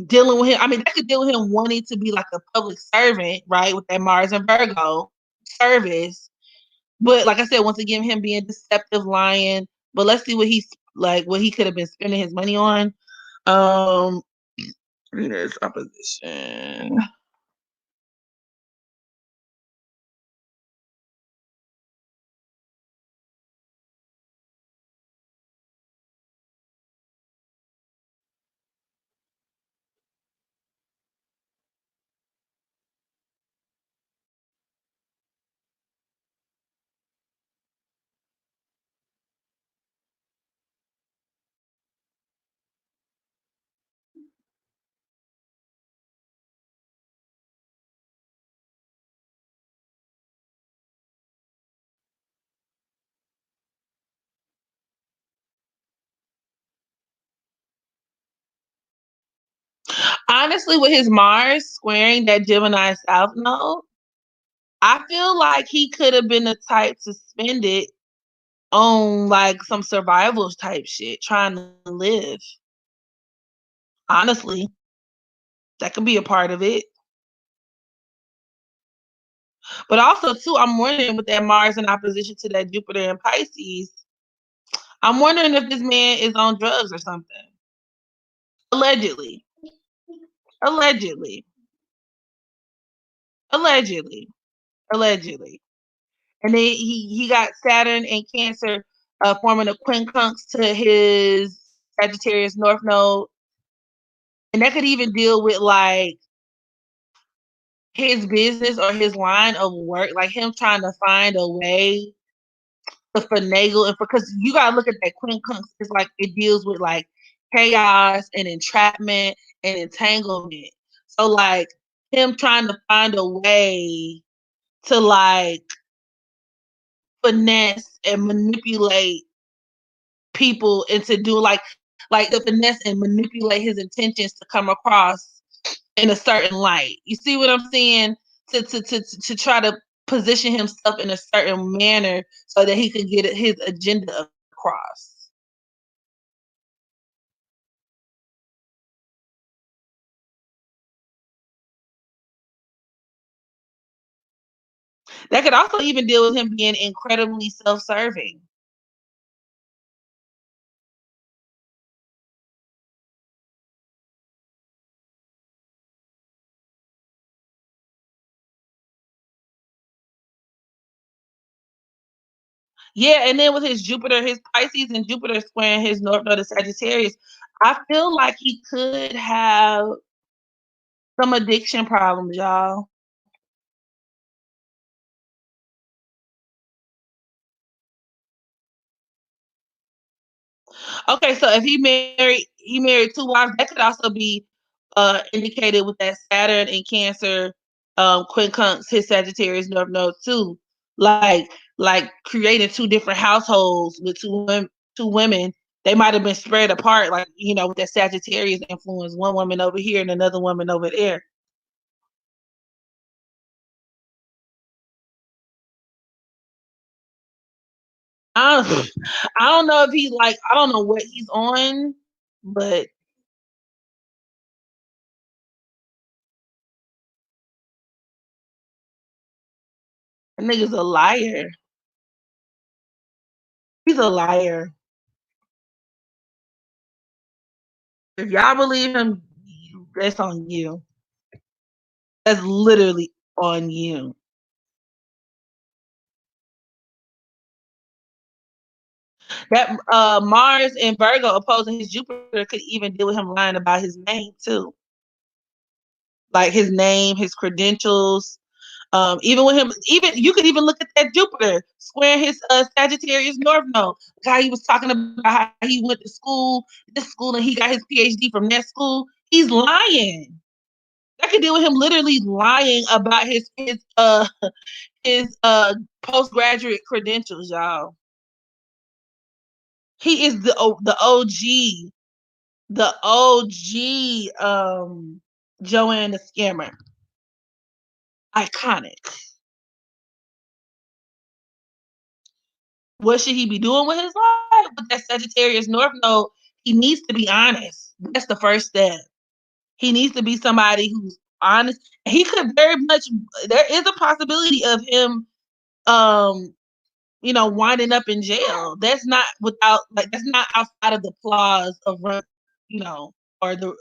[SPEAKER 1] dealing with him. I mean, that could deal with him wanting to be like a public servant, right? With that Mars and Virgo service. But like I said, once again, him being deceptive, lying. But let's see what he could have been spending his money on. Um, Venus opposition. Honestly, with his Mars squaring that Gemini South node, I feel like he could have been the type to spend it on like some survival type shit, trying to live. Honestly, that could be a part of it. But also, too, I'm wondering with that Mars in opposition to that Jupiter in Pisces, I'm wondering if this man is on drugs or something. Allegedly. Allegedly. Allegedly. Allegedly. And then he got Saturn and Cancer forming a quincunx to his Sagittarius North Node. And that could even deal with like his business or his line of work, like him trying to find a way to finagle. And because you gotta look at that quincunx, it's like it deals with like chaos and entrapment and entanglement. So like him trying to find a way to like finesse and manipulate people into do like the finesse and manipulate his intentions to come across in a certain light. You see what I'm saying? To try to position himself in a certain manner so that he could get his agenda across. That could also even deal with him being incredibly self-serving. Yeah, and then with his Jupiter, his Pisces and Jupiter squaring his North Node of Sagittarius, I feel like he could have some addiction problems, y'all. Okay, so if he married two wives, that could also be indicated with that Saturn and Cancer quincunx, his Sagittarius North Node too. Like creating two different households with two women. They might have been spread apart, like with that Sagittarius influence, one woman over here and another woman over there. I don't, I don't know if he's like I don't know what he's on, but that nigga's a liar. He's a liar. If y'all believe him, that's on you. That's literally on you. That Mars and Virgo opposing his Jupiter could even deal with him lying about his name too, like his name, his credentials. Even with him, even you could even look at that Jupiter square his Sagittarius North Node. How he was talking about how he went to school, this school, and he got his PhD from that school. He's lying. That could deal with him literally lying about his postgraduate credentials, y'all. He is the OG, the OG Joanne the Scammer. Iconic. What should he be doing with his life? With that Sagittarius North Node, he needs to be honest. That's the first step. He needs to be somebody who's honest. He could very much. There is a possibility of him, um, winding up in jail. That's not without like that's not outside of the clause of run. or the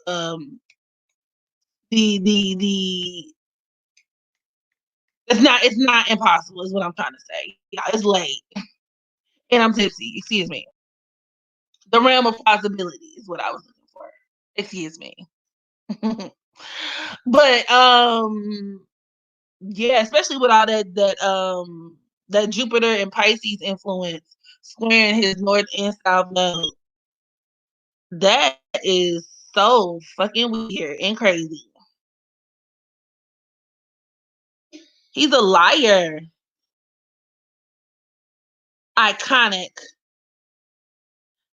[SPEAKER 1] it's not impossible is what I'm trying to say. Yeah, it's late. And I'm tipsy, excuse me. The realm of possibility is what I was looking for. Excuse me. But yeah, especially with all that Jupiter and Pisces influence squaring his north and south node. That is so fucking weird and crazy. He's a liar. Iconic.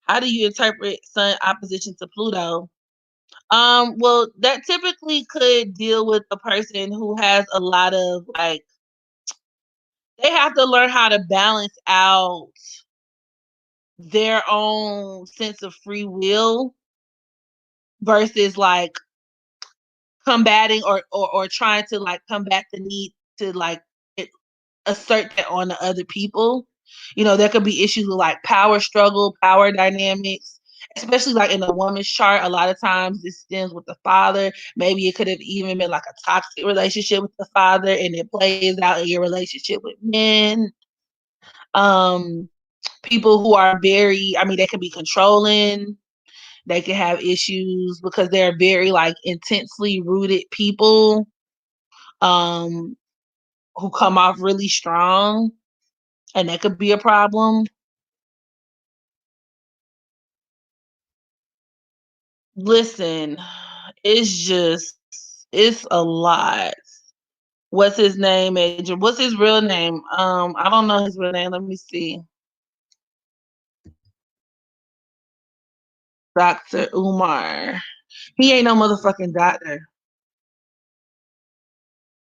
[SPEAKER 1] How do you interpret Sun opposition to Pluto? Well, that typically could deal with a person who has a lot of like they have to learn how to balance out their own sense of free will versus like combating or trying to like combat the need to like assert that on the other people. You know, there could be issues with like power struggle, power dynamics, especially like in a woman's chart. A lot of times this stems with the father. Maybe it could have even been like a toxic relationship with the father, and it plays out in your relationship with men. Um, People who are very, I mean, they can be controlling. They can have issues because they're very like intensely rooted people um, who come off really strong, and that could be a problem. Listen, it's a lot. What's his name, Major? What's his real name? I don't know his real name. Let me see. Dr. Umar. He ain't no motherfucking doctor.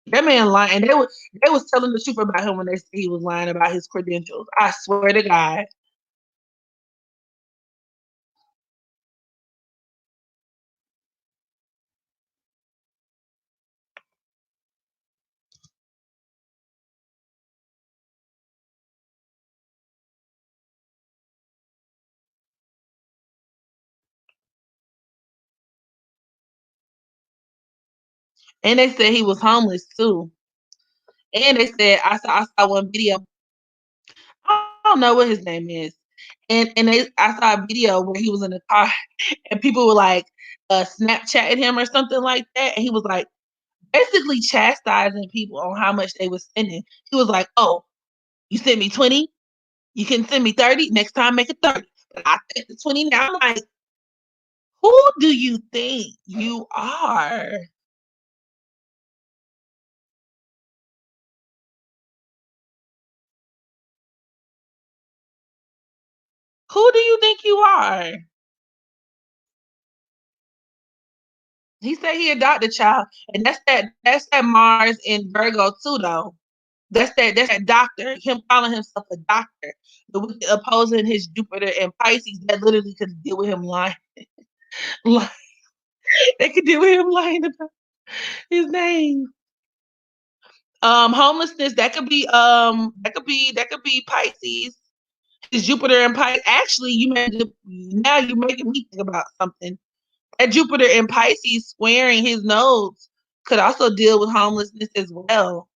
[SPEAKER 1] That man lying. They was telling the truth about him when they said he was lying about his credentials. I swear to God. And they said he was homeless too. And they said I saw one video. I don't know what his name is. And I saw a video where he was in the car and people were like Snapchatting him or something like that. And he was like basically chastising people on how much they were spending. He was like, "Oh, you sent me 20, you can send me 30. Next time make it 30. But I take the 20 now." I'm like, who do you think you are? Who do you think you are? He said he adopted child, and that's that Mars in Virgo too, though. That's that doctor. Him calling himself a doctor, the opposing his Jupiter and Pisces. That literally could deal with him lying. Like, they could deal with him lying about his name. Homelessness. That could be Pisces. His Jupiter and Pisces. Actually, now you're making me think about something. That Jupiter and Pisces squaring his nodes could also deal with homelessness as well.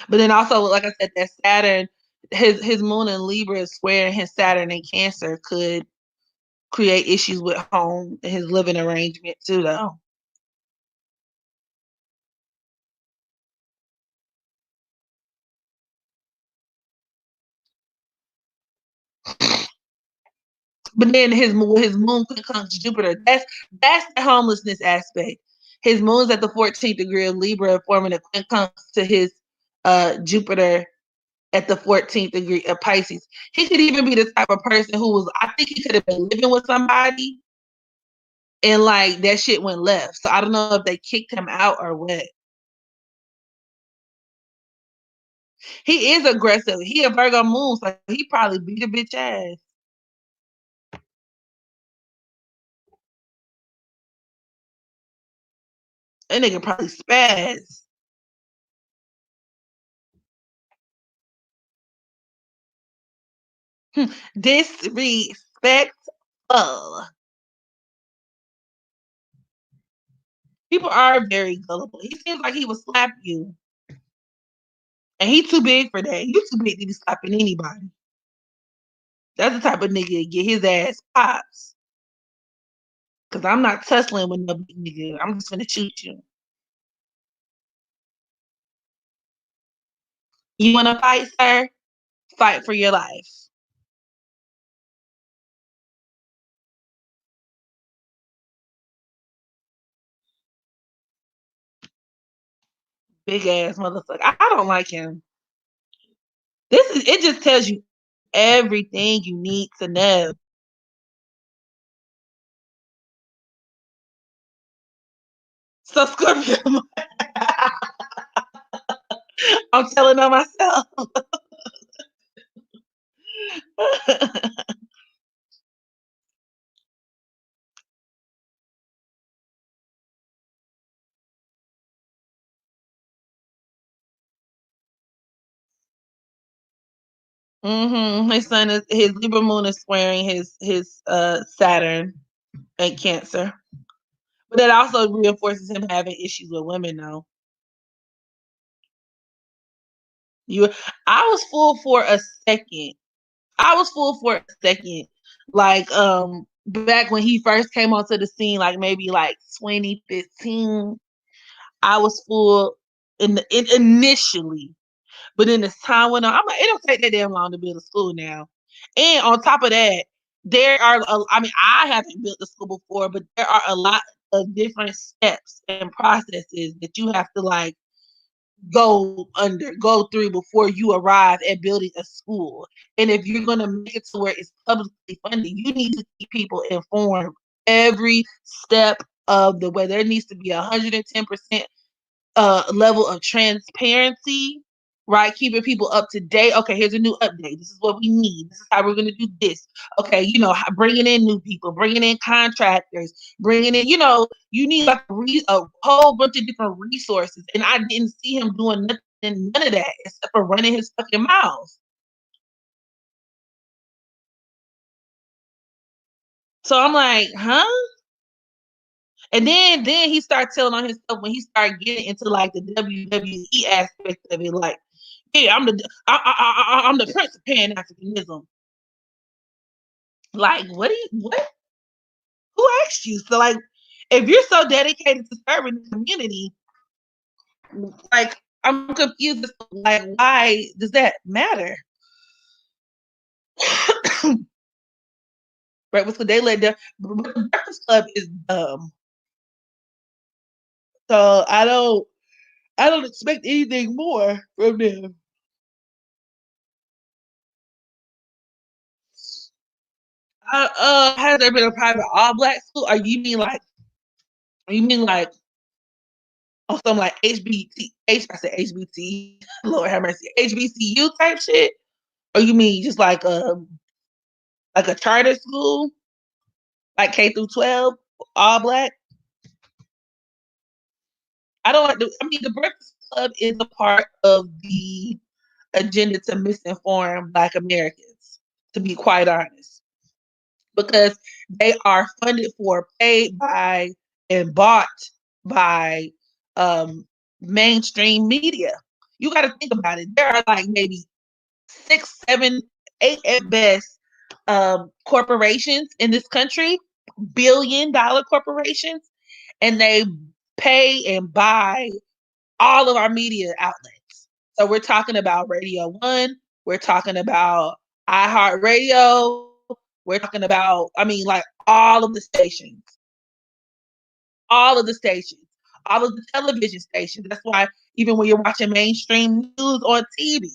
[SPEAKER 1] But then also, like I said, that Saturn, his moon in Libra squaring his Saturn in Cancer could create issues with home and his living arrangement too, though. But then his moon conjunct Jupiter. That's the homelessness aspect. His moon's at the 14th degree of Libra, forming a quincunx to his Jupiter at the 14th degree of Pisces. He could even be the type of person who was, I think he could have been living with somebody and like that shit went left. So I don't know if they kicked him out or what. He is aggressive. He a Virgo moon, so he probably beat a bitch ass. That nigga probably spaz. Disrespectful. People are very gullible. He seems like he would slap you. And he too big for that. You too big to be slapping anybody. That's the type of nigga get his ass pops. Cause I'm not tussling with no big nigga. I'm just gonna shoot you. You wanna fight, sir? Fight for your life. Big ass motherfucker. I don't like him. It just tells you everything you need to know. So Scorpio, I'm telling on myself. His son is his Libra moon is squaring his Saturn and Cancer. But that also reinforces him having issues with women though. You I was full for a second. I was full for a second. Like back when he first came onto the scene, like maybe like 2015, I was full initially. But then as time went on, I'm like, it don't take that damn long to build a school now. And on top of that, I mean, I haven't built a school before, but there are a lot of different steps and processes that you have to like go through before you arrive at building a school. And if you're gonna make it to where it's publicly funded, you need to keep people informed every step of the way. There needs to be 110% level of transparency, right? Keeping people up to date. Okay, here's a new update. This is what we need. This is how we're going to do this. Okay, bringing in new people, bringing in contractors, bringing in, you need like a whole bunch of different resources. And I didn't see him doing none of that except for running his fucking mouth. So I'm like, huh? And then he started telling on himself when he started getting into like the WWE aspect of it, like, yeah, I'm the prince of Pan Africanism. Like, what? Who asked you? So like, if you're so dedicated to serving the community, like, I'm confused. Like, why does that matter? Right? Because they let the Breakfast Club is dumb. So I don't expect anything more from them. Has there been a private all black school? Or you mean like on some like I said HBT, Lord have mercy, HBCU type shit? Or you mean just like a charter school, like K through 12, all black? I don't like I mean, the Breakfast Club is a part of the agenda to misinform Black Americans, to be quite honest, because they are funded for, paid by, and bought by mainstream media. You got to think about it. There are like maybe 6, 7, 8 at best corporations in this country, billion-dollar corporations, and they pay and buy all of our media outlets. So we're talking about Radio One, we're talking about iHeartRadio, we're talking about, I mean, like all of the stations, all of the stations, all of the television stations. That's why even when you're watching mainstream news on TV,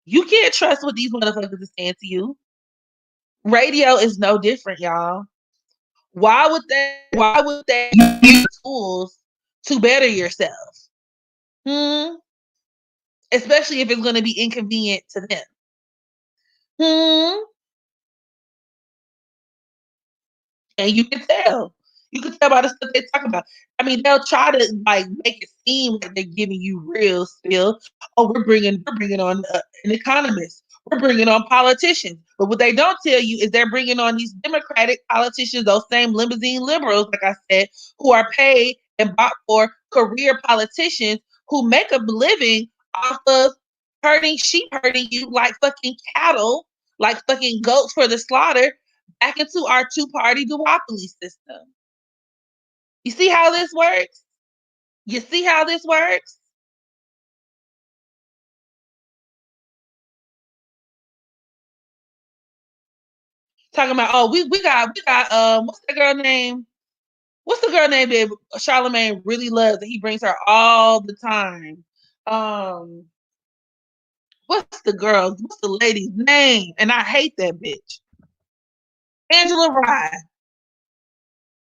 [SPEAKER 1] you can't trust what these motherfuckers are saying to you. Radio is no different, y'all. Why would they use tools to better yourself? Hmm. Especially if it's going to be inconvenient to them. Hmm. And you can tell. You can tell by the stuff they talk about. I mean, they'll try to like make it seem like they're giving you real spill. Oh, we're bringing on an economist. we're bringing on politicians. But what they don't tell you is they're bringing on these Democratic politicians, those same limousine liberals, like I said, who are paid and bought for career politicians who make a living off of herding you like fucking cattle, like fucking goats for the slaughter, back into our two-party duopoly system. You see how this works? You see how this works? Talking about, oh, we got what's the girl name? What's the girl name that Charlemagne really loves that he brings her all the time? What's the lady's name? And I hate that bitch. Angela Rye.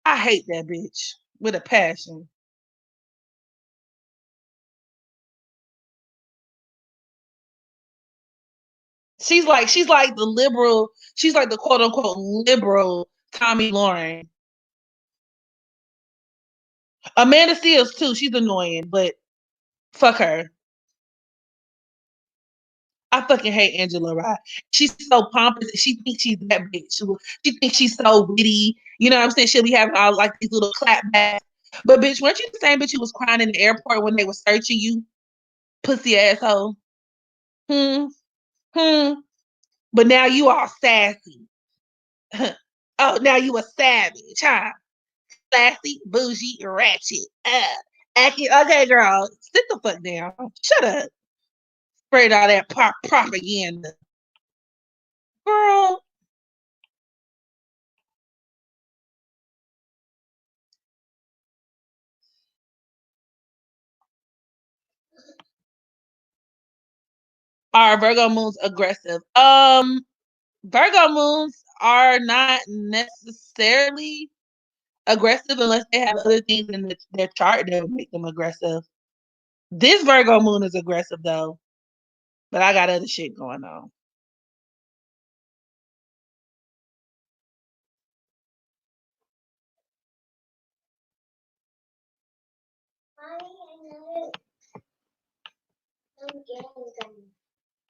[SPEAKER 1] I hate that bitch with a passion. She's like the liberal, she's like the quote unquote liberal Tommy Lauren. Amanda Seals too. She's annoying, but fuck her. I fucking hate Angela Rye. She's so pompous. She thinks she's that bitch. She thinks she's so witty. You know what I'm saying? She'll be having all like these little clapbacks. But bitch, weren't you the same bitch who was crying in the airport when they were searching you? Pussy asshole. Hmm. Hmm. But now you all sassy. Oh, now you a savage, huh? Sassy, bougie, ratchet. Okay, girl. Sit the fuck down. Shut up. Spread all that propaganda. Girl. Are Virgo moons aggressive? Virgo moons are not necessarily aggressive unless they have other things in their chart that would make them aggressive. This Virgo moon is aggressive though, but I got other shit going on.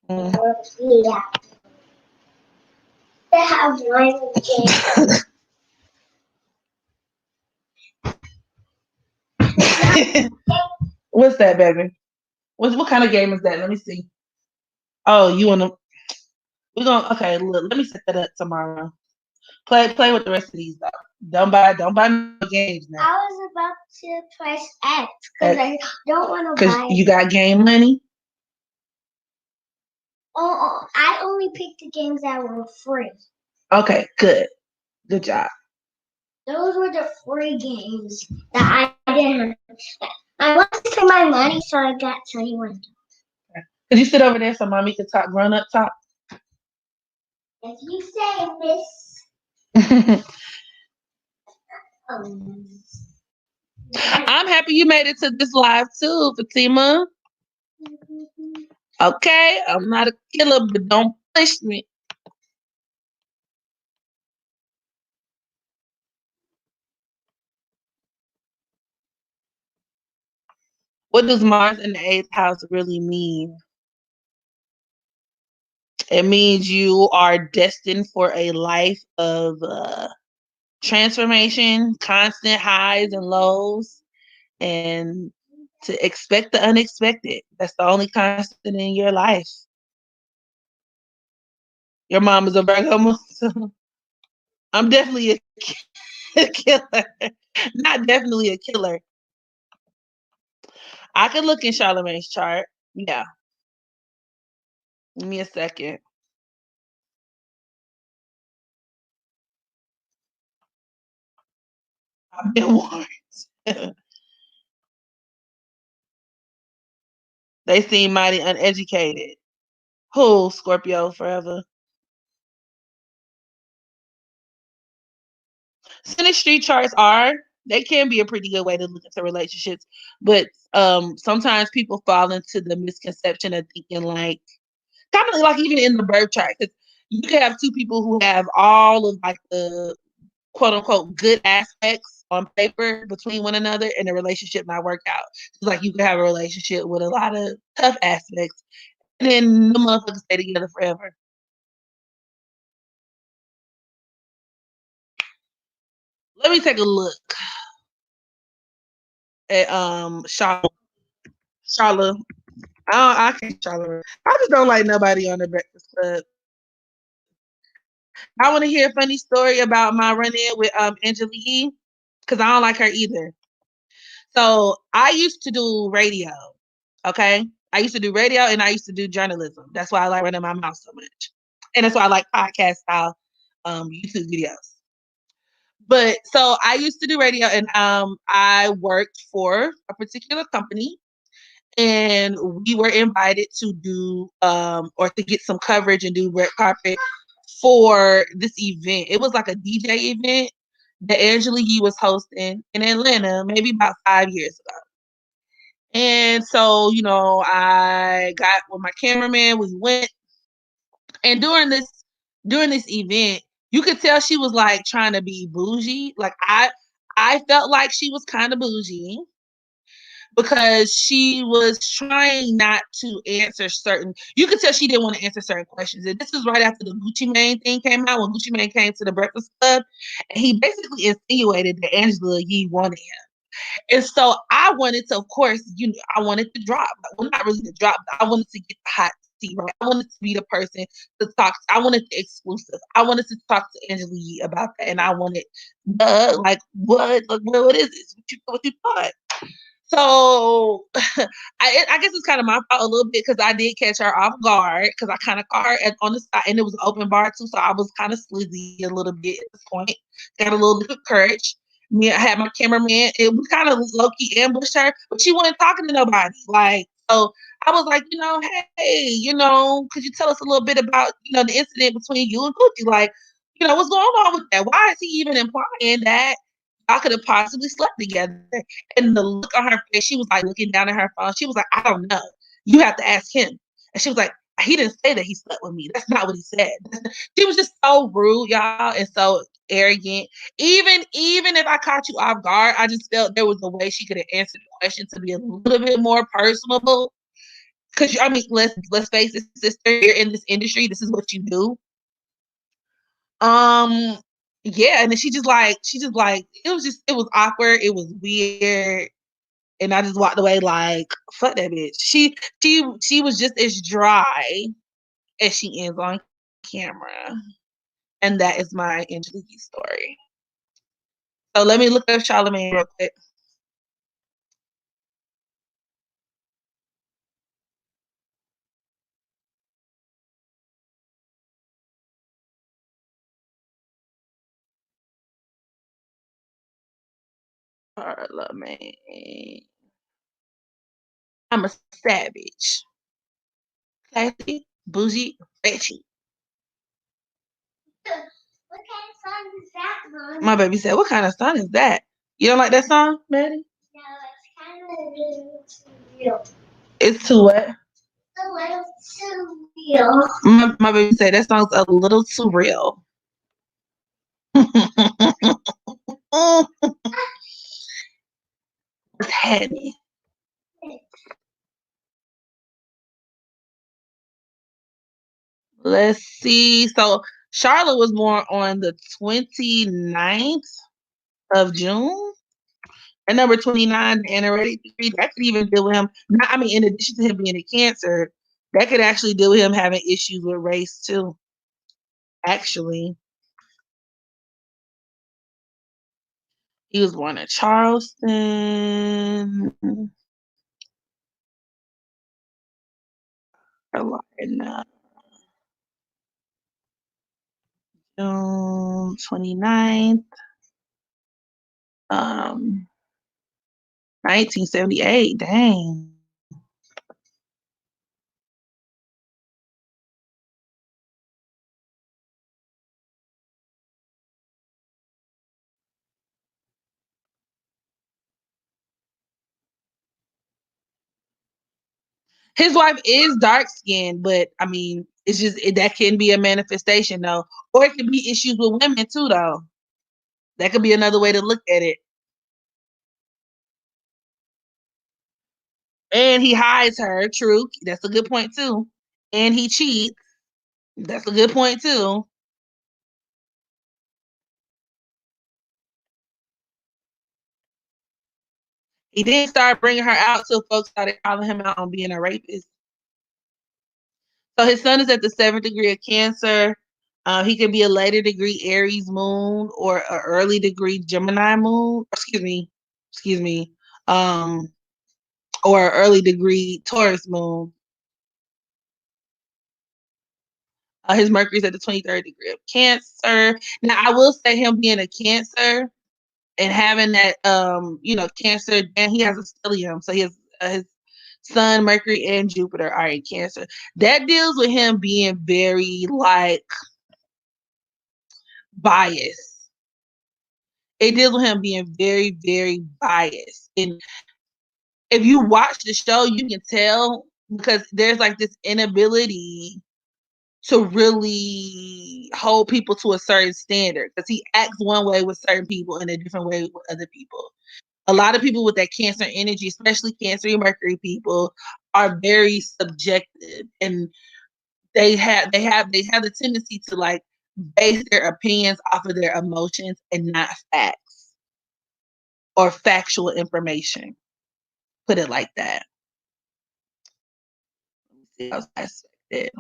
[SPEAKER 2] Yeah. They have one game.
[SPEAKER 1] What's that, baby? What kind of game is that? Let me see. Oh, you wanna? We're gonna okay. Look, let me set that up tomorrow. Play with the rest of these though. Don't buy no games now.
[SPEAKER 2] I was about to press X because I don't want to buy.
[SPEAKER 1] Because you got game money.
[SPEAKER 2] Oh, I only picked the games that were free.
[SPEAKER 1] Okay, good job.
[SPEAKER 2] Those were the free games that I didn't. I wanted to pay my money, so I got 21.
[SPEAKER 1] Could you sit over there so mommy can talk grown up talk?
[SPEAKER 2] As you say, miss.
[SPEAKER 1] I'm happy you made it to this live too, Fatima. Okay, I'm not a killer, but don't push me. What does Mars in the 8th house really mean? It means you are destined for a life of transformation, constant highs and lows, and to expect the unexpected. That's the only constant in your life. Your mom is a Virgo. I'm definitely a killer. Not definitely a killer. I could look in Charlemagne's chart. Yeah. Give me a second. I've been warned. They seem mighty uneducated. Who? Scorpio forever. Synastry charts they can be a pretty good way to look into relationships, but sometimes people fall into the misconception of thinking like kind of like even in the birth chart, because you can have two people who have all of like the quote unquote good aspects on paper between one another and the relationship not work out. It's like you can have a relationship with a lot of tough aspects And then the motherfuckers stay together forever. Let me take a look at Charlotte. I can't Charlotte. I just don't like nobody on the Breakfast Club. I want to hear a funny story about my run-in with Angela Yee, because I don't like her either. So I used to do radio. Okay. I used to do radio and I used to do journalism. That's why I like running my mouth so much. And that's why I like podcast style YouTube videos. But so I used to do radio and I worked for a particular company and we were invited to do or to get some coverage and do red carpet for this event. It was like a DJ event that Angela Yee was hosting in Atlanta maybe about 5 years ago. And so, I got with my cameraman, we went, and during this event, you could tell she was like trying to be bougie. Like I felt like she was kind of bougie because she was trying not to answer you could tell she didn't want to answer certain questions. And this was right after the Gucci Mane thing came out, when Gucci Mane came to the Breakfast Club, and he basically insinuated that Angela Yee wanted him. And so I wanted to, of course, I wanted to drop. Well, not really to drop, but I wanted to get the hot seat, right? I wanted to be the person to talk. I wanted the exclusive. I wanted to talk to Angela Yee about that. And I wanted like, what is this? What you thought? So I guess it's kind of my fault a little bit because I did catch her off guard because I kind of caught her on the side and it was an open bar too. So I was kind of slizzy a little bit at this point. Got a little bit of courage. Me, I had my cameraman. It was kind of low key ambushed her, but she wasn't talking to nobody. Like, so I was like, hey, could you tell us a little bit about, the incident between you and Gucci? Like, what's going on with that? Why is he even implying that I could have possibly slept together? And the look on her face, she was like looking down at her phone. She was like, I don't know. You have to ask him. And she was like, he didn't say that he slept with me. That's not what he said. She was just so rude, y'all, and so arrogant. Even if I caught you off guard, I just felt there was a way she could have answered the question to be a little bit more personable. Because let's face it, sister, you're in this industry. This is what you do. Yeah, and then it was awkward. It was weird. And I just walked away like, fuck that bitch. She was just as dry as she is on camera. And that is my Angelique story. So let me look up Charlamagne real quick. Charlamagne. I'm a savage. Classy, bougie, ratchet.
[SPEAKER 2] What kind of song is that, Mom?
[SPEAKER 1] My baby said, what kind of song is that? You don't like that song, Maddie?
[SPEAKER 2] No, it's kind of a little too real.
[SPEAKER 1] It's too what?
[SPEAKER 2] A little too real.
[SPEAKER 1] My baby said that song's a little too real. It's heavy. Let's see. So Charlotte was born on the 29th of June. And number 29, the anoretic theory, that could even deal with him. In addition to him being a cancer, that could actually deal with him having issues with race too. Actually, he was born in Charleston, Carolina, June 29th, 1978. Dang. His wife is dark skinned, but it's just that can be a manifestation though, or it can be issues with women too though. That could be another way to look at it. And he hides her. True, that's a good point too. and he cheats. That's a good point too. He didn't start bringing her out till folks started calling him out on being a rapist. So his sun is at the 7th degree of Cancer. He could be a later degree Aries moon or an early degree Gemini moon. Excuse me. Or an early degree Taurus moon. His Mercury is at the 23rd degree of Cancer. Now, I will say him being a Cancer and having that, Cancer, and he has a stellium. So he has his Sun, Mercury, and Jupiter are in Cancer. That deals with him being very, biased. It deals with him being very, very biased. And if you watch the show, you can tell because there's this inability to really hold people to a certain standard because he acts one way with certain people and a different way with other people. A lot of people with that Cancer energy, especially Cancer and Mercury people, are very subjective, and they have the tendency to base their opinions off of their emotions and not facts or factual information. Put it like that. Let me see how that's it.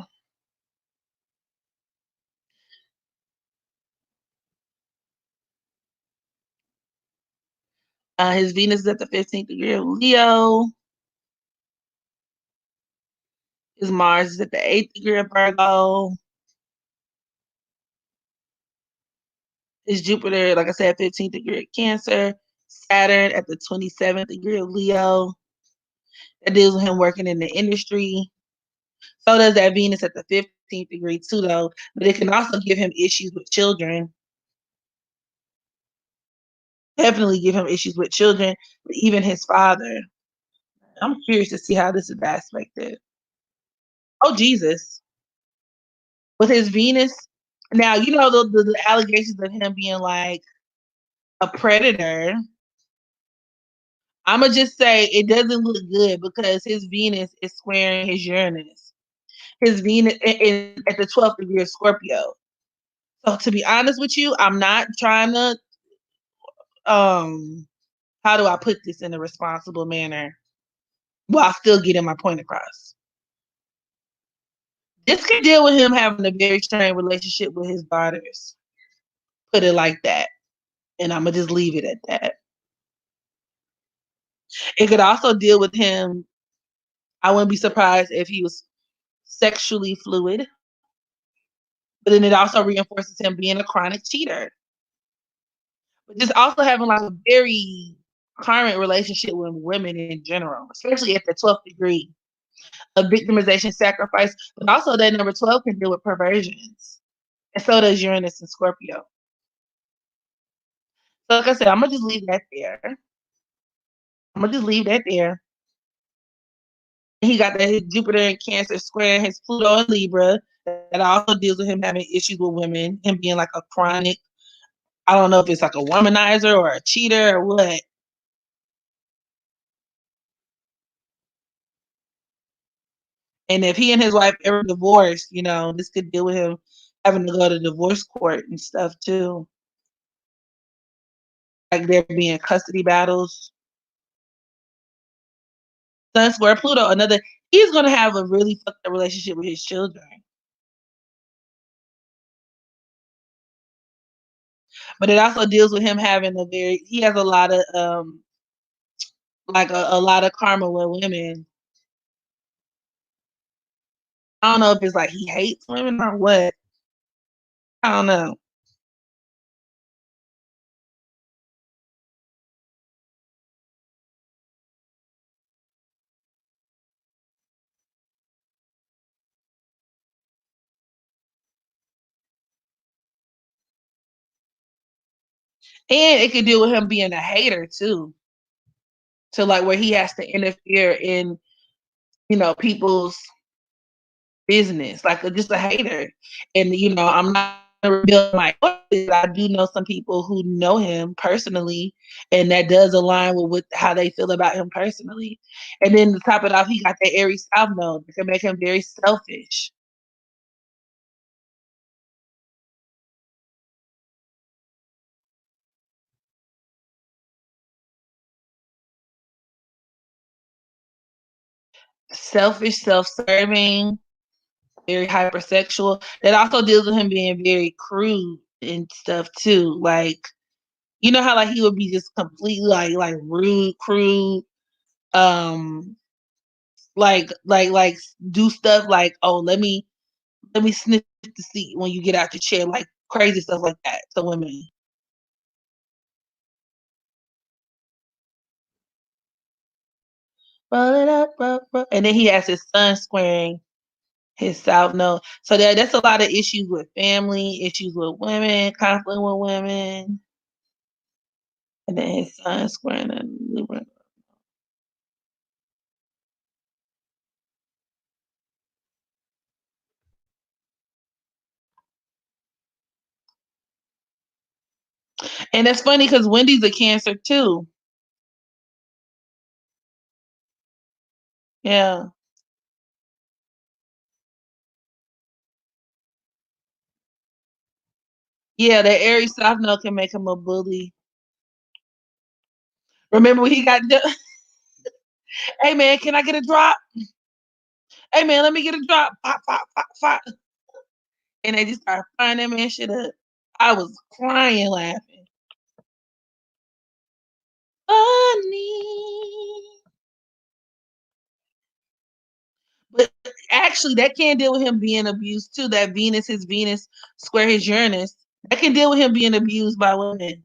[SPEAKER 1] His Venus is at the 15th degree of Leo. His Mars is at the 8th degree of Virgo. His Jupiter, like I said, 15th degree of Cancer. Saturn at the 27th degree of Leo. That deals with him working in the industry. So does that Venus at the 15th degree too, though. But it can also give him issues with children. Definitely give him issues with children, but even his father. I'm curious to see how this is aspected. Oh, Jesus. With his Venus. Now, the allegations of him being a predator. I'm going to just say it doesn't look good because his Venus is squaring his Uranus. His Venus is at the 12th degree of Scorpio. So to be honest with you, I'm not trying to, how do I put this in a responsible manner while still getting my point across? This could deal with him having a very strained relationship with his daughters. Put it like that. And I'm going to just leave it at that. It could also deal with him. I wouldn't be surprised if he was sexually fluid. But then it also reinforces him being a chronic cheater. But just also having a very current relationship with women in general, especially at the 12th degree of victimization, sacrifice. But also that number 12 can deal with perversions. And so does Uranus and Scorpio. So like I said, I'm going to just leave that there. He got that Jupiter in Cancer square, his Pluto in Libra. That also deals with him having issues with women, him being a chronic, I don't know if it's a womanizer or a cheater or what. And if he and his wife ever divorced, this could deal with him having to go to divorce court and stuff too. There being custody battles. Sun square Pluto, he's going to have a really fucked up relationship with his children. But it also deals with him having he has a lot of, a lot of karma with women. I don't know if it's he hates women or what. I don't know. And it could deal with him being a hater too. To where he has to interfere in, people's business, just a hater. And, I'm not reveal my voice. I do know some people who know him personally, and that does align with how they feel about him personally. And then to top it off, he got that Aries South Node that can make him very selfish. Selfish, self-serving, very hypersexual. That also deals with him being very crude and stuff too. Like, you know how like he would be just completely like rude, crude, um, like do stuff like, oh, let me sniff the seat when you get out the chair, like crazy stuff like that to women. Roll it up, roll. And then he has his son squaring his South Node. So that's a lot of issues with family, issues with women, conflict with women. And then his son squaring a Libra. And it's funny because Wendy's a Cancer too. Yeah. Yeah, that Aries South Node can make him a bully. Remember when he got hey man, can I get a drop? Hey man, let me get a drop. Pop, pop, pop, pop. And they just started firing that man shit up. I was crying laughing. Funny. But actually, that can deal with him being abused too. That Venus, his Venus square his Uranus. That can deal with him being abused by women.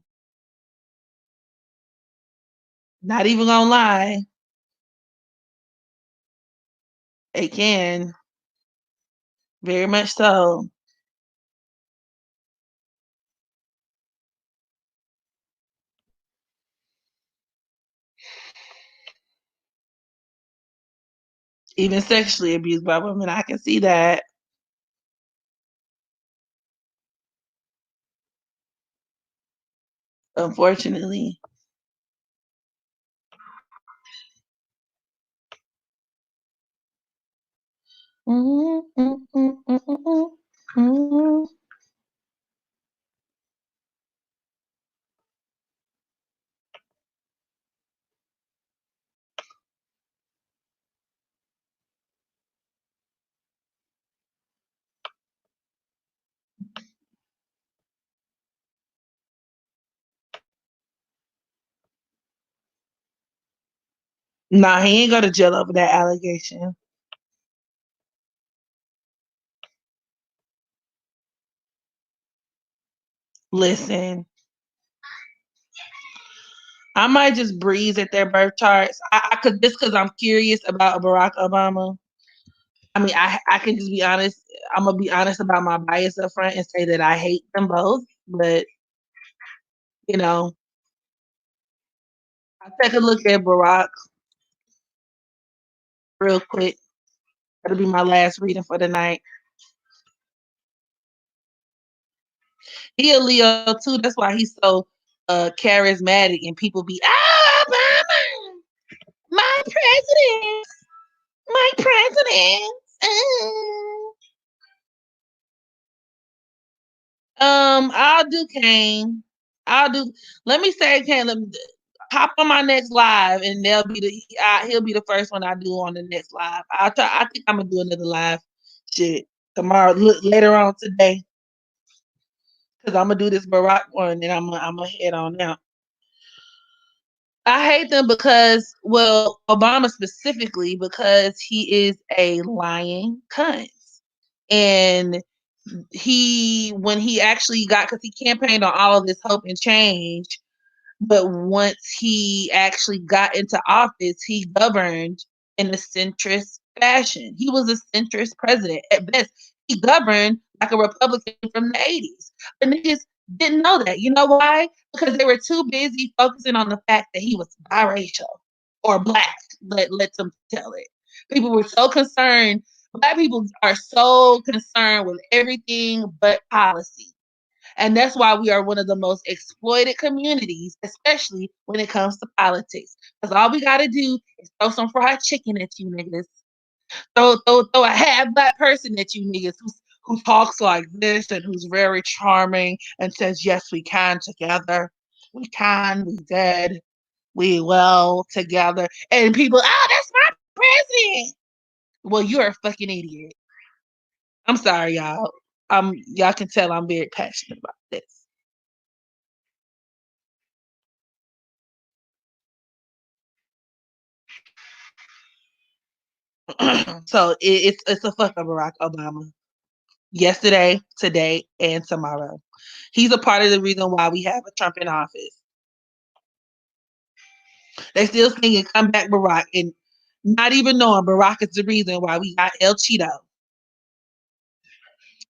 [SPEAKER 1] Not even gonna lie. It can. Very much so. Even sexually abused by women. I can see that. Unfortunately. Mm-hmm. Nah, he ain't go to jail over that allegation. Listen, I might just breeze at their birth charts. I could just because I'm curious about Barack Obama. I mean, I can just be honest. I'm gonna be honest about my bias up front and say that I hate them both. But you know, I'll take a look at Barack real quick. That'll be my last reading for the night. He a Leo too. That's why he's so charismatic and people be Obama, my president, my president. I'll do Kane. I'll do. Let me say Kane. Let me hop on my next live, and they'll be he'll be the first one I do on the next live. I'll try. I think I'm gonna do another live shit tomorrow, later on today, because I'm gonna do this Barack one, and I'm gonna head on out. I hate them because, well, Obama specifically because he is a lying cunt, and when he actually got, because he campaigned on all of this hope and change, but once he actually got into office, he governed in a centrist fashion. He was a centrist president at best. He governed like a Republican from the 80s. But niggas didn't know that. You know why? Because they were too busy focusing on the fact that he was biracial or black. Let them tell it. People were so concerned. Black people are so concerned with everything but policy. And that's why we are one of the most exploited communities, especially when it comes to politics. Because all we got to do is throw some fried chicken at you niggas. Throw a half black person at you niggas who talks like this and who's very charming and says, yes, we can together. We can, we did, we will together. And people, oh, that's my president. Well, you're a fucking idiot. I'm sorry, y'all. Y'all can tell I'm very passionate about this. So it's a fuck of Barack Obama. Yesterday, today, and tomorrow. He's a part of the reason why we have a Trump in office. They still singing "Come Back, Barack," and not even knowing Barack is the reason why we got El Cheeto.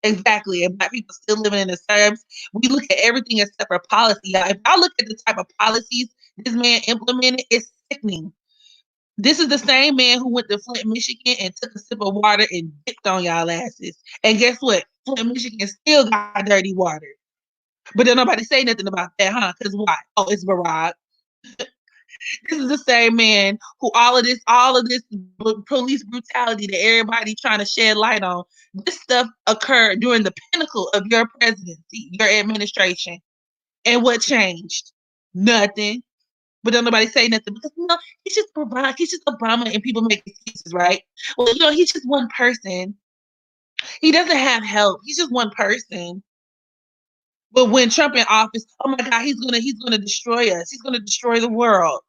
[SPEAKER 1] Exactly, and black people still living in the suburbs. We look at everything except for policy. If y'all look at the type of policies this man implemented, it's sickening. This is the same man who went to Flint, Michigan, and took a sip of water and dipped on y'all asses. And guess what? Flint, Michigan still got dirty water. But then nobody say nothing about that, huh? Because why? Oh, it's Barack. This is the same man who all of this police brutality that everybody trying to shed light on. This stuff occurred during the pinnacle of your presidency, your administration. And what changed? Nothing. But don't nobody say nothing because he's just Barack, he's just Obama, and people make excuses, right? Well, he's just one person. He doesn't have help. He's just one person. But when Trump in office, oh my God, he's gonna destroy us. He's gonna destroy the world.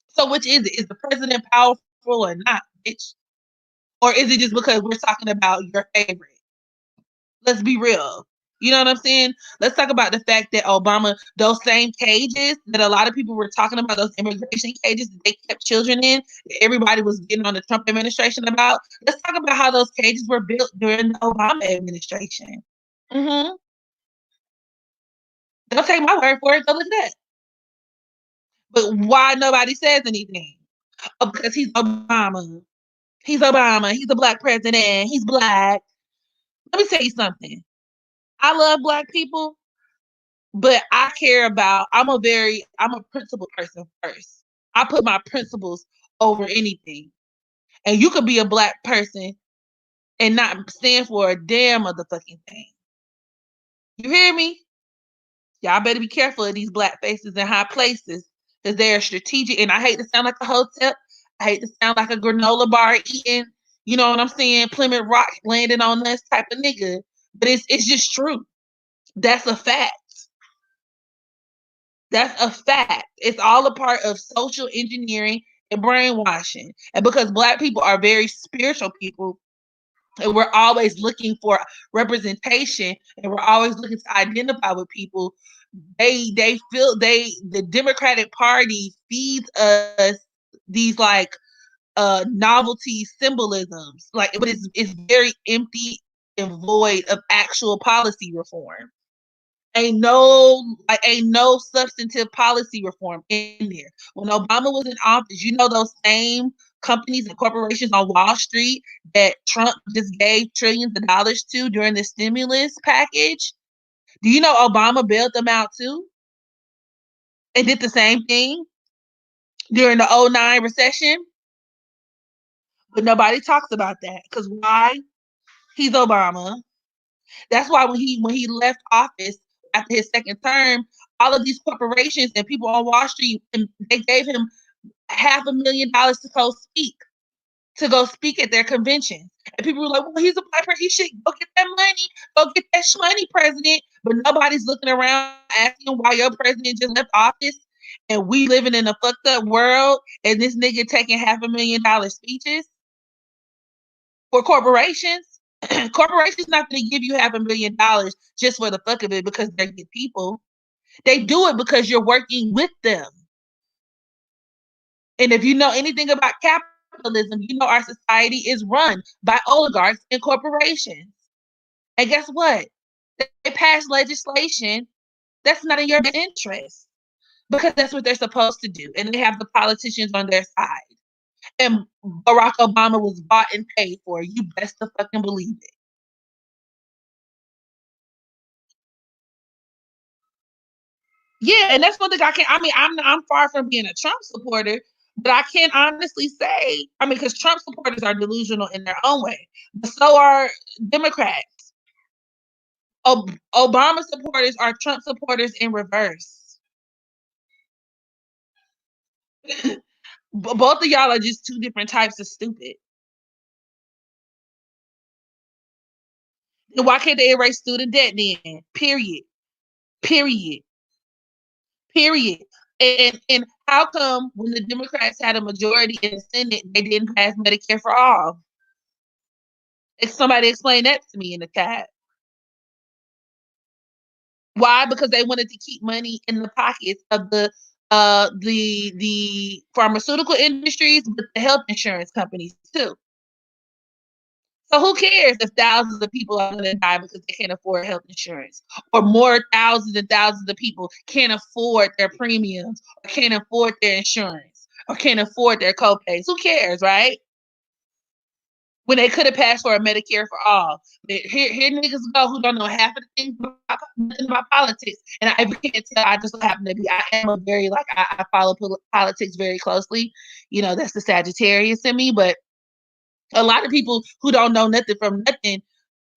[SPEAKER 1] So which is it? Is the president powerful or not, bitch? Or is it just because we're talking about your favorite? Let's be real. You know what I'm saying? Let's talk about the fact that Obama, those same cages that a lot of people were talking about, those immigration cages that they kept children in, that everybody was getting on the Trump administration about. Let's talk about how those cages were built during the Obama administration. Mm-hmm. Don't take my word for it. Go look at that. But why nobody says anything? Oh, because he's Obama. He's Obama. He's a black president. He's black. Let me tell you something. I love black people, but I'm a principled person first. I put my principles over anything. And you could be a black person and not stand for a damn motherfucking thing. You hear me? Y'all better be careful of these black faces in high places because they are strategic. And I hate to sound like a hotel. I hate to sound like a granola bar eating, you know what I'm saying, Plymouth Rock landing on us type of nigga. But it's just true. That's a fact. That's a fact. It's all a part of social engineering and brainwashing. And because black people are very spiritual people, and we're always looking for representation, and we're always looking to identify with people, they feel the Democratic Party feeds us these like novelty symbolisms, like, but it's very empty and void of actual policy reform. Ain't no substantive policy reform in there. When Obama was in office, those same companies and corporations on Wall Street that Trump just gave trillions of dollars to during the stimulus package. Do you know Obama bailed them out too? And did the same thing during the '09 recession? But nobody talks about that. Because why? He's Obama. That's why when he left office after his second term, all of these corporations and people on Wall Street, and they gave him $500,000 to go speak at their convention. And people were like, well, he's a black person. He should go get that money. Go get that money, president. But nobody's looking around asking why your president just left office and we living in a fucked up world and this nigga taking $500,000 speeches for corporations. Corporations not going to give you $500,000 just for the fuck of it because they're good people. They do it because you're working with them. And if you know anything about capitalism, you know our society is run by oligarchs and corporations. And guess what? They pass legislation that's not in your best interest because that's what they're supposed to do. And they have the politicians on their side. And Barack Obama was bought and paid for. You best to fucking believe it. Yeah, and that's one thing I can't. I mean, I'm far from being a Trump supporter, but I can honestly say, I mean, because Trump supporters are delusional in their own way, but so are Democrats. Obama supporters are Trump supporters in reverse. Both of y'all are just two different types of stupid. And why can't they erase student debt then? Period. Period. Period. And how come when the Democrats had a majority in the Senate, they didn't pass Medicare for all? If somebody explain that to me in the chat. Why? Because they wanted to keep money in the pockets of the pharmaceutical industries, but the health insurance companies too. So who cares if thousands of people are going to die because they can't afford health insurance, or more thousands and thousands of people can't afford their premiums, or can't afford their insurance, or can't afford their copays? Who cares, right? When they could have passed for a Medicare for all. Here niggas go who don't know half of the things about, nothing about politics. And I can't tell, I just happen to be, I am a very, like, I follow politics very closely. You know, that's the Sagittarius in me. But a lot of people who don't know nothing from nothing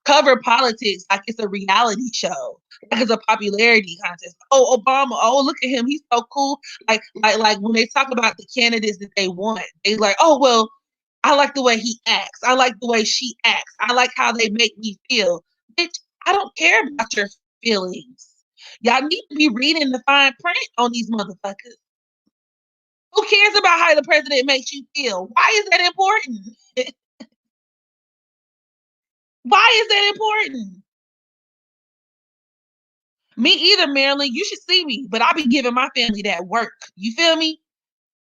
[SPEAKER 1] cover politics like it's a reality show, like it's a popularity contest. Oh, Obama! Oh, look at him, he's so cool. Like when they talk about the candidates that they want, they like, oh well, I like the way he acts. I like the way she acts. I like how they make me feel. Bitch, I don't care about your feelings. Y'all need to be reading the fine print on these motherfuckers. Who cares about how the president makes you feel? Why is that important? Why is that important? Me either, Marilyn. You should see me, but I be giving my family that work. You feel me?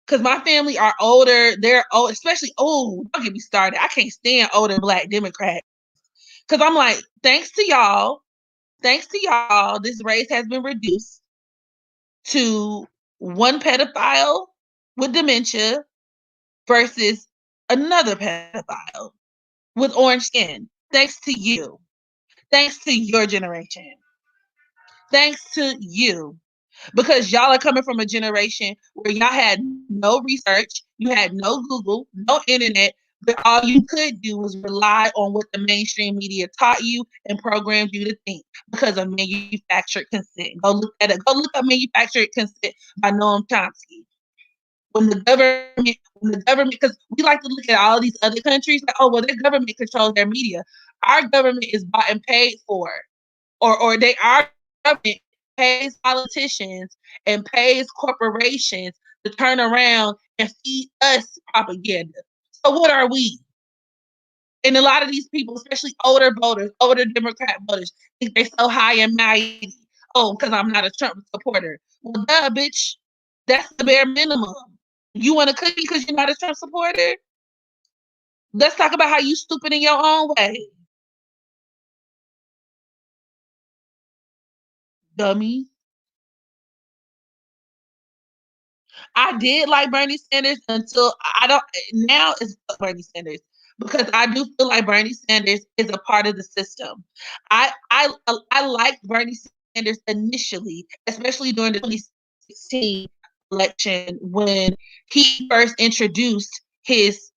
[SPEAKER 1] Because my family are older. They're old, especially old. Don't get me started. I can't stand older Black Democrats. Because I'm like, thanks to y'all, this race has been reduced to one pedophile with dementia versus another pedophile with orange skin. Thanks to you. Thanks to your generation. Thanks to you. Because y'all are coming from a generation where y'all had no research, you had no Google, no internet, but all you could do was rely on what the mainstream media taught you and programmed you to think because of manufactured consent. Go look at it. Go look up manufactured consent by Noam Chomsky. When the government, because we like to look at all these other countries, like, oh well, their government controls their media. Our government is bought and paid for, or our government pays politicians and pays corporations to turn around and feed us propaganda. So what are we? And a lot of these people, especially older voters, older Democrat voters, think they're so high and mighty. Oh, because I'm not a Trump supporter. Well, duh, bitch. That's the bare minimum. You want a cookie because you're not a Trump supporter? Let's talk about how you stupid in your own way, dummy. I did like Bernie Sanders until I don't. Now it's Bernie Sanders because I do feel like Bernie Sanders is a part of the system. I liked Bernie Sanders initially, especially during the 2016 election when he first introduced his,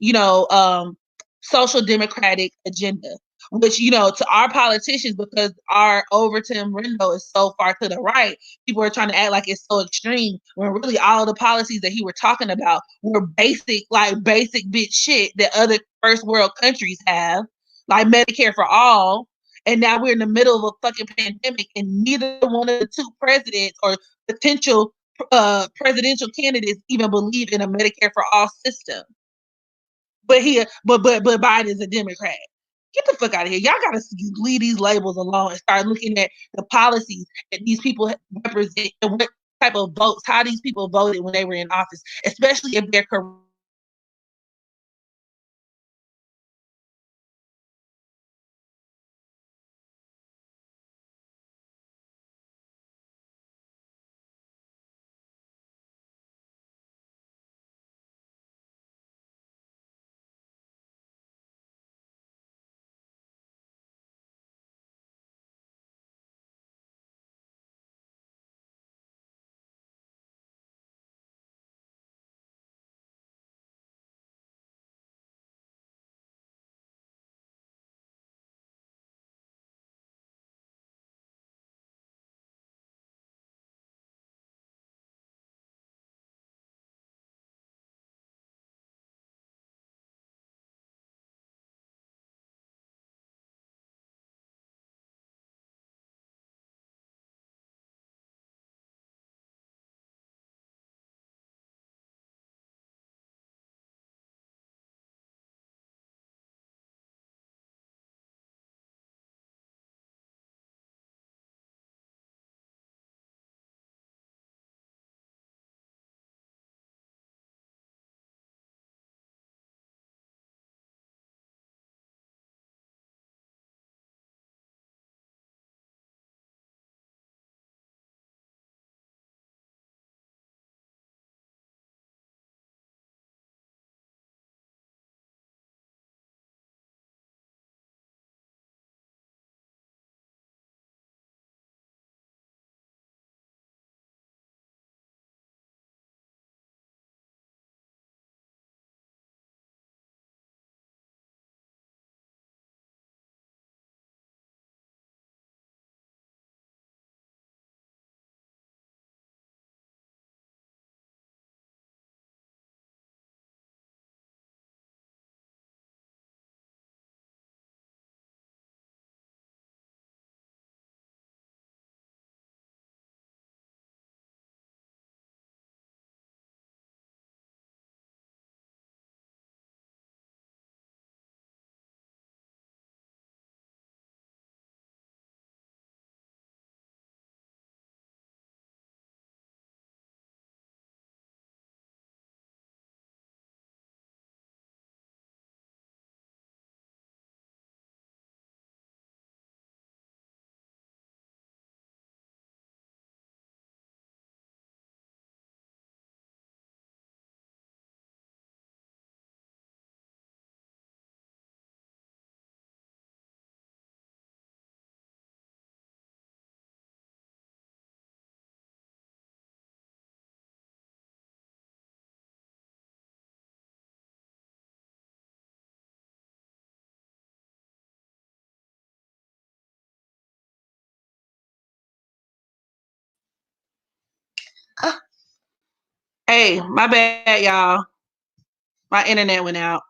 [SPEAKER 1] social democratic agenda, which, to our politicians, because our Overton window is so far to the right, people are trying to act like it's so extreme when really all the policies that he were talking about were basic, like basic bitch shit that other first world countries have, like Medicare for all. And now we're in the middle of a fucking pandemic, and neither one of the two presidents or potential presidential candidates even believe in a Medicare for all system. But Biden is a Democrat. Get the fuck out of here. Y'all gotta leave these labels alone and start looking at the policies that these people represent and what type of votes, how these people voted when they were in office, especially if they're corrupt. Hey, my bad, y'all. My internet went out.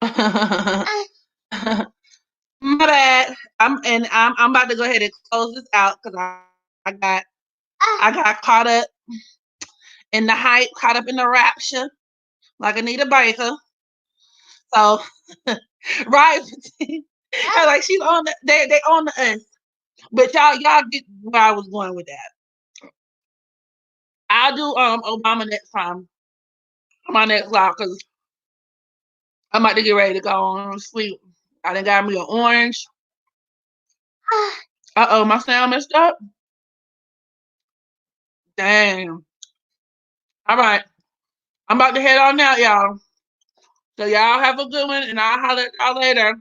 [SPEAKER 1] My bad. I'm about to go ahead and close this out because I got caught up in the hype, caught up in the rapture, like Anita Baker. So right, like she's on they on the us. But y'all get where I was going with that. I'll do Obama next time. My next live because I'm about to get ready to go on sleep. I done got me an orange. Uh-oh, my sound messed up. Damn. All right. I'm about to head on out, y'all. So y'all have a good one and I'll holler at y'all later.